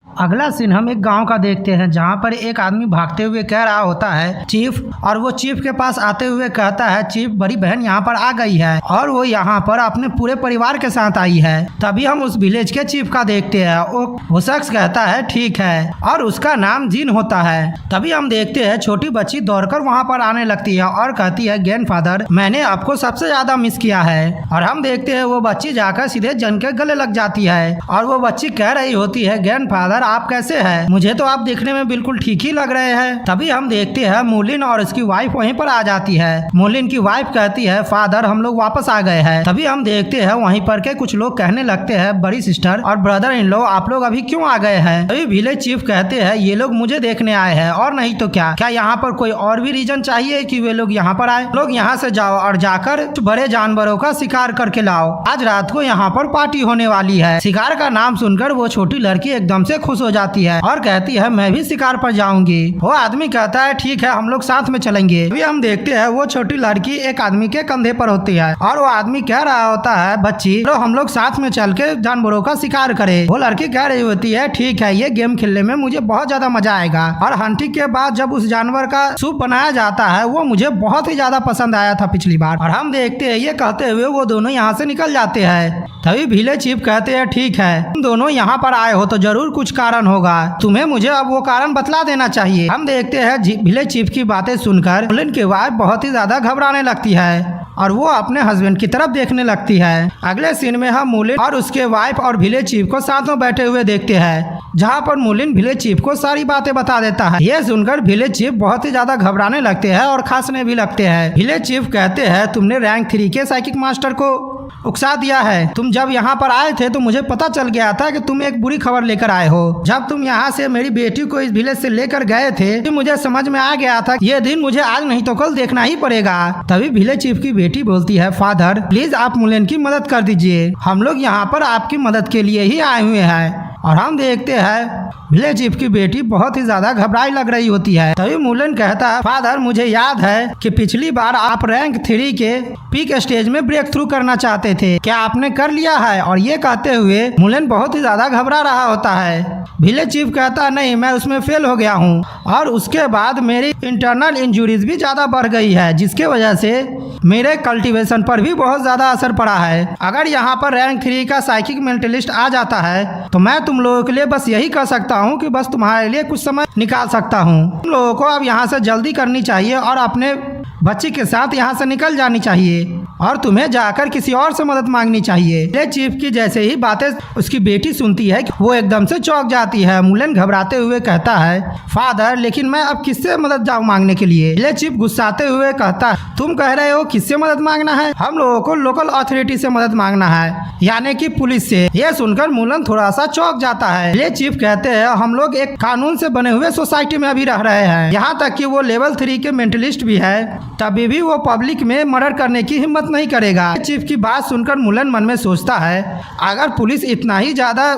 अगला सीन हम एक गांव का देखते हैं जहां पर एक आदमी भागते हुए कह रहा होता है चीफ, और वो चीफ के पास आते हुए कहता है चीफ बड़ी बहन यहाँ पर आ गई है और वो यहाँ पर अपने पूरे परिवार के साथ आई है। तभी हम उस विलेज के चीफ का देखते हैं। वो शख्स कहता है ठीक है और उसका नाम जीन होता है। तभी हम देखते हैं छोटी बच्ची दौड़कर वहाँ पर आने लगती है और कहती है ग्रैंडफादर मैंने आपको सबसे ज्यादा मिस किया है। और हम देखते हैं वो बच्ची जाकर सीधे जन के गले लग जाती है और वो बच्ची कह रही होती है ग्रैंडफादर आप कैसे हैं? मुझे तो आप देखने में बिल्कुल ठीक ही लग रहे हैं। तभी हम देखते हैं मूलिन और उसकी वाइफ वहीं पर आ जाती है। मूलिन की वाइफ कहती है फादर हम लोग वापस आ गए हैं। तभी हम देखते हैं वहीं पर के कुछ लोग कहने लगते हैं बड़ी सिस्टर और ब्रदर इन लो आप लोग अभी क्यों आ गए हैं। तभी विलेज चीफ कहते हैं ये लोग मुझे देखने आए हैं और नहीं तो क्या यहाँ पर कोई और भी रीजन चाहिए कि वे लोग यहाँ पर आए। लोग यहाँ से जाओ और जाकर बड़े जानवरों का शिकार करके लाओ, आज रात को यहाँ पर पार्टी होने वाली है। शिकार का नाम सुनकर वो छोटी लड़की एकदम से खुश हो जाती है और कहती है मैं भी शिकार पर जाऊंगी। वो आदमी कहता है ठीक है हम लोग साथ में चलेंगे। अभी हम देखते हैं वो छोटी लड़की एक आदमी के कंधे पर होती है और वो आदमी कह रहा होता है बच्ची लो हम लोग साथ में चल के जानवरों का शिकार करें। वो लड़की कह रही होती है ठीक है ये गेम खेलने में मुझे बहुत ज्यादा मजा आएगा। और हंटिंग के बाद जब उस जानवर का सूप बनाया जाता है वो मुझे बहुत ही ज्यादा पसंद आया था पिछली बार। और हम देखते हैं ये कहते हुए वो दोनों यहाँ से निकल जाते हैं। तभी विलेज चीफ कहते हैं ठीक है तुम दोनों यहाँ पर आए हो तो जरूर कुछ कारण होगा, तुम्हें मुझे अब वो कारण बतला देना चाहिए। हम देखते हैं विलेज चीफ की बातें सुनकर मूलिन की वाइफ बहुत ही ज्यादा घबराने लगती है और वो अपने हस्बैंड की तरफ देखने लगती है। अगले सीन में हम मूलिन और उसके वाइफ और विलेज चीफ को साथ में बैठे हुए देखते हैं जहाँ पर मूलिन विलेज चीफ को सारी बातें बता देता है। ये सुनकर विलेज चीफ बहुत ही ज्यादा घबराने लगते हैं और खांसने भी लगते हैं। विलेज चीफ कहते हैं तुमने रैंक 3 के साइकिक मास्टर को उकसा दिया है। तुम जब यहाँ पर आए थे तो मुझे पता चल गया था कि तुम एक बुरी खबर लेकर आए हो। जब तुम यहाँ से मेरी बेटी को इस विलेज से लेकर गए थे तो मुझे समझ में आ गया था ये दिन मुझे आज नहीं तो कल देखना ही पड़ेगा। तभी विलेज चीफ की बेटी बोलती है फादर प्लीज आप मूलिन की मदद कर दीजिए, हम लोग यहाँ पर आपकी मदद के लिए ही आए हुए हैं और हम देखते हैं विलेज चीफ की बेटी बहुत ही ज्यादा घबराई लग रही होती है। तभी मुलेन कहता है, फादर मुझे याद है कि पिछली बार आप रैंक 3 के पीक स्टेज में ब्रेक थ्रू करना चाहते थे, क्या आपने कर लिया है? और ये कहते हुए मुलेन बहुत ही ज्यादा घबरा रहा होता है। विलेज चीफ कहता है, नहीं मैं उसमें फेल हो गया हूँ और उसके बाद मेरी इंटरनल इंजुरीज भी ज्यादा बढ़ गई है, जिसके वजह से मेरे कल्टीवेशन पर भी बहुत ज्यादा असर पड़ा है। अगर यहाँ पर रैंक 3 का साइकिक मेंटलिस्ट आ जाता है तो मैं तुम लोगों के लिए बस यही कर सकता हूँ कि बस तुम्हारे लिए कुछ समय निकाल सकता हूँ। तुम लोगों को अब यहाँ से जल्दी करनी चाहिए और अपने बच्ची के साथ यहाँ से निकल जानी चाहिए और तुम्हें जाकर किसी और से मदद मांगनी चाहिए। विलेज चीफ की जैसे ही बातें उसकी बेटी सुनती है वो एकदम से चौंक जाती है। मुलेन घबराते हुए कहता है, फादर लेकिन मैं अब किससे मदद जाऊँ मांगने के लिए? विलेज चीफ गुस्साते हुए कहता है, तुम कह रहे हो किससे मदद मांगना है? हम लोगों को लोकल अथॉरिटी से मदद मांगना है, यानी कि पुलिस से। ये सुनकर मुलेन थोड़ा सा चौंक जाता है। विलेज चीफ कहते हैं, हम लोग एक कानून से बने हुए सोसाइटी में अभी रह रहे हैं, यहाँ तक कि वो लेवल 3 के मेंटलिस्ट भी है, तभी भी वो पब्लिक में मर्डर करने की हिम्मत नहीं करेगा। चीफ की बात सुनकर मुलेन मन में सोचता है, अगर पुलिस इतना ही ज्यादा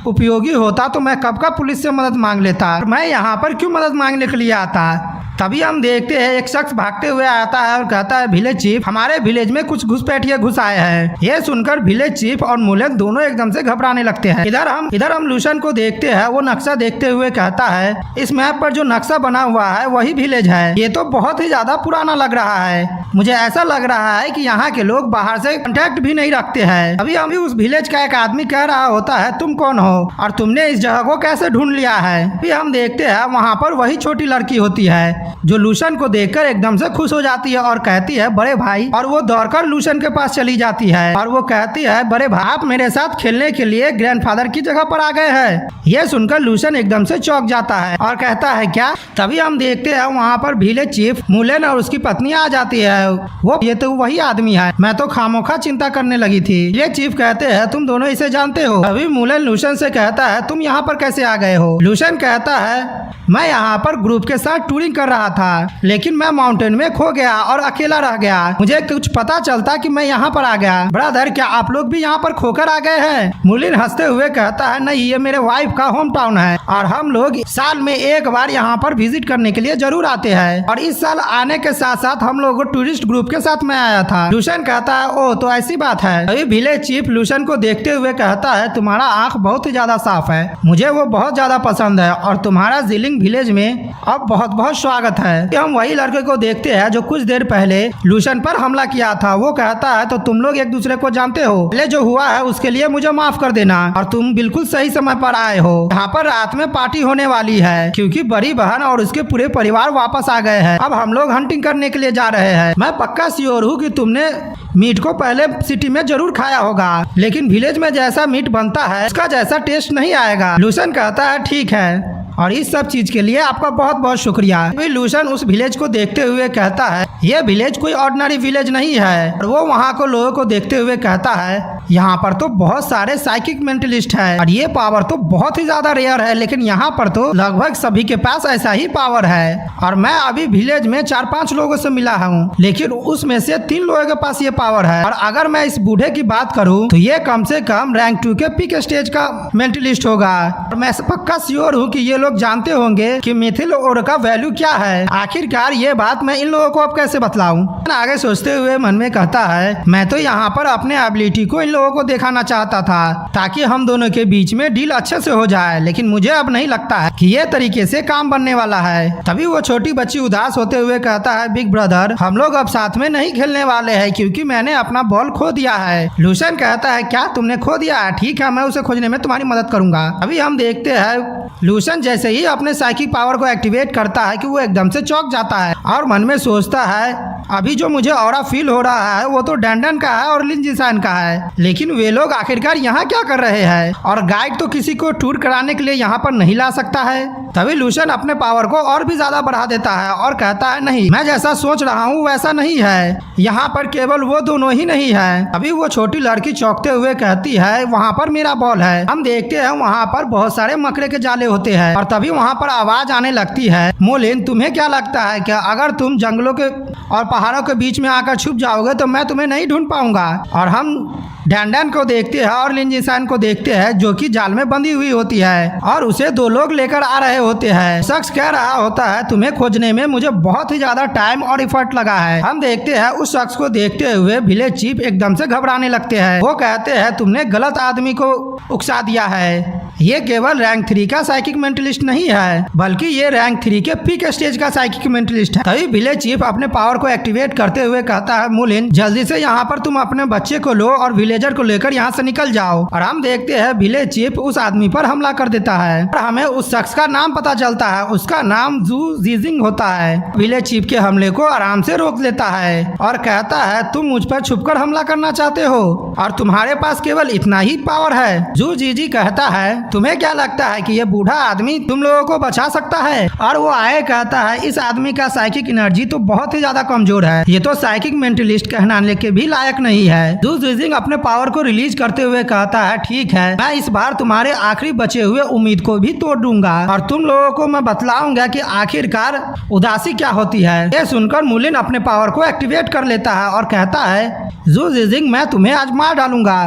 उपयोगी होता तो मैं कब का पुलिस से मदद मांग लेता, मैं यहाँ पर क्यों मदद मांगने के लिए आता? तभी हम देखते हैं एक शख्स भागते हुए आता है और कहता है, विलेज चीफ हमारे विलेज में कुछ घुसपैठिए घुस आए हैं। ये सुनकर विलेज चीफ और मुलेन दोनों एकदम से घबराने लगते हैं। इधर हम लूशन को देखते हैं, वो नक्शा देखते हुए कहता है, इस मैप पर जो नक्शा बना हुआ है वही विलेज है। ये तो बहुत ही ज्यादा पुराना लग रहा है, मुझे ऐसा लग रहा है कि यहाँ के लोग बाहर से कांटेक्ट भी नहीं रखते हैं। अभी हम भी उस विलेज का एक आदमी कह रहा होता है, तुम कौन हो और तुमने इस जगह को कैसे ढूंढ लिया है? अभी हम देखते हैं वहाँ पर वही छोटी लड़की होती है जो लूशन को देखकर एकदम से खुश हो जाती है और कहती है, बड़े भाई, और वो दौड़कर लूशन के पास चली जाती है और वो कहती है, बड़े भाई आप मेरे साथ खेलने के लिए ग्रैंडफादर की जगह पर आ गए हैं। ये सुनकर लूशन एकदम से चौंक जाता है और कहता है, क्या? तभी हम देखते हैं वहाँ पर विलेज चीफ, मुलेन और उसकी पत्नी आ जाती है। वो ये तो वही आदमी है, मैं तो खामोखा चिंता करने लगी थी। विलेज चीफ कहते हैं, तुम दोनों इसे जानते हो? अभी मुलेन लूशन से कहता है, तुम यहाँ पर कैसे आ गए हो? लूशन कहता है, मैं यहाँ पर ग्रुप के साथ टूरिंग कर रहा था, लेकिन मैं माउंटेन में खो गया और अकेला रह गया, मुझे कुछ पता चलता कि मैं यहाँ पर आ गया। ब्रदर क्या आप लोग भी यहाँ पर खोकर आ गए हैं? मुलेन हंसते हुए कहता है, नहीं ये मेरे वाइफ का होम टाउन है और हम लोग साल में एक बार यहाँ पर विजिट करने के लिए जरूर आते हैं और इस साल आने के साथ साथ हम लोग टूरिस्ट ग्रुप के साथ में आया था। लूशन कहता है, ओ तो ऐसी बात है। अभी विलेज चीफ लूशन को देखते हुए कहता है, तुम्हारा आँख बहुत ही ज्यादा साफ है, मुझे वो बहुत ज्यादा पसंद है और तुम्हारा जिलिंग विलेज में अब बहुत बहुत स्वागत है। हम वही लड़के को देखते हैं जो कुछ देर पहले लूशन पर हमला किया था। वो कहता है, तो तुम लोग एक दूसरे को जानते हो, पहले जो हुआ है उसके लिए मुझे माफ कर देना और तुम बिल्कुल सही समय पर आए हो। यहाँ पर रात में पार्टी होने वाली है क्योंकि बड़ी बहन और उसके पूरे परिवार वापस आ गए हैं। अब हम लोग हंटिंग करने के लिए जा रहे हैं। मैं पक्का श्योर हूँ कि तुमने मीट को पहले सिटी में जरूर खाया होगा, लेकिन विलेज में जैसा मीट बनता है उसका जैसा टेस्ट नहीं आएगा। लूशन कहता है, ठीक है और इस सब चीज के लिए आपका बहुत बहुत शुक्रिया। लूशन उस विलेज को देखते हुए कहता है, ये विलेज कोई ऑर्डिनरी विलेज नहीं है। और वो वहाँ को लोगों को देखते हुए कहता है, यहाँ पर तो बहुत सारे साइकिक मेंटलिस्ट है और ये पावर तो बहुत ही ज्यादा रेयर है, लेकिन यहाँ पर तो लगभग सभी के पास ऐसा ही पावर है और मैं अभी विलेज में 4-5 लोगों से मिला हूँ, लेकिन उसमें से 3 लोगों के पास ये पावर है। और अगर मैं इस बूढ़े की बात करूँ तो ये कम से कम रैंक 2 के पीक स्टेज का मेंटलिस्ट होगा और मैं पक्का श्योर हूँ कि ये लोग जानते होंगे कि मिथिल ओर का वैल्यू क्या है। आखिरकार ये बात मैं इन लोगों को अब कैसे बतलाऊं? आगे सोचते हुए मन में कहता है, मैं तो यहाँ पर अपने एबिलिटी को इन लोगों को दिखाना चाहता था ताकि हम दोनों के बीच में डील अच्छे से हो जाए, लेकिन मुझे अब नहीं लगता है कि ये तरीके से काम बनने वाला है। तभी वो छोटी बच्ची उदास होते हुए कहता है, बिग ब्रदर हम लोग अब साथ में नहीं खेलने वाले हैं क्योंकि मैंने अपना बॉल खो दिया है। लूशन कहता है, क्या तुमने खो दिया है? ठीक है, मैं उसे खोजने में तुम्हारी मदद करूंगा। अभी हम देखते हैं लूशन जैसे ही अपने साइकिक पावर को एक्टिवेट करता है कि वो एकदम से चौंक जाता है और मन में सोचता है, अभी जो मुझे ऑरा फील हो रहा है वो तो डैंडन का है और लिंजिसान का है, लेकिन वे लोग आखिरकार यहाँ क्या कर रहे हैं? और गाइड तो किसी को टूर कराने के लिए यहाँ पर नहीं ला सकता है। तभी लूशन अपने पावर को और भी ज्यादा बढ़ा देता है और कहता है, नहीं मैं जैसा सोच रहा हूँ वैसा नहीं है, यहाँ पर केवल वो दोनों ही नहीं है। अभी वो छोटी लड़की चौंकते हुए कहती है, वहाँ पर मेरा बॉल है। हम देखते हैं वहाँ पर बहुत सारे मकड़े के जाले होते हैं और तभी वहाँ पर आवाज आने लगती है, मोलिन तुम्हें क्या लगता है क्या अगर तुम जंगलों के और पहाड़ों के बीच में आकर छुप जाओगे तो मैं तुम्हें नहीं ढूंढ पाऊंगा। और हम डैंडन को देखते हैं और लिन जिसान को देखते हैं जो कि जाल में बंधी हुई होती है और उसे दो लोग लेकर आ रहे होते हैं। शख्स कह रहा होता है तुम्हें खोजने में मुझे बहुत ही ज्यादा टाइम और इफर्ट लगा है। हम देखते हैं उस शख्स को देखते हुए विलेज चीफ एकदम से घबराने लगते हैं। वो कहते हैं तुमने गलत आदमी को उकसा दिया है। ये केवल रैंक 3 का साइकिक मेंटलिस्ट नहीं है बल्कि ये रैंक 3 के पीक स्टेज का साइकिक मेंटलिस्ट है। तभी विलेज चीफ अपने पावर को एक्टिवेट करते हुए कहता है मुलिन जल्दी से यहाँ पर तुम अपने बच्चे को लो और विलेजर को लेकर यहाँ से निकल जाओ। और हम देखते हैं विलेज चीफ उस आदमी पर हमला कर देता है और हमें उस शख्स का नाम पता चलता है। उसका नाम जू जीजिंग होता है। विलेज चीफ के हमले को आराम से रोक लेता है और कहता है तुम मुझ पर छुपकर हमला करना चाहते हो और तुम्हारे पास केवल इतना ही पावर है। जू जीजी कहता है तुम्हें क्या लगता है कि ये बूढ़ा आदमी तुम लोगों को बचा सकता है? और वो आए कहता है इस आदमी का साइकिक एनर्जी तो बहुत ही ज्यादा कमजोर है। ये तो साइकिक मेंटलिस्ट कहलाने के भी लायक नहीं है। जू जीजिंग अपने पावर को रिलीज करते हुए कहता है ठीक है मैं इस बार तुम्हारे आखिरी बचे हुए उम्मीद को भी तोड़ दूंगा और तुम लोगों को मैं बतलाऊंगा कि आखिरकार उदासी क्या होती है। ये सुनकर मुलिन अपने पावर को एक्टिवेट कर लेता है और कहता है जू जीजिंग मैं तुम्हें आज मार डालूंगा।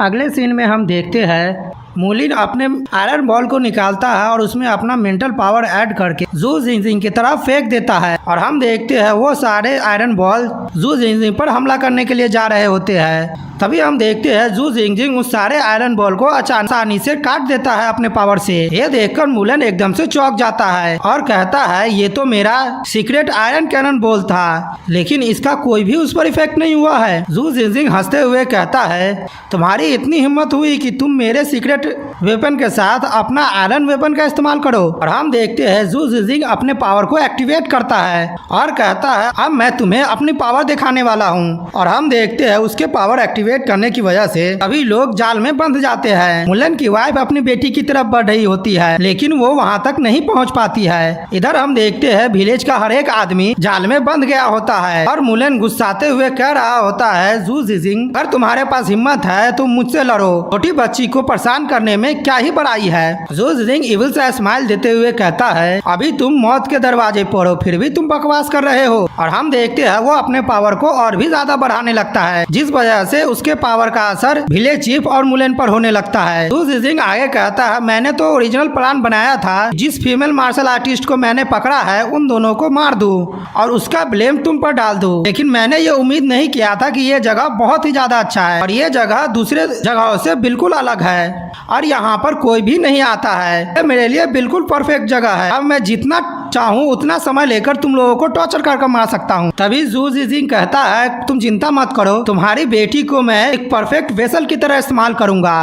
अगले सीन में हम देखते हैं मुलिन अपने आयरन बॉल को निकालता है और उसमें अपना मेंटल पावर ऐड करके जू जिंगजिंग की तरफ फेंक देता है और हम देखते हैं वो सारे आयरन बॉल जू जिंगजिंग पर हमला करने के लिए जा रहे होते हैं। तभी हम देखते हैं जू जिंगजिंग उस सारे आयरन बॉल को आसानी से काट देता है अपने पावर से। ये देखकर मुलिन एकदम से चौंक जाता है और कहता है ये तो मेरा सीक्रेट आयरन कैनन बॉल था लेकिन इसका कोई भी उस पर इफेक्ट नहीं हुआ है। जू जिंगजिंग हंसते हुए कहता है तुम्हारी इतनी हिम्मत हुई कि तुम मेरे सीक्रेट वेपन के साथ अपना आयरन वेपन का इस्तेमाल करो। और हम देखते हैं जू जिंगजिंग अपने पावर को एक्टिवेट करता है और कहता है अब मैं तुम्हें अपनी पावर दिखाने वाला हूँ। और हम देखते हैं उसके पावर एक्टिवेट करने की वजह से सभी लोग जाल में बंध जाते हैं। मुलन की वाइफ अपनी बेटी की तरफ बढ़ रही होती है लेकिन वो वहाँ तक नहीं पहुँच पाती है। इधर हम देखते हैं विलेज का हर एक आदमी जाल में बंध गया होता है और मुलन गुस्साते हुए कह रहा होता है जू जिंगजिंग अगर तुम्हारे पास हिम्मत है तो मुझसे लड़ो, छोटी बच्ची को परेशान करने में क्या ही बड़ाई है। जू जिंगजिंग इविल सा स्माइल देते हुए कहता है अभी तुम मौत के दरवाजे पर हो फिर भी तुम बकवास कर रहे हो। और हम देखते हैं वो अपने पावर को और भी ज्यादा बढ़ाने लगता है जिस वजह से उसके पावर का असर विलेज चीफ और मुलेन पर होने लगता है। जू जिंगजिंग आगे कहता है मैंने तो ओरिजिनल प्लान बनाया था जिस फीमेल मार्शल आर्टिस्ट को मैंने पकड़ा है उन दोनों को मार दूं और उसका ब्लेम तुम पर डाल दूं, लेकिन मैंने ये उम्मीद नहीं किया था कि ये जगह बहुत ही ज्यादा अच्छा है और ये जगह दूसरे जगहों से बिल्कुल अलग है और यहाँ पर कोई भी नहीं आता है। ये मेरे लिए बिल्कुल परफेक्ट जगह है। अब मैं जितना चाहूँ उतना समय लेकर तुम लोगों को टॉर्चर कर मार सकता हूँ। तभी जू जिंगजिंग कहता है तुम चिंता मत करो, तुम्हारी बेटी को मैं एक परफेक्ट वेसल की तरह इस्तेमाल करूंगा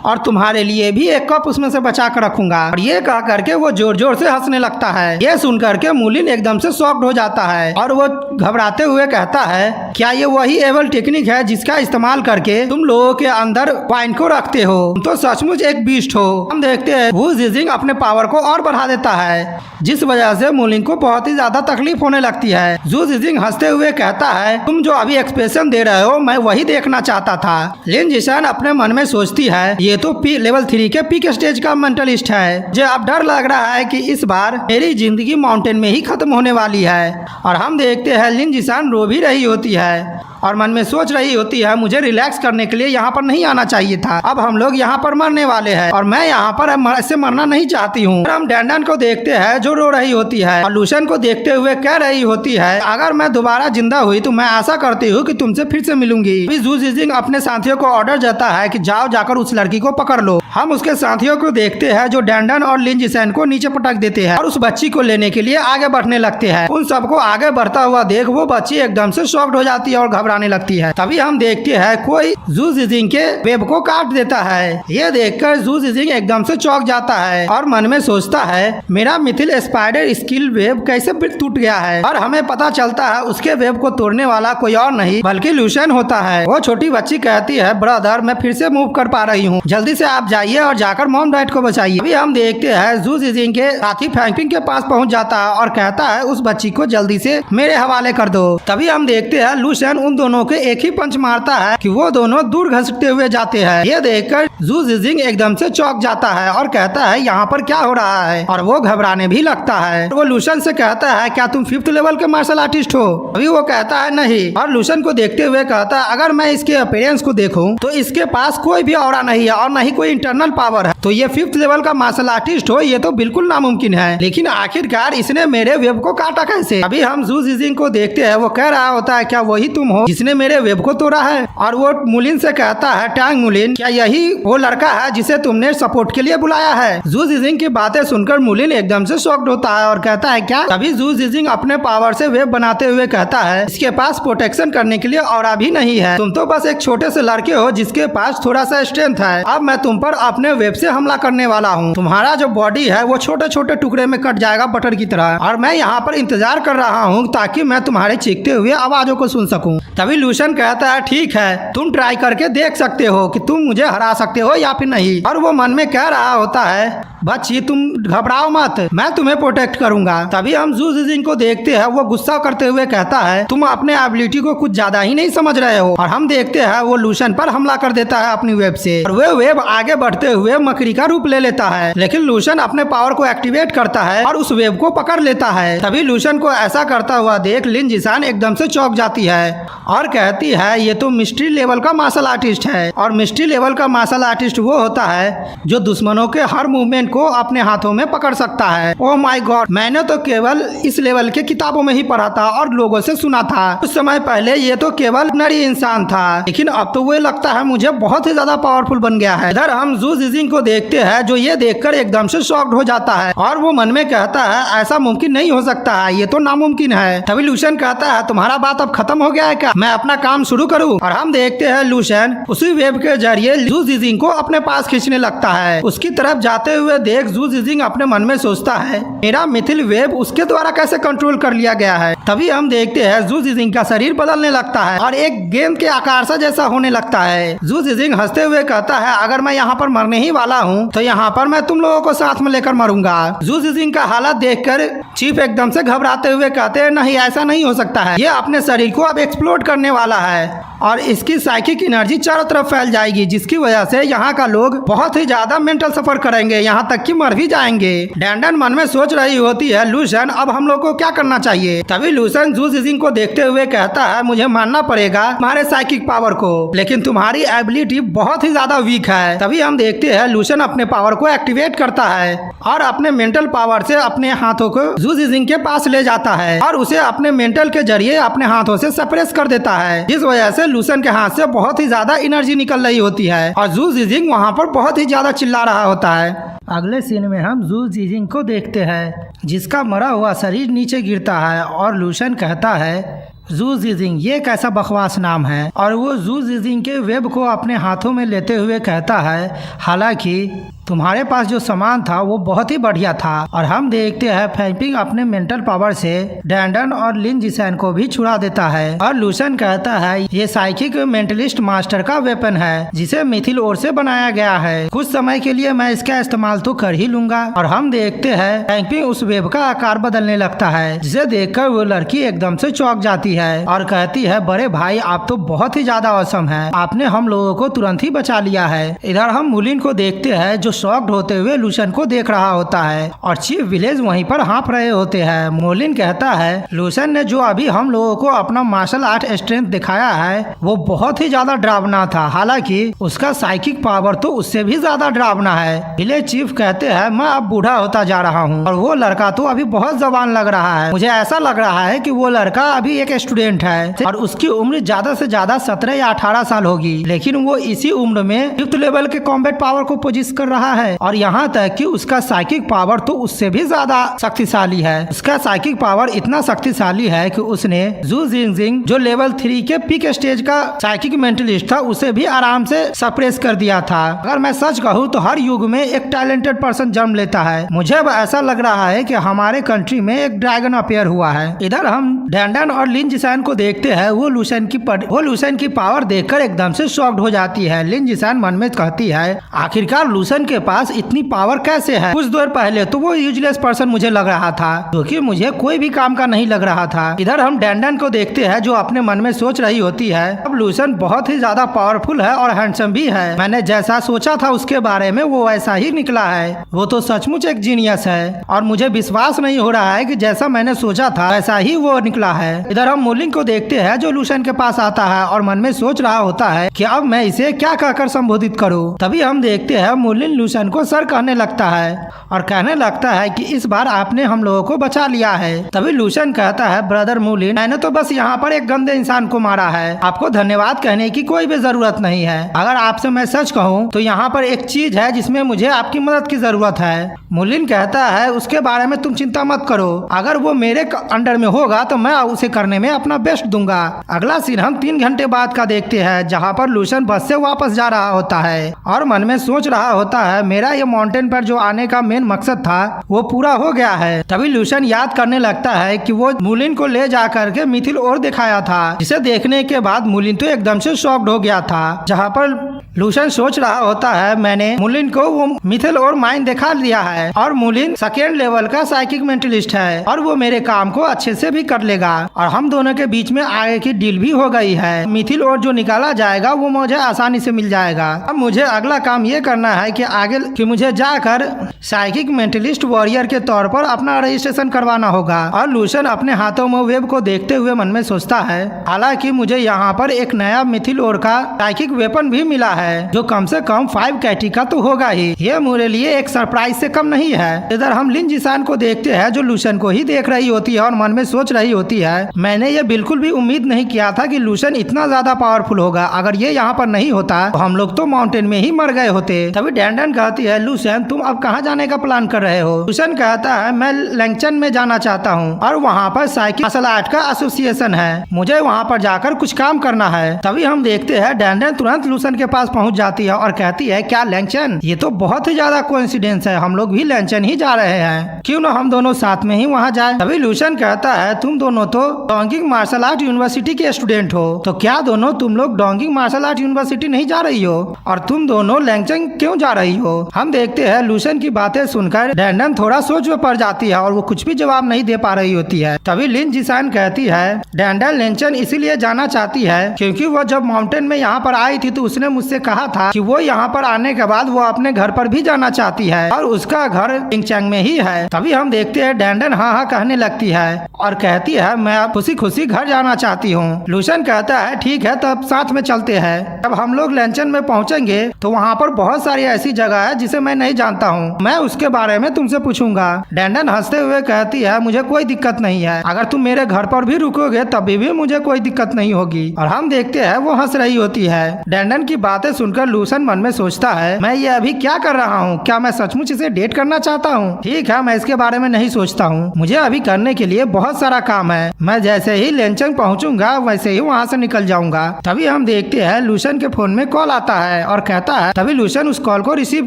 और तुम्हारे लिए भी एक कप उसमें से बचा कर रखूंगा। और ये कह करके वो जोर जोर से हंसने लगता है। ये सुन करके मुलिन एकदम से शॉक्ड हो जाता है और वो घबराते हुए कहता है क्या ये वही एवल टेक्निक है जिसका इस्तेमाल करके तुम लोगों के अंदर वाइन को रखते हो? तुम तो सचमुच एक बीस्ट हो। हम देखते हैं जू जिंगजिंग अपने पावर को और बढ़ा देता है जिस वजह से मुलिन को बहुत ही ज्यादा तकलीफ होने लगती है। जू जिंगजिंग हंसते हुए कहता है तुम जो अभी एक्सप्रेशन दे रहे हो मैं वही देखना चाहता था। लिन जिसान अपने मन में सोचती है ये तो लेवल 3 के पीक स्टेज का मेंटलिस्ट है। मुझे अब डर लग रहा है कि इस बार मेरी जिंदगी माउंटेन में ही खत्म होने वाली है। और हम देखते हैं लिन जिसान रो भी रही होती है और मन में सोच रही होती है मुझे रिलैक्स करने के लिए यहाँ पर नहीं आना चाहिए था। अब हम लोग यहाँ पर मरने वाले हैं और मैं यहाँ पर इससे मरना नहीं चाहती हूँ। हम डैंडन को देखते हैं जो रो रही होती है और लूशन को देखते हुए कह रही होती है अगर मैं दोबारा जिंदा हुई तो मैं आशा करती हूँ कि तुमसे फिर से मिलूंगी। जू जिंगजिंग अपने साथियों को ऑर्डर देता है कि जाओ जाकर उस लड़की को पकड़ लो। हम उसके साथियों को देखते हैं जो डैंडन और लिन जिसान को नीचे पटक देते हैं और उस बच्ची को लेने के लिए आगे बढ़ने लगते हैं। उन सबको आगे बढ़ता हुआ देख वो बच्ची एकदम से शॉक्ड हो जाती है और घबराने लगती है। तभी हम देखते हैं कोई जू जिंगजिंग के वेब को काट देता है। ये देखकर जू जिंगजिंग एकदम से चौंक जाता है और मन में सोचता है मेरा मिथिल स्पाइडर स्किल वेब कैसे टूट गया है। और हमें पता चलता है उसके वेब को तोड़ने वाला कोई और नहीं बल्कि लूशन होता है। वो छोटी बच्ची कहती है ब्रदर मैं फिर से मूव कर पा रही हूँ, जल्दी से आप जाइए और जाकर मॉम डैड को बचाइए। अभी हम देखते हैं जू जिंगजिंग के साथी फैंगपिंग के पास पहुँच जाता है और कहता है उस बच्ची को जल्दी से मेरे हवाले कर दो। तभी हम देखते हैं लूशन उन दोनों के एक ही पंच मारता है कि वो दोनों दूर घसकते हुए जाते हैं। ये देखकर जू जिजिंग एकदम से चौंक जाता है और कहता है यहाँ पर क्या हो रहा है, और वो घबराने भी लगता है। वो लूशन से कहता है क्या तुम 5th लेवल के मार्शल आर्टिस्ट हो? अभी वो कहता है नहीं, और लूशन को देखते हुए कहता है अगर मैं इसके अपीयरेंस को देखूं तो इसके पास कोई भी ऑरा नहीं है और न ही कोई इंटरनल पावर है, तो ये 5th लेवल का मार्शल आर्टिस्ट हो ये तो बिल्कुल नामुमकिन है। लेकिन आखिरकार इसने मेरे वेब को काटा कैसे? अभी हम जू जिजिंग को देखते हैं, वो कह रहा होता है क्या वही तुम हो जिसने मेरे वेब को तोड़ा है? और वो मुलिन से कहता है टैंग मुलिन, क्या यही वो लड़का है जिसे तुमने सपोर्ट के लिए बुलाया है? जू जिजिंग की बातें सुनकर मुलिन एकदम से शॉक्ड होता है और कहता है क्या? तभी जू जिजिंग अपने पावर से वेब बनाते हुए कहता है इसके पास प्रोटेक्शन करने के लिए ऑरा भी नहीं है, तुम तो बस एक छोटे से लड़के हो जिसके पास थोड़ा सा स्ट्रेंथ है। अब मैं तुम पर अपने वेब से हमला करने वाला हूँ, तुम्हारा जो बॉडी है वो छोटे छोटे टुकड़े में कट जाएगा बटर की तरह, और मैं यहाँ पर इंतजार कर रहा हूँ ताकि मैं तुम्हारे चीखते हुए आवाजों को सुन सकूं। तभी लूशन कहता है ठीक है, तुम ट्राई करके देख सकते हो कि तुम मुझे हरा सकते हो या फिर नहीं। और वो मन में कह रहा होता है बच्ची तुम घबराओ मत, मैं तुम्हें प्रोटेक्ट करूंगा। तभी हम जू जिजिंग को देखते हैं, वो गुस्सा करते हुए कहता है तुम अपने एबिलिटी को कुछ ज्यादा ही नहीं समझ रहे हो। और हम देखते हैं वो लूशन पर हमला कर देता है अपनी वेब से, और वो वेब आगे बढ़ते हुए मकड़ी का रूप ले लेता है। लेकिन लूशन अपने पावर को एक्टिवेट करता है और उस वेब को पकड़ लेता है। तभी लूशन को ऐसा करता हुआ देख लिन जिसान एकदम से चौंक जाती है और कहती है ये तो मिस्ट्री लेवल का मार्शल आर्टिस्ट है, और मिस्ट्री लेवल का मार्शल आर्टिस्ट वो होता है जो दुश्मनों के हर मूवमेंट को अपने हाथों में पकड़ सकता है। ओह माय गॉड, मैंने तो केवल इस लेवल के किताबों में ही पढ़ा था और लोगों से सुना था। कुछ समय पहले ये तो केवल नरी इंसान था, लेकिन अब तो वो लगता है मुझे बहुत ही ज्यादा पावरफुल बन गया है। इधर हम जू जिजिंग को देखते हैं जो ये देखकर एकदम से शॉक्ड हो जाता है और वो मन में कहता है ऐसा मुमकिन नहीं हो सकता है, ये तो नामुमकिन है। तभी लूशन कहता है तुम्हारा बात अब खत्म हो गया है क्या, मैं अपना काम शुरू करूँ? और हम देखते हैं लूशन उसी वेब के जरिए जू जिजिंग को अपने पास खींचने लगता है। उसकी तरफ जाते हुए देख जू जिजिंग अपने मन में सोचता है मेरा मिथिल वेब उसके द्वारा कैसे कंट्रोल कर लिया गया है। तभी हम देखते हैं जू जिजिंग का शरीर बदलने लगता है और एक गेंद के आकार सा जैसा होने लगता है। जू जिजिंग हंसते हुए कहता है अगर मैं यहाँ पर मरने ही वाला हूँ तो यहाँ पर मैं तुम लोगों को साथ में लेकर मरूंगा। जू जिजिंग का हालत देखकर चीफ एकदम से घबराते हुए कहते हैं नहीं ऐसा नहीं हो सकता है, ये अपने शरीर को अब एक्सप्लोड करने वाला है और इसकी साइकिक एनर्जी चारों तरफ फैल जाएगी जिसकी वजह से यहाँ का लोग बहुत ही ज्यादा मेंटल सफर करेंगे, यहाँ तक कि मर भी जाएंगे। डैंडन मन में सोच रही होती है लूशन अब हम लोग को क्या करना चाहिए। तभी लूशन जू जिजिंग को देखते हुए कहता है मुझे मानना पड़ेगा तुम्हारे साइकिक पावर को, लेकिन तुम्हारी एबिलिटी बहुत ही ज्यादा वीक है। तभी हम देखते हैं लूशन अपने पावर को एक्टिवेट करता है और अपने मेंटल पावर से अपने हाथों को जू जिजिंग के पास ले जाता है और उसे अपने मेंटल के जरिए अपने हाथों से सप्रेस कर देता है, जिस वजह से लूशन के हाथ से बहुत ही ज्यादा एनर्जी निकल रही होती है और जू जिजिंग वहाँ पर बहुत ही ज्यादा चिल्ला रहा होता है। अगले सीन में हम जू जिजिंग को देखते हैं जिसका मरा हुआ शरीर नीचे गिरता है और लूशन कहता है जू जिजिंग ये कैसा बकवास नाम है, और वो जू जिजिंग के वेब को अपने हाथों में लेते हुए कहता है हालांकि तुम्हारे पास जो सामान था वो बहुत ही बढ़िया था। और हम देखते हैं फैंपिंग अपने मेंटल पावर से डैंडन और लिन जिसान को भी छुड़ा देता है और लूशन कहता है ये साइकिक मेंटलिस्ट मास्टर का वेपन है जिसे मिथिल ओर से बनाया गया है, कुछ समय के लिए मैं इसका इस्तेमाल तो कर ही लूंगा। और हम देखते हैं फैंपिंग उस वेब का आकार बदलने लगता है जिसे देखकर वो लड़की एकदम से चौंक जाती है और कहती है बड़े भाई आप तो बहुत ही ज्यादा औसम है, आपने हम लोगों को तुरंत ही बचा लिया है। इधर हम मुलिन को देखते हैं जो शॉक्ड होते हुए लूशन को देख रहा होता है और चीफ विलेज वहीं पर हाँफ रहे होते हैं। मोलिन कहता है लूशन ने जो अभी हम लोगों को अपना मार्शल आर्ट स्ट्रेंथ दिखाया है वो बहुत ही ज्यादा डरावना था, हालांकि उसका साइकिक पावर तो उससे भी ज्यादा डरावना है। विलेज चीफ कहते हैं मैं अब बूढ़ा होता जा रहा हूँ और वो लड़का तो अभी बहुत जवान लग रहा है, मुझे ऐसा लग रहा है कि वो लड़का अभी एक स्टूडेंट है और उसकी उम्र ज्यादा से ज्यादा 17 या 18 साल होगी, लेकिन वो इसी उम्र में 5th लेवल के कॉम्बैट पावर को पोजिस कर रहा है और यहाँ तक कि उसका साइकिक पावर तो उससे भी ज्यादा शक्तिशाली है। उसका साइकिक पावर इतना शक्तिशाली है कि उसने जू जिजिंग जो लेवल 3 के पीक स्टेज का साइकिक मेंटलिस्ट था उसे भी आराम से सप्रेस कर दिया था। अगर मैं सच कहूँ तो हर युग में एक टैलेंटेड पर्सन जन्म लेता है, मुझे अब ऐसा लग रहा है कि हमारे कंट्री में एक ड्रैगन अपेयर हुआ है। इधर हम डैंडन और लिन जिसान को देखते हैं वो लूसेन की पावर देखकर एकदम से शॉक्ड हो जाती है। लिन जिसान मन में कहती है आखिरकार लूसेन के पास इतनी पावर कैसे है। कुछ देर पहले तो वो यूजलेस पर्सन मुझे लग रहा था, क्योंकि मुझे कोई भी काम का नहीं लग रहा था। इधर हम डैंडन को देखते हैं जो अपने मन में सोच रही होती है अब लूसेन बहुत ही ज्यादा पावरफुल है और हैंडसम भी है। मैंने जैसा सोचा था उसके बारे में वो वैसा ही निकला है। वो तो सचमुच एक जीनियस है और मुझे विश्वास नहीं हो रहा है कि जैसा मैंने सोचा था वैसा ही वो निकला है। इधर हम मुलिन को देखते हैं जो लूसेन के पास आता है और मन में सोच रहा होता है कि अब मैं इसे क्या कहकर संबोधित करूं। तभी हम देखते हैं मुलिन लूसेन को सर कहने लगता है और कहने लगता है कि इस बार आपने हम लोगों को बचा लिया है। तभी लूसेन कहता है ब्रदर मुलिन, मैंने तो बस यहाँ पर एक गंदे इंसान को मारा है, आपको धन्यवाद कहने की कोई भी जरूरत नहीं है। अगर आपसे मैं सच कहूँ तो यहाँ पर एक चीज है जिसमें मुझे आपकी मदद की जरूरत है। मुलिन कहता है उसके बारे में तुम चिंता मत करो, अगर वो मेरे अंडर में होगा तो मैं उसे करने में अपना बेस्ट दूंगा। अगला सीन हम 3 घंटे बाद का देखते हैं जहाँ पर लूसेन बस से वापस जा रहा होता है और मन में सोच रहा होता है मेरा ये माउंटेन पर जो आने का मेन मकसद था वो पूरा हो गया है। तभी लूसेन याद करने लगता है कि वो मुलिन को ले जा करके मिथिल और दिखाया था, जिसे देखने के बाद मुलिन तो एकदम से शॉक्ड हो गया था। जहाँ पर लूसेन सोच रहा होता है मैंने मुलिन को वो मिथिल और माइंड दिखा दिया है और मुलिन सेकेंड लेवल का साइकिक मेंटलिस्ट है और वो मेरे काम को अच्छे से भी कर लेगा और हम दोनों के बीच में आगे की डील भी हो गई है। मिथिल और जो निकाला जाएगा वो मुझे आसानी से मिल जाएगा। अब मुझे अगला काम ये करना है कि आगे कि मुझे जाकर साइकिक मेंटलिस्ट वॉरियर के तौर पर अपना रजिस्ट्रेशन करवाना होगा। और लूसेन अपने हाथों में वेब को देखते हुए मन में सोचता है हालांकि मुझे यहाँ पर एक नया मिथिल और का साइकिक वेपन भी मिला है जो कम से कम 5 कैटी का तो होगा ही, ये मेरे लिए एक सरप्राइज से कम नहीं है। इधर हम लिन जिसान को देखते हैं जो लूसेन को ही देख रही होती है और मन में सोच रही होती है मैंने ये बिल्कुल भी उम्मीद नहीं किया था कि लूसेन इतना ज्यादा पावरफुल होगा, अगर ये यहाँ पर नहीं होता तो हम लोग तो माउंटेन में ही मर गए होते। तभी डैंडन कहती है लूसेन तुम अब कहाँ जाने का प्लान कर रहे हो। लूसेन कहता है मैं लैंगचन में जाना चाहता हूँ और वहाँ पर साइकिल मार्शल आर्ट का एसोसिएशन है, मुझे वहाँ पर जाकर कुछ काम करना है। तभी हम देखते हैं डैंडन तुरंत लूसेन के पास पहुँच जाती है और कहती है क्या लैंगचन, ये तो बहुत ही ज्यादा कोइंसिडेंस है, हम लोग भी लैंगचन ही जा रहे हैं, क्यों ना हम दोनों साथ में ही वहाँ जाए। तभी लूसेन कहता है तुम दोनों तो डोंगिंग मार्शल आर्ट यूनिवर्सिटी के स्टूडेंट हो, तो क्या दोनों तुम लोग डोंगिंग मार्शल आर्ट यूनिवर्सिटी नहीं जा रही हो और तुम दोनों लैंगचन क्यों जा रही हो। हम देखते हैं लूसेन की बातें सुनकर डैंडन थोड़ा सोच में पड़ जाती है और वो कुछ भी जवाब नहीं दे पा रही होती है। तभी लिन जिसान कहती है डैंडन लैंगचन इसीलिए जाना चाहती है क्योंकि वो जब माउंटेन में यहाँ पर आई थी तो उसने मुझसे कहा था कि वो यहाँ पर आने के बाद वो अपने घर पर भी जाना चाहती है और उसका घर लिंगचैंग में ही है। तभी हम देखते हैं डैंडन हाँ हाँ कहने लगती है और कहती है मैं अब खुशी खुशी घर जाना चाहती हूँ। लूसेन कहता है ठीक है तब साथ में चलते हैं। जब हम लोग लैंचन में पहुँचेंगे तो वहाँ पर बहुत सारी ऐसी जगह है जिसे मैं नहीं जानता हूँ, मैं उसके बारे में तुमसे पूछूंगा। डैंडन हंसते हुए कहती है मुझे कोई दिक्कत नहीं है, अगर तुम मेरे घर पर भी रुकोगे तभी भी मुझे कोई दिक्कत नहीं होगी। और हम देखते हैं वो हंस रही होती है। डैंडन की बातें सुनकर लूसेन मन में सोचता है मैं ये अभी क्या कर रहा हूँ, क्या मैं सचमुच इसे डेट करना चाहता हूँ। ठीक है मैं इसके बारे में नहीं सोचता हूँ, मुझे अभी करने के लिए बहुत सारा काम है, मैं जैसे ही लैंचन पहुँचूंगा वैसे ही वहाँ से निकल जाऊंगा। तभी हम देखते हैं लूसेन के फोन में कॉल आता है और कहता है, तभी लूसेन उस कॉल को रिसीव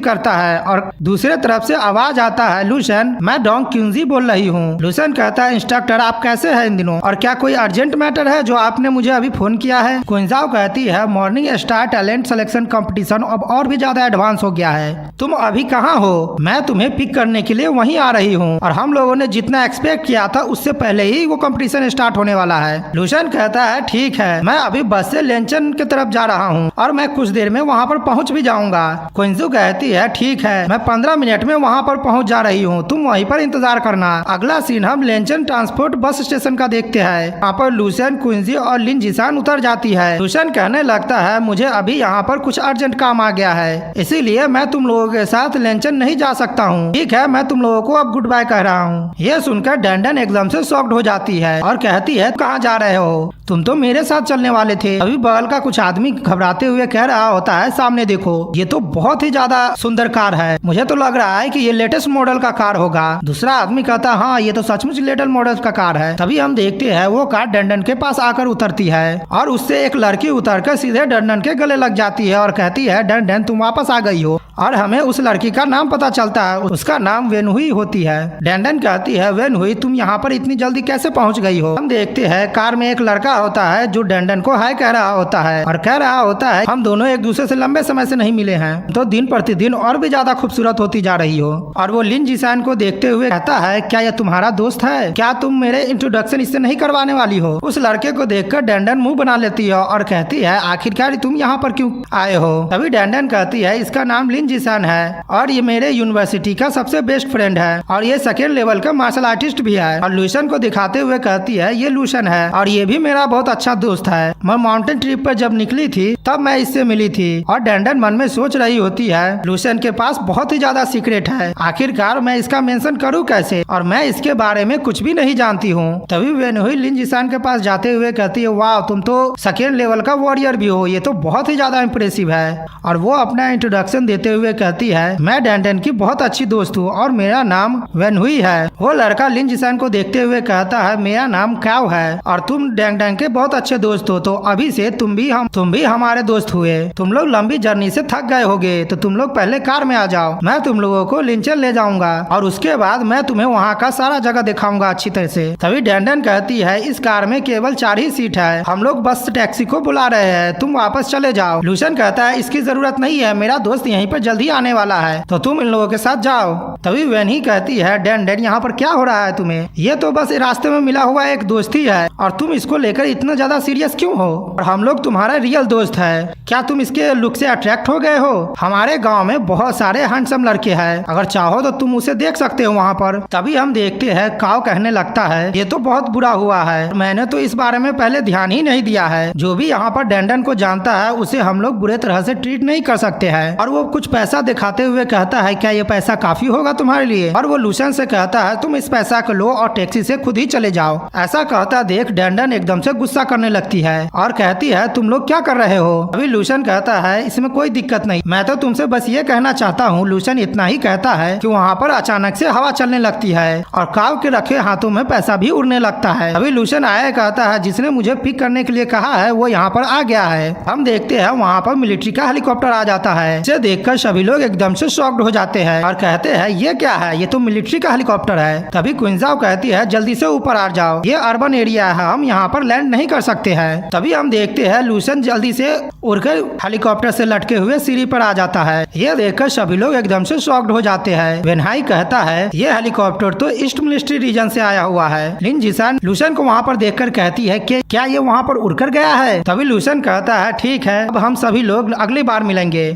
करता है और दूसरे तरफ से आवाज आता है लूसेन मैं डोंग क्यूंजी बोल रही हूँ। लूसेन कहता है इंस्ट्रक्टर आप कैसे हैं इन दिनों और क्या कोई अर्जेंट मैटर है जो आपने मुझे अभी फोन किया है। क्विंजाओ कहती है morning star talent selection competition अब और भी ज्यादा एडवांस हो गया है, तुम अभी कहाँ हो, मैं तुम्हें पिक करने के लिए वहीं आ रही हूँ और हम लोगों ने जितना एक्सपेक्ट किया था उससे पहले ही वो कंपटीशन स्टार्ट होने वाला है। लूसेन कहता है ठीक है मैं अभी बस से लैंचन की तरफ जा रहा हूँ और मैं कुछ देर में वहाँ पर पहुँच भी जाऊंगा। क्विंजू कहती है ठीक है मैं 15 मिनट में वहाँ पर पहुँच जा रही हूँ, तुम वहीं पर इंतजार करना। अगला सीन हम लैंचन ट्रांसपोर्ट बस स्टेशन का देखते हैं। यहाँ पर लूसेन क्विंजी और लिन जिसान उतर जाती है। लूसेन कहने लगता है मुझे अभी यहाँ पर कुछ अर्जेंट काम आ गया है इसीलिए मैं तुम लोगों के साथ लैंचन नहीं जा सकता हूँ, ठीक है मैं तुम लोगों को अब गुड बाय कह रहा हूँ। ये सुनकर डैंडन एकदम से शॉक्ड हो जाती है और कहती है कहाँ जा रहे हो। तुम तो मेरे साथ चलने वाले थे। अभी बगल का कुछ आदमी घबराते हुए कह रहा होता है, सामने देखो, ये तो बहुत ही ज्यादा सुंदर कार है, मुझे तो लग रहा है कि ये लेटेस्ट मॉडल का कार होगा। दूसरा आदमी कहता है, हाँ ये तो सचमुच लेटेस्ट मॉडल का कार है। तभी हम देखते हैं वो कार डंडन के पास आकर उतरती है और उससे एक लड़की उतरकर सीधे डंडन के गले लग जाती है और कहती है, डंडन तुम वापस आ गई हो। और हमें उस लड़की का नाम पता चलता है, उसका नाम वेनहुई होती है। डंडन कहती है, वेनहुई तुम यहाँ पर इतनी जल्दी कैसे पहुँच गई हो। हम देखते हैं कार में एक लड़का होता है जो डंडन को हाय कह रहा होता है और कह रहा होता है, हम दोनों एक दूसरे से लंबे समय से नहीं मिले हैं, तो दिन प्रतिदिन और भी ज्यादा खूबसूरत होती जा रही हो। और वो लिन जिसान को देखते हुए कहता है, क्या यह तुम्हारा दोस्त है? क्या तुम मेरे इंट्रोडक्शन इससे नहीं करवाने वाली हो? उस लड़के को देखकर डंडन मुंह बना लेती है और कहती है, आखिरकार तुम यहाँ पर क्यों आए हो? तभी डंडन कहती है, इसका नाम लिन जिसान है और ये मेरे यूनिवर्सिटी का सबसे बेस्ट फ्रेंड है और ये सेकेंड लेवल का मार्शल आर्टिस्ट भी है। और लूशन को दिखाते हुए कहती है, ये लूशन है और ये भी मेरा बहुत अच्छा दोस्त है। मैं माउंटेन ट्रिप पर जब निकली थी तब मैं इससे मिली थी। और डंडन मन में सोच रही होती है, लूशन के पास बहुत ही ज्यादा सीक्रेट है, आखिरकार मैं इसका मेंशन करूं कैसे, और मैं इसके बारे में कुछ भी नहीं जानती हूँ। तभी वेनहुई लिन जिसान के पास जाते हुए कहती है, वाह तुम तो सेकेंड लेवल का वॉरियर भी हो, ये तो बहुत ही ज्यादा इम्प्रेसिव है। और वो अपना इंट्रोडक्शन देते हुए कहती है, मैं डंडन की बहुत अच्छी दोस्त हूँ और मेरा नाम वेनहुई है। वो लड़का लिन जिसान को देखते हुए कहता है, मेरा नाम काव है और तुम डंडन के बहुत अच्छे दोस्त हो, तो अभी से तुम भी हमारे दोस्त हुए। तुम लोग लंबी जर्नी से थक गए होगे, तो तुम लोग पहले कार में आ जाओ, मैं तुम लोगों को लिंचन ले जाऊंगा और उसके बाद मैं तुम्हें वहाँ का सारा जगह दिखाऊंगा अच्छी तरह से। तभी डंडन कहती है, इस कार में केवल 4 ही सीट है, हम लोग बस टैक्सी को बुला रहे हैं, तुम वापस चले जाओ। लूशन कहता है, इसकी जरूरत नहीं है, मेरा दोस्त यहीं पर जल्दी आने वाला है, तो तुम इन लोगों के साथ जाओ। तभी वेनही कहती है, डंडन यहाँ पर क्या हो रहा है तुम्हें? ये तो बस रास्ते में मिला हुआ एक दोस्ती है और तुम इसको लेकर इतना ज्यादा सीरियस क्यों हो? और हम लोग तुम्हारा रियल दोस्त है, क्या तुम इसके लुक से अट्रैक्ट हो गए हो? हमारे गांव में बहुत सारे हैंडसम लड़के हैं, अगर चाहो तो तुम उसे देख सकते हो वहाँ पर। तभी हम देखते हैं काव कहने लगता है, ये तो बहुत बुरा हुआ है, मैंने तो इस बारे में पहले ध्यान ही नहीं दिया है। जो भी यहाँ पर डंडन को जानता है उसे हम लोग बुरे तरह से ट्रीट नहीं कर सकते हैं। और वो कुछ पैसा दिखाते हुए कहता है, क्या ये पैसा काफी होगा तुम्हारे लिए? और वो लूशन से कहता है, तुम इस पैसा को लो और टैक्सी से खुद ही चले जाओ। ऐसा कहता देख डंडन एकदम से गुस्सा करने लगती है और कहती है, तुम लोग क्या कर रहे हो? अभी लूशन कहता है, इसमें कोई दिक्कत नहीं, मैं तो तुमसे बस ये कहना चाहता हूँ। लूशन इतना ही कहता है कि वहाँ पर अचानक से हवा चलने लगती है और काव के रखे हाथों में पैसा भी उड़ने लगता है। अभी लूशन आया कहता है, जिसने मुझे पिक करने के लिए कहा है वो यहाँ पर आ गया है। हम देखते हैं वहाँ पर मिलिट्री का हेलीकॉप्टर आ जाता है, इसे देखकर सभी लोग एकदम से शॉक्ड हो जाते हैं और कहते हैं, ये क्या है? ये तो मिलिट्री का हेलीकॉप्टर है। तभी क्विंजाओ कहती है, जल्दी से ऊपर आ जाओ, ये अर्बन एरिया है, हम यहाँ पर लैंड नहीं कर सकते हैं। तभी हम देखते हैं लूशन जल्दी से उड़कर हेलीकॉप्टर से लटके हुए सीढ़ी पर आ जाता है। ये देखकर सभी लोग एकदम से शॉक्ड हो जाते हैं। वेनहाई कहता है, ये हेलीकॉप्टर तो ईस्ट मिलिट्री रीजन से आया हुआ है। लिन जिसान लूशन को वहाँ पर देखकर कहती है कि क्या ये वहाँ पर उड़कर गया है? तभी लूशन कहता है, ठीक है, अब हम सभी लोग अगली बार मिलेंगे।